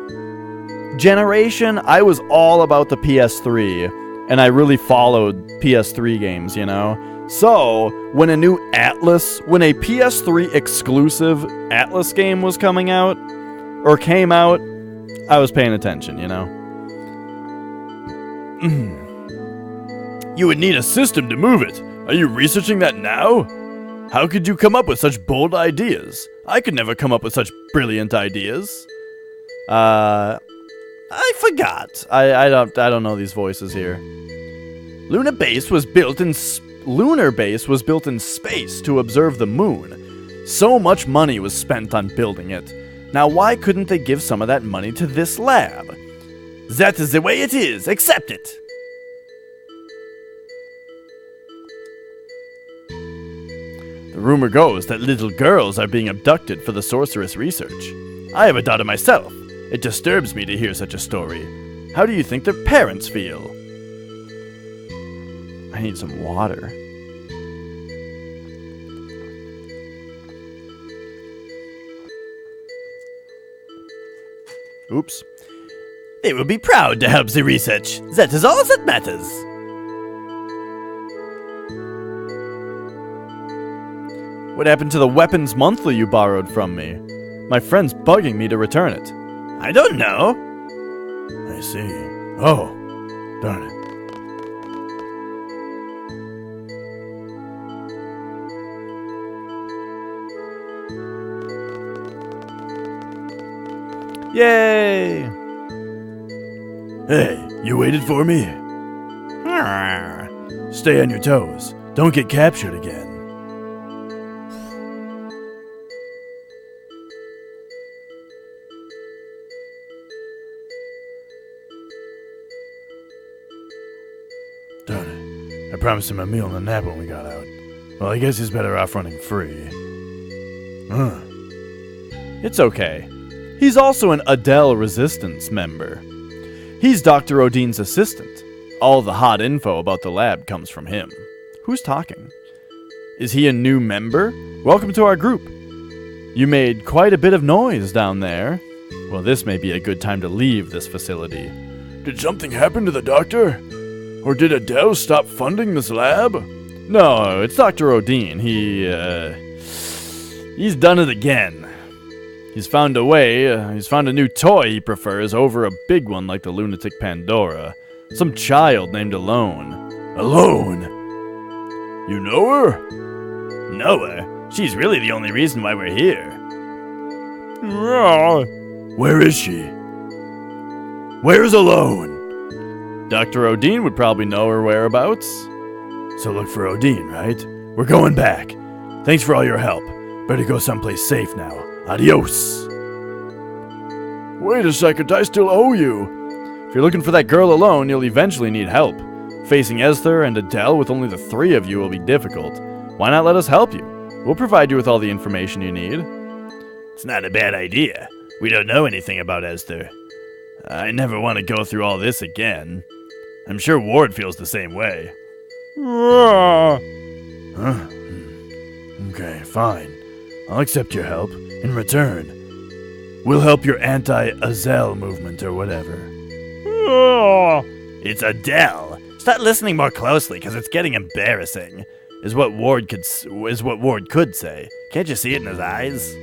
generation, I was all about the PS3, and I really followed PS3 games, you know? So, when a PS3 exclusive Atlas game was coming out, or came out, I was paying attention, you know?
You would need a system to move it. Are you researching that now? How could you come up with such bold ideas? I could never come up with such brilliant ideas.
I forgot. I don't know these voices here. Lunar Base was built in space to observe the moon. So much money was spent on building it. Now why couldn't they give some of that money to this lab?
That is the way it is. Accept it.
The rumor goes that little girls are being abducted for the sorceress research. I have a daughter myself. It disturbs me to hear such a story. How do you think their parents feel? I need some water. Oops.
They will be proud to help the research. That is all that matters.
What happened to the Weapons Monthly you borrowed from me? My friend's bugging me to return it.
I don't know.
I see. Oh, darn it.
Yay!
Hey, you waited for me? Stay on your toes. Don't get captured again. Darn it. I promised him a meal and a nap when we got out. Well, I guess he's better off running free. Huh.
It's okay. He's also an Adele Resistance member. He's Dr. Odine's assistant. All the hot info about the lab comes from him. Who's talking? Is he a new member? Welcome to our group. You made quite a bit of noise down there. Well, this may be a good time to leave this facility.
Did something happen to the doctor? Or did Adele stop funding this lab?
No, it's Dr. Odine. He's done it again. He's found a way, he's found a new toy he prefers over a big one like the lunatic Pandora. Some child named Alone.
Alone? You know her?
Know her? She's really the only reason why we're here.
Where is she? Where's Alone?
Dr. Odine would probably know her whereabouts.
So look for Odine, right? We're going back. Thanks for all your help. Better go someplace safe now. Adios.
Wait a second, I still owe you.
If you're looking for that girl alone, you'll eventually need help. Facing Esther and Adele with only the three of you will be difficult. Why not let us help you? We'll provide you with all the information you need.
It's not a bad idea. We don't know anything about Esther. I never want to go through all this again. I'm sure Ward feels the same way.
Huh? Okay, fine. I'll accept your help. In return, we'll help your anti-Azel movement or whatever.
It's Adele. Start listening more closely, because it's getting embarrassing. Is what Ward could say. Can't you see it in his eyes?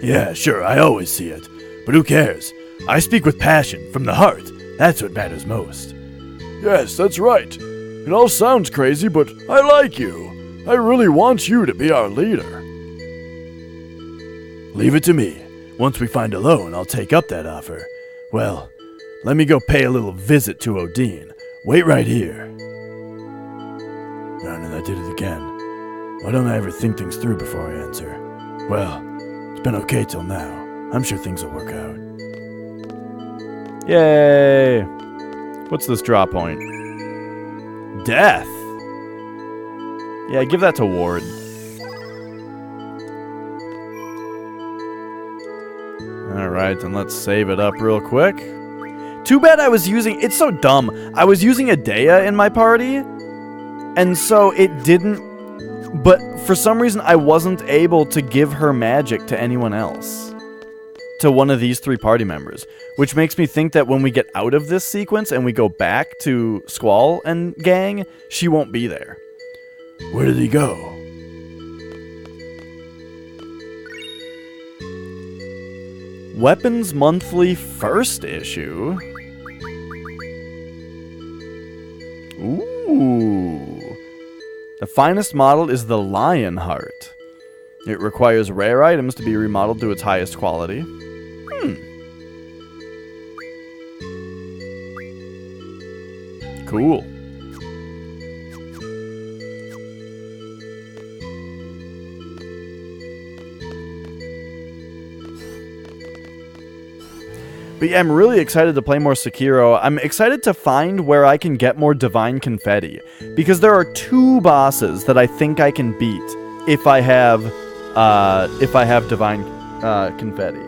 Yeah, sure, I always see it. But who cares? I speak with passion, from the heart. That's what matters most.
Yes, that's right. It all sounds crazy, but I like you. I really want you to be our leader.
Leave it to me. Once we find Alone, I'll take up that offer. Well, let me go pay a little visit to Odine. Wait right here. Darn it, I did it again. Why don't I ever think things through before I answer? Well, it's been okay till now. I'm sure things will work out.
Yay! What's this draw point? Death! Yeah, give that to Ward. Alright, and let's save it up real quick. Too bad I was using... It's so dumb. I was using a daya in my party, and so it didn't... But for some reason, I wasn't able to give her magic to anyone else. To one of these 3 party members. Which makes me think that when we get out of this sequence and we go back to Squall and gang, she won't be there.
Where did he go?
Weapons Monthly first issue. Ooh. The finest model is the Lion Heart. It requires rare items to be remodeled to its highest quality. Cool. But yeah, I'm really excited to play more Sekiro. I'm excited to find where I can get more Divine Confetti. Because there are 2 bosses that I think I can beat if I have Divine Confetti.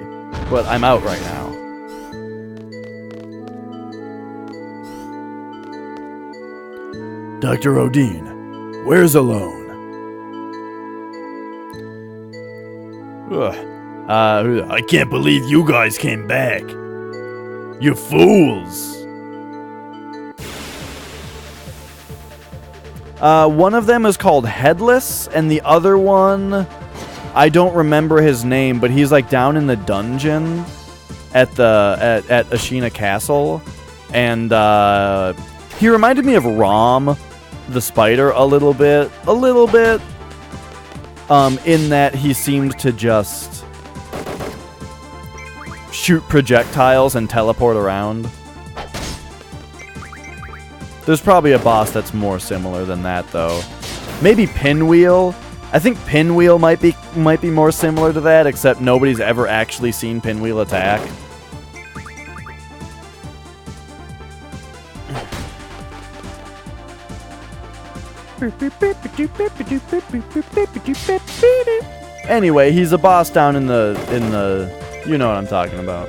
But I'm out right now.
Dr. Odin, where's Alone?
I can't believe you guys came back. You fools.
One of them is called Headless, and the other one, I don't remember his name, but he's like down in the dungeon at Ashina Castle, and he reminded me of Rom, the spider, a little bit, in that he seemed to just shoot projectiles and teleport around. There's probably a boss that's more similar than that, though. Maybe Pinwheel. I think Pinwheel might be more similar to that, except nobody's ever actually seen Pinwheel attack. Anyway, he's a boss down in the you know what I'm talking about.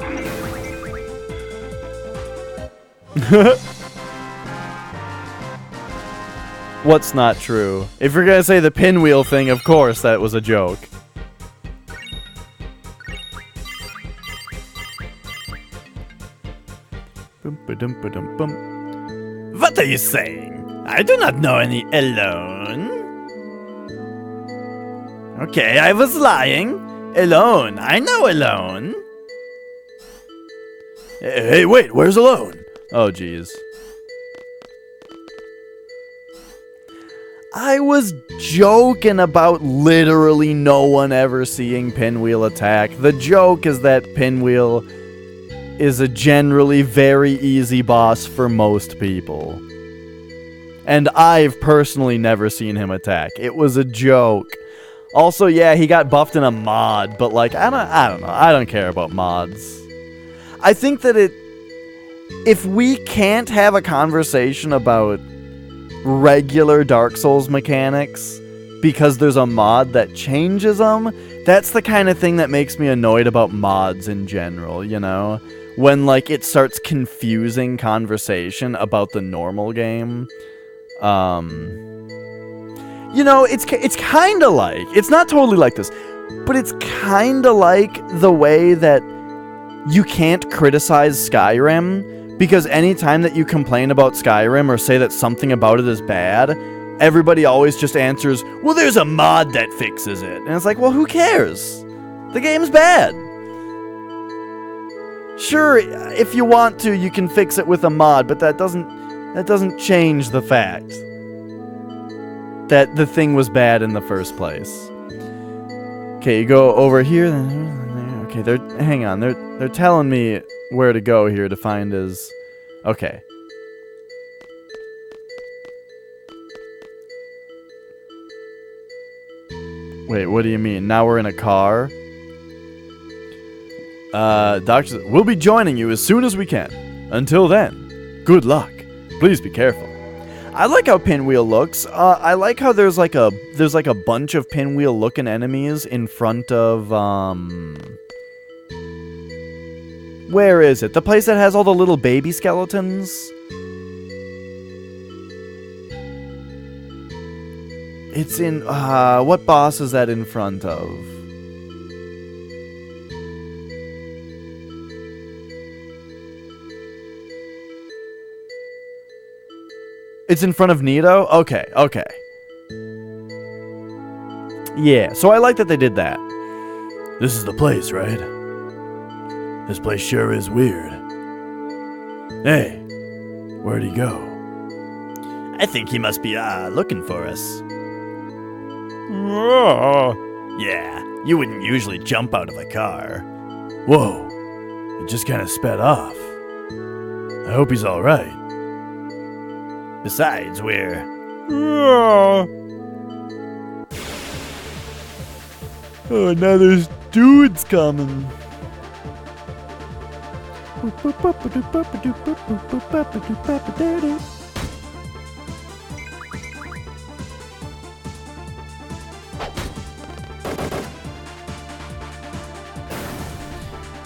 What's not true? If you're gonna say the pinwheel thing, of course that was a joke.
What are you saying? I do not know any Alone. Okay, I was lying. Alone. I know Alone.
Hey, wait, where's Alone?
Oh, jeez. I was joking about literally no one ever seeing Pinwheel attack. The joke is that Pinwheel is a generally very easy boss for most people. And I've personally never seen him attack. It was a joke. Also, yeah, he got buffed in a mod, but like, I don't know. I don't care about mods. I think that if we can't have a conversation about regular Dark Souls mechanics because there's a mod that changes them, that's the kind of thing that makes me annoyed about mods in general, you know? When, like, it starts confusing conversation about the normal game. You know, it's kind of like, it's not totally like this, but it's kind of like the way that you can't criticize Skyrim, because anytime that you complain about Skyrim or say that something about it is bad, everybody always just answers, well, there's a mod that fixes it. And it's like, well, who cares? The game's bad. Sure, if you want to, you can fix it with a mod, but that doesn't change the fact that the thing was bad in the first place. Okay, you go over here. Okay, hang on. They're telling me where to go here to find his... Okay. Wait, what do you mean? Now we're in a car? Doctor, we'll be joining you as soon as we can. Until then, good luck. Please be careful. I like how Pinwheel looks. I like how there's like a bunch of Pinwheel looking enemies in front of Where is it? The place that has all the little baby skeletons? It's in, what boss is that in front of? It's in front of Nito? Okay, okay. Yeah, so I like that they did that.
This is the place, right? This place sure is weird. Hey, where'd he go?
I think he must be, looking for us. Yeah, you wouldn't usually jump out of a car.
Whoa, it just kind of sped off. I hope he's alright.
Besides, we're...
Oh, now there's dudes coming.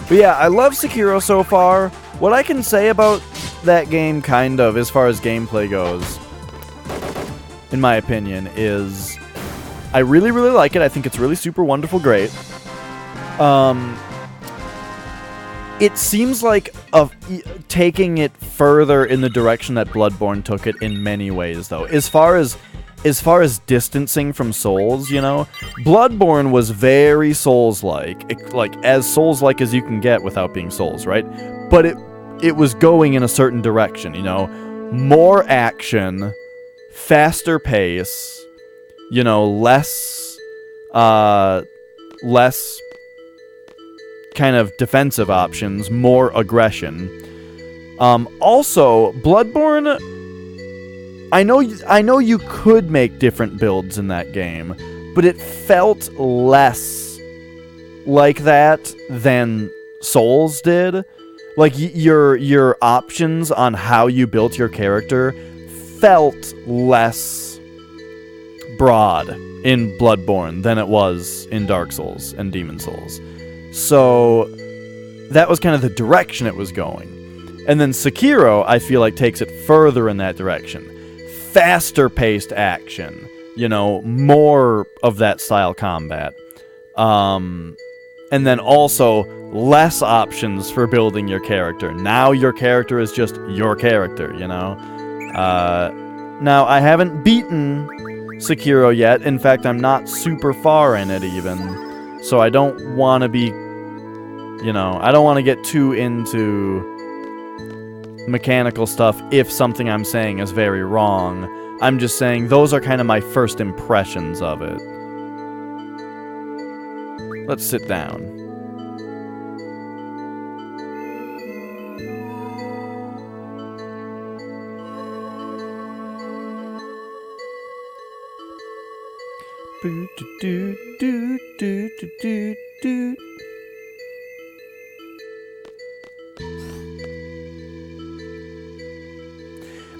But yeah, I love Sekiro so far. What I can say about that game, kind of, as far as gameplay goes, in my opinion, is I really, really like it. I think it's really super wonderful, great. It seems like taking it further in the direction that Bloodborne took it in many ways, though. As far as distancing from Souls, you know, Bloodborne was very Souls-like, like as Souls-like as you can get without being Souls, right? But it was going in a certain direction, you know, more action, faster pace, you know, less kind of defensive options, more aggression. Also, Bloodborne, I know you could make different builds in that game, but it felt less like that than Souls did. Like, your options on how you built your character felt less broad in Bloodborne than it was in Dark Souls and Demon Souls. So that was kind of the direction it was going. And then Sekiro, I feel like, takes it further in that direction. Faster paced action, you know, more of that style combat. And then also less options for building your character. Now your character is just your character, you know? Now, I haven't beaten Sekiro yet. In fact, I'm not super far in it even. So I don't want to be, you know, I don't want to get too into mechanical stuff if something I'm saying is very wrong. I'm just saying those are kind of my first impressions of it. Let's sit down.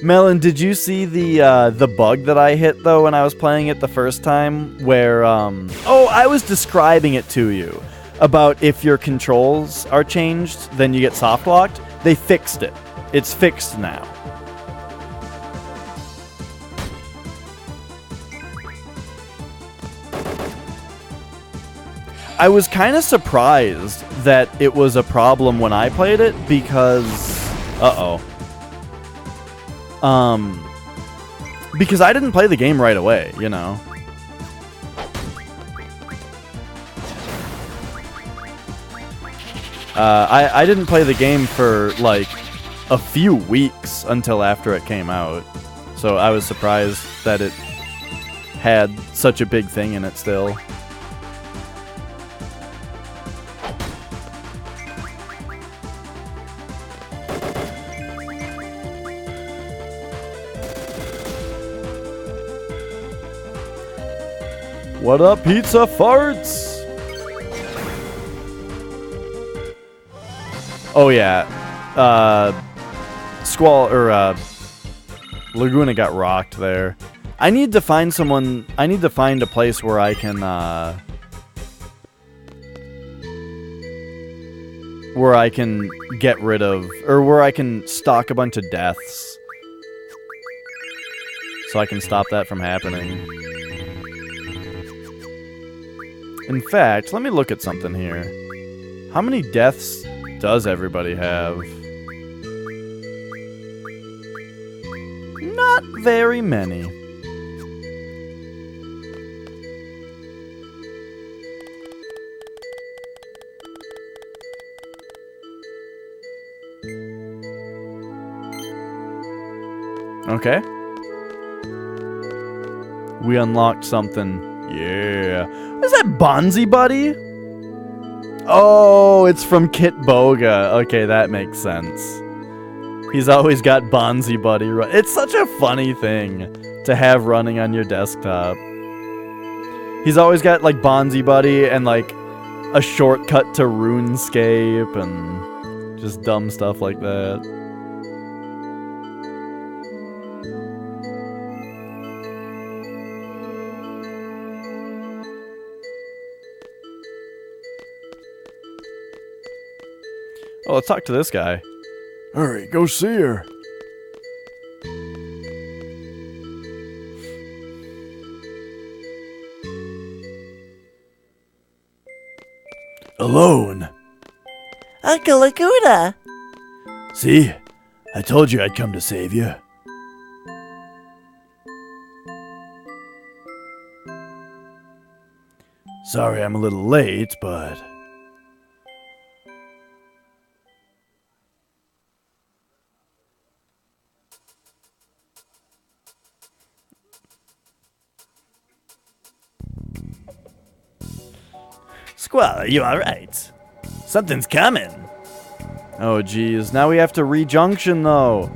Melon, did you see the bug that I hit though when I was playing it the first time? Where I was describing it to you about if your controls are changed, then you get soft locked. They fixed it. It's fixed now. I was kind of surprised that it was a problem when I played it because... because I didn't play the game right away, you know. I didn't play the game for, like, a few weeks until after it came out. So I was surprised that it had such a big thing in it still. What up, pizza farts? Oh yeah, Squall or Laguna got rocked there. I need to find someone. I need to find a place where I can where I can get rid of, or where I can stock a bunch of deaths. So I can stop that from happening. In fact, let me look at something here. How many deaths does everybody have? Not very many. Okay. We unlocked something. Yeah. Is that Bonzi Buddy? Oh, it's from Kit Boga. Okay, that makes sense. He's always got Bonzi Buddy. It's such a funny thing to have running on your desktop. He's always got like Bonzi Buddy and like a shortcut to RuneScape and just dumb stuff like that. Oh, let's talk to this guy.
Hurry, go see her. Alone.
Uncle Laguna!
See? I told you I'd come to save you. Sorry I'm a little late, but...
Squall, are you alright? Something's coming.
Oh, geez. Now we have to re-junction, though.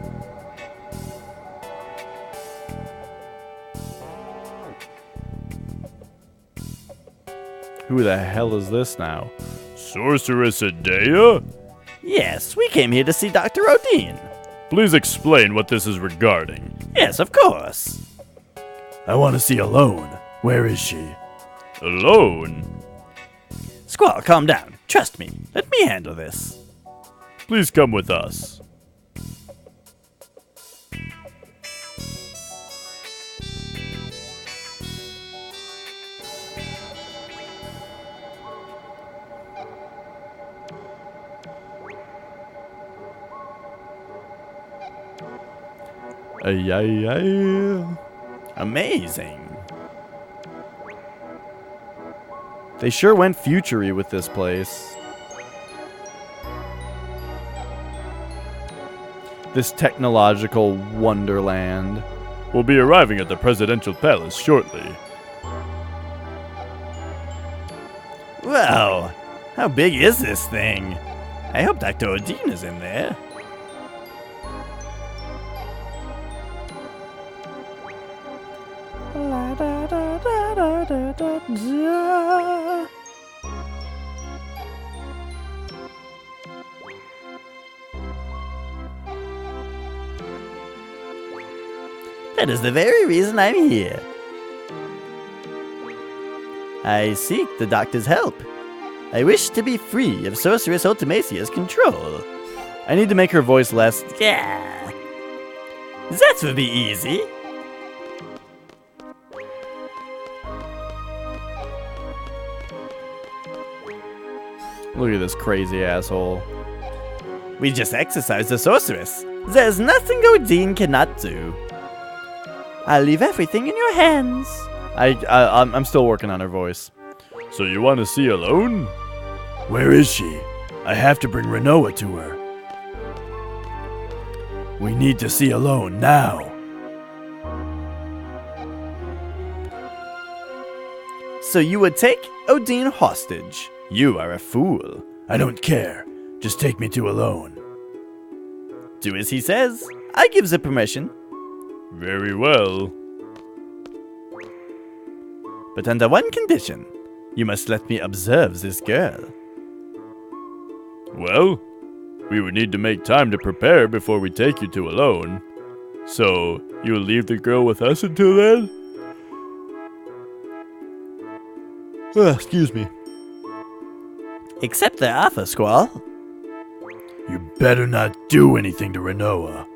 Who the hell is this now?
Sorceress Daya?
Yes, we came here to see Dr. Odin.
Please explain what this is regarding.
Yes, of course.
I want to see Alone. Where is she?
Alone?
Squall, calm down. Trust me. Let me handle this.
Please come with us.
Amazing.
They sure went future-y with this place. This technological wonderland.
We'll be arriving at the presidential palace shortly.
Wow, how big is this thing? I hope Dr. Odin is in there. That is the very reason I'm here. I seek the doctor's help. I wish to be free of Sorceress Ultimasia's control.
I need to make her voice less...
Yeah. That will be easy.
Look at this crazy asshole.
We just exorcised the sorceress. There's nothing Odin cannot do. I'll leave everything in your hands.
I'm still working on her voice.
So you want to see Alone?
Where is she? I have to bring Renoa to her. We need to see Alone now.
So you would take Odin hostage? You are a fool.
I don't care. Just take me to Alone.
Do as he says. I gives the permission.
Very well.
But under one condition. You must let me observe this girl.
Well, we would need to make time to prepare before we take you to Alone. So, you'll leave the girl with us until then?
Excuse me.
Accept the offer, Squall.
You better not do anything to Renoa.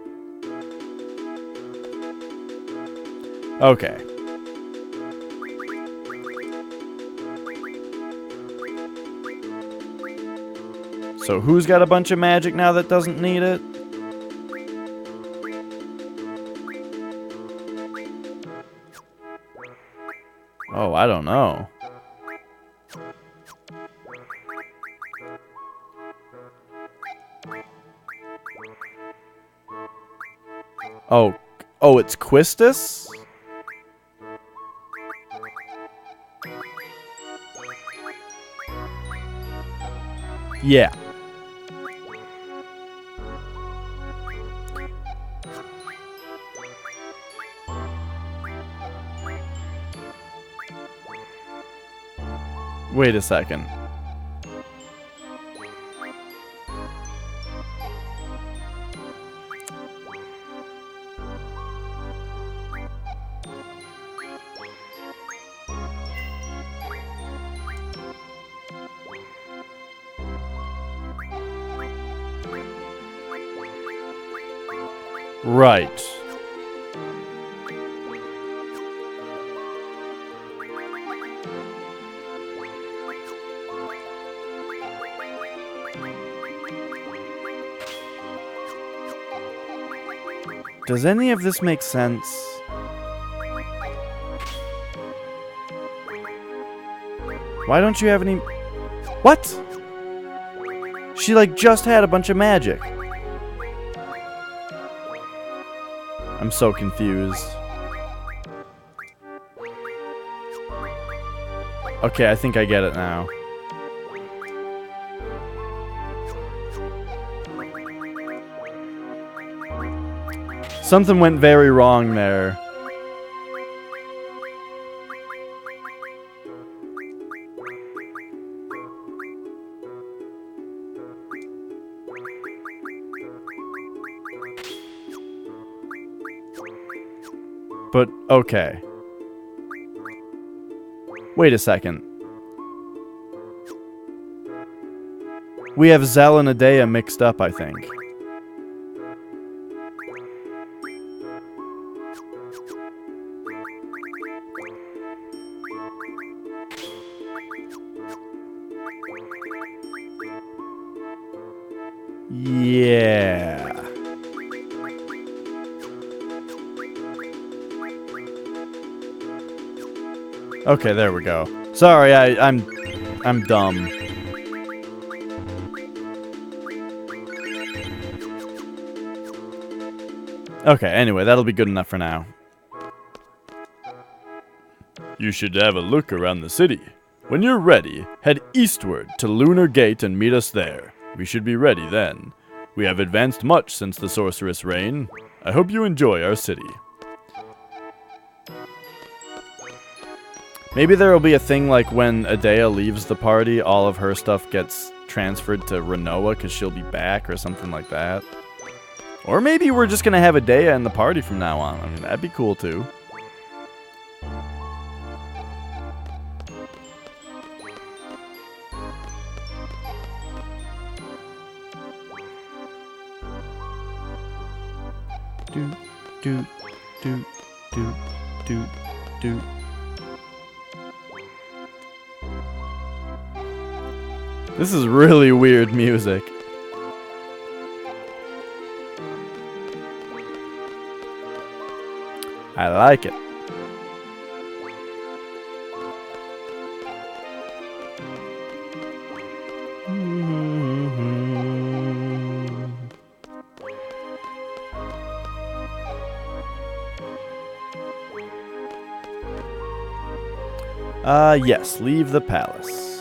Okay. So who's got a bunch of magic now that doesn't need it? Oh, I don't know. Oh, it's Quistis? Yeah. Wait a second. Right. Does any of this make sense? Why don't you have any... What? She, like, just had a bunch of magic. I'm so confused. Okay, I think I get it now. Something went very wrong there. But, okay. Wait a second. We have Zell and Adea mixed up, I think. Yeah. Okay, there we go. Sorry, I'm dumb. Okay, anyway, that'll be good enough for now.
You should have a look around the city. When you're ready, head eastward to Lunar Gate and meet us there. We should be ready then. We have advanced much since the Sorceress' reign. I hope you enjoy our city.
Maybe there will be a thing like when Adea leaves the party, all of her stuff gets transferred to Renoa because she'll be back or something like that. Or maybe we're just going to have Adea in the party from now on. I mean, that'd be cool too. Do, do, do, do, do, do. This is really weird music. I like it. Yes, leave the palace.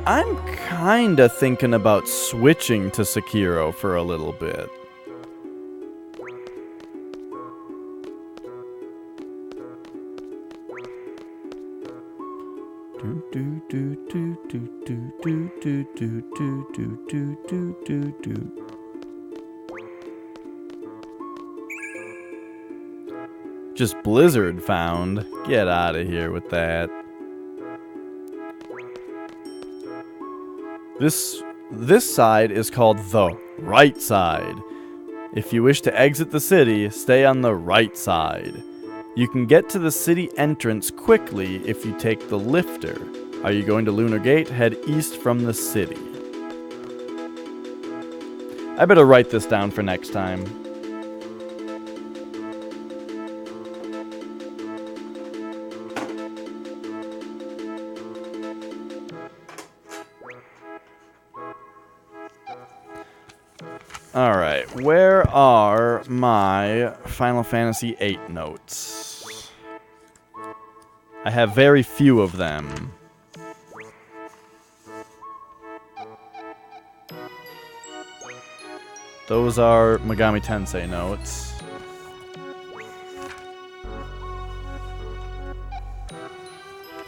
I'm kinda thinking about switching to Sekiro for a little bit. Do, Just Blizzard found. Get out of here with that. This side is called the right side. If you wish to exit the city, stay on the right side. You can get to the city entrance quickly if you take the lifter. Are you going to Lunar Gate? Head east from the city. I better write this down for next time. Alright, where are my Final Fantasy VIII notes? I have very few of them. Those are Megami Tensei notes.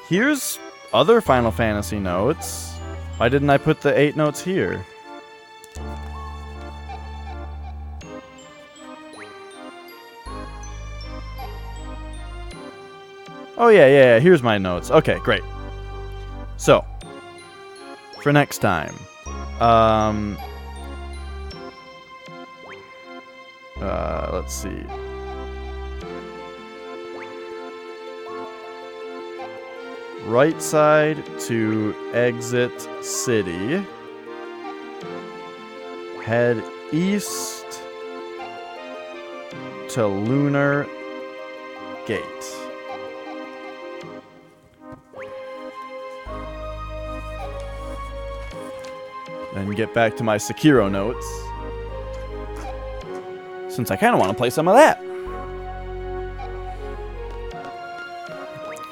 Here's other Final Fantasy notes. Why didn't I put the 8 notes here? Oh, yeah, here's my notes. Okay, great. So, for next time, let's see. Right side to exit city. Head east to Lunar Gate. Then get back to my Sekiro notes, since I kind of want to play some of that.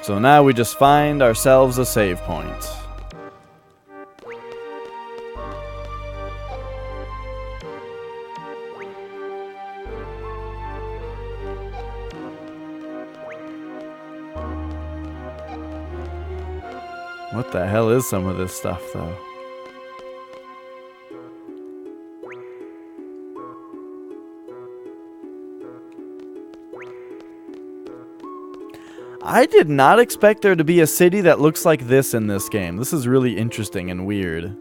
So now we just find ourselves a save point. What the hell is some of this stuff, though? I did not expect there to be a city that looks like this in this game. This is really interesting and weird.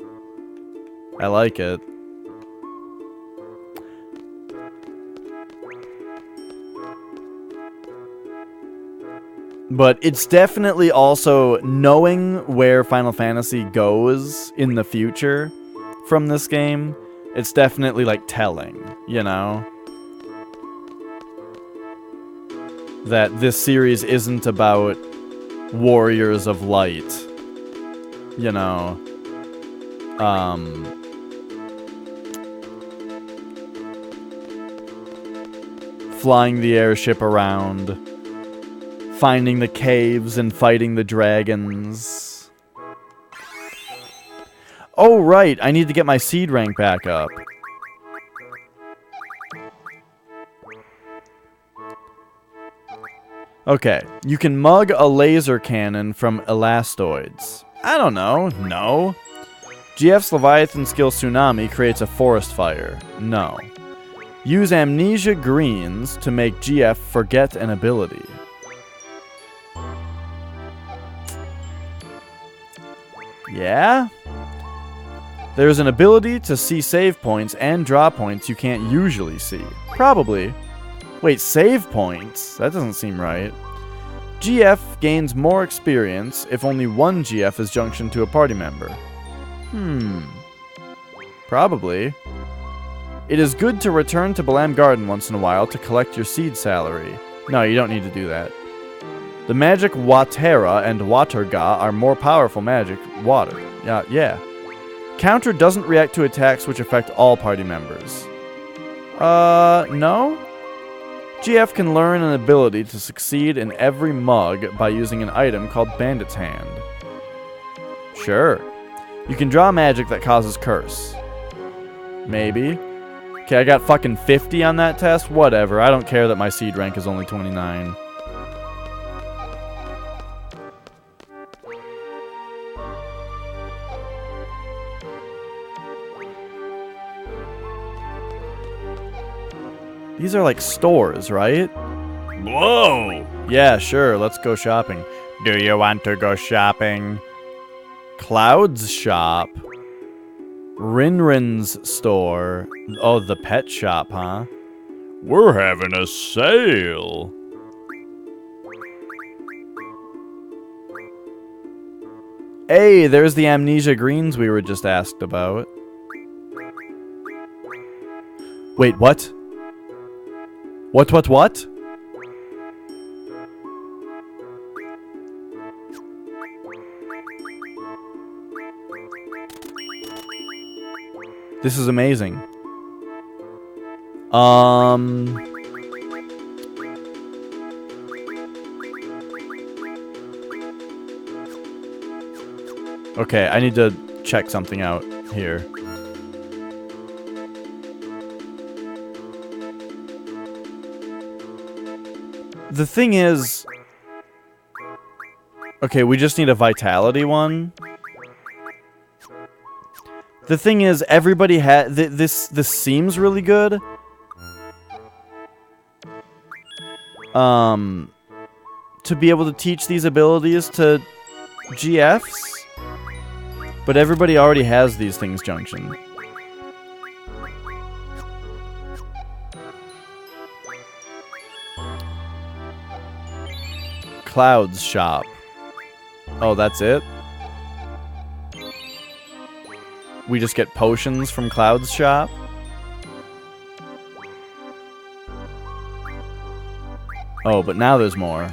I like it. But it's definitely also knowing where Final Fantasy goes in the future from this game. It's definitely like telling, you know? That this series isn't about warriors of light, you know, flying the airship around, finding the caves and fighting the dragons. Oh, right, I need to get my seed rank back up. Okay, you can mug a laser cannon from elastoids. I don't know. No. GF's Leviathan skill Tsunami creates a forest fire. No. Use Amnesia Greens to make GF forget an ability. Yeah? There's an ability to see save points and draw points you can't usually see. Probably. Wait, save points? That doesn't seem right. GF gains more experience if only one GF is junctioned to a party member. Probably. It is good to return to Balam Garden once in a while to collect your seed salary. No, you don't need to do that. The magic Watera and Waterga are more powerful magic. Water. Yeah. Counter doesn't react to attacks which affect all party members. No? GF can learn an ability to succeed in every mug by using an item called Bandit's Hand. Sure. You can draw magic that causes curse. Maybe. Okay, I got fucking 50 on that test. Whatever, I don't care that my seed rank is only 29. These are like stores, right?
Whoa!
Yeah, sure. Let's go shopping. Do you want to go shopping? Cloud's shop. Rinrin's store. Oh, the pet shop, huh?
We're having a sale.
Hey, there's the amnesia greens we were just asked about. Wait, what? What? This is amazing. Okay, I need to check something out here. The thing is... Okay, we just need a vitality one. The thing is, everybody had... This seems really good. To be able to teach these abilities to GFs. But everybody already has these things, Junction. Cloud's shop. Oh, that's it? We just get potions from Cloud's shop? Oh, but now there's more.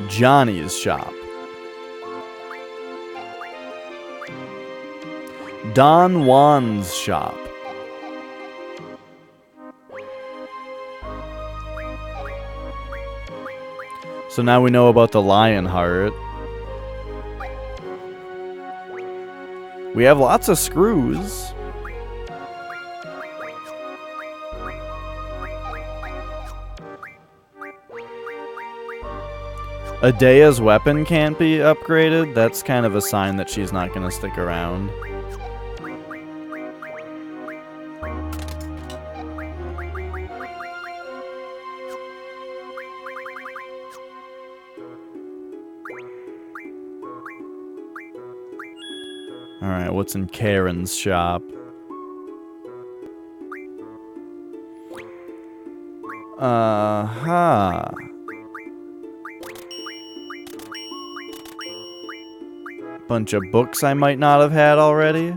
Johnny's shop. Don Juan's shop. So now we know about the lion heart. We have lots of screws. Daya's weapon can't be upgraded. That's kind of a sign that she's not going to stick around. Alright, what's in Karen's shop? Uh-huh. Bunch of books I might not have had already.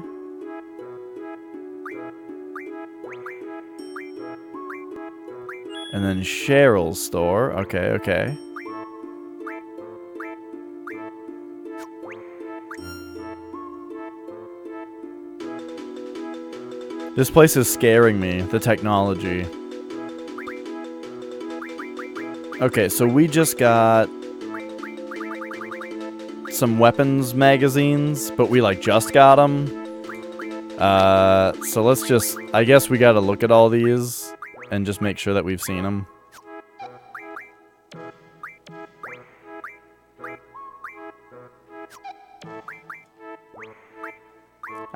And then Cheryl's store. Okay, okay. This place is scaring me, the technology. Okay, so we just got some weapons magazines, but we like just got them. So let's just, I guess we gotta look at all these and just make sure that we've seen them.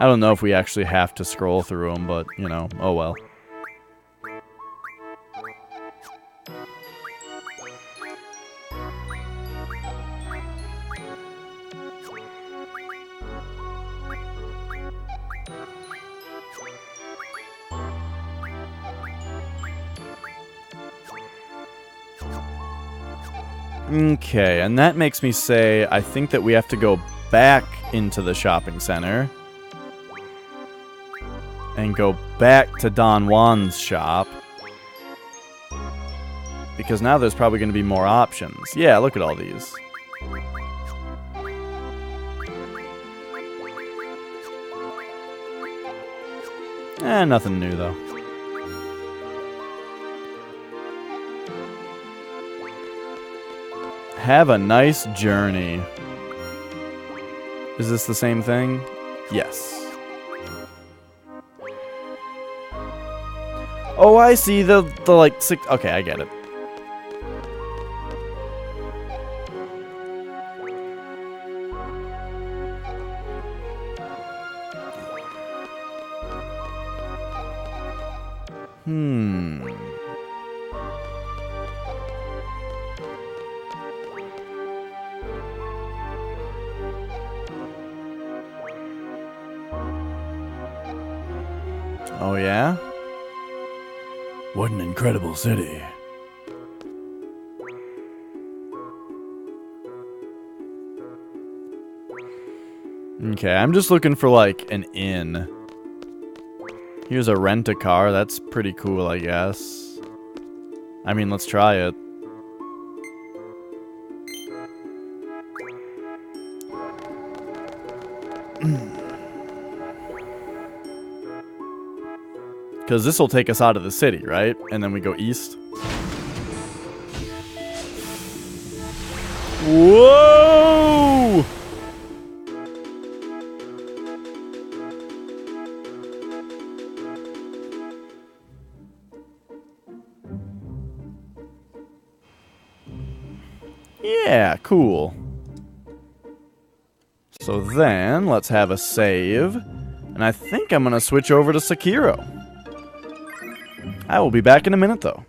I don't know if we actually have to scroll through them, but, you know, oh well. Okay, and that makes me say, I think that we have to go back into the shopping center. And go back to Don Juan's shop. Because now there's probably going to be more options. Yeah, look at all these. Nothing new though. Have a nice journey. Is this the same thing? Yes. Oh, I see. The like six. Okay, I get it. Oh, yeah?
What an incredible city.
Okay, I'm just looking for, like, an inn. Here's a rent-a-car. That's pretty cool, I guess. I mean, let's try it. Because this will take us out of the city, right? And then we go east. Whoa! Yeah, cool. So then, let's have a save. And I think I'm going to switch over to Sekiro. I will be back in a minute, though.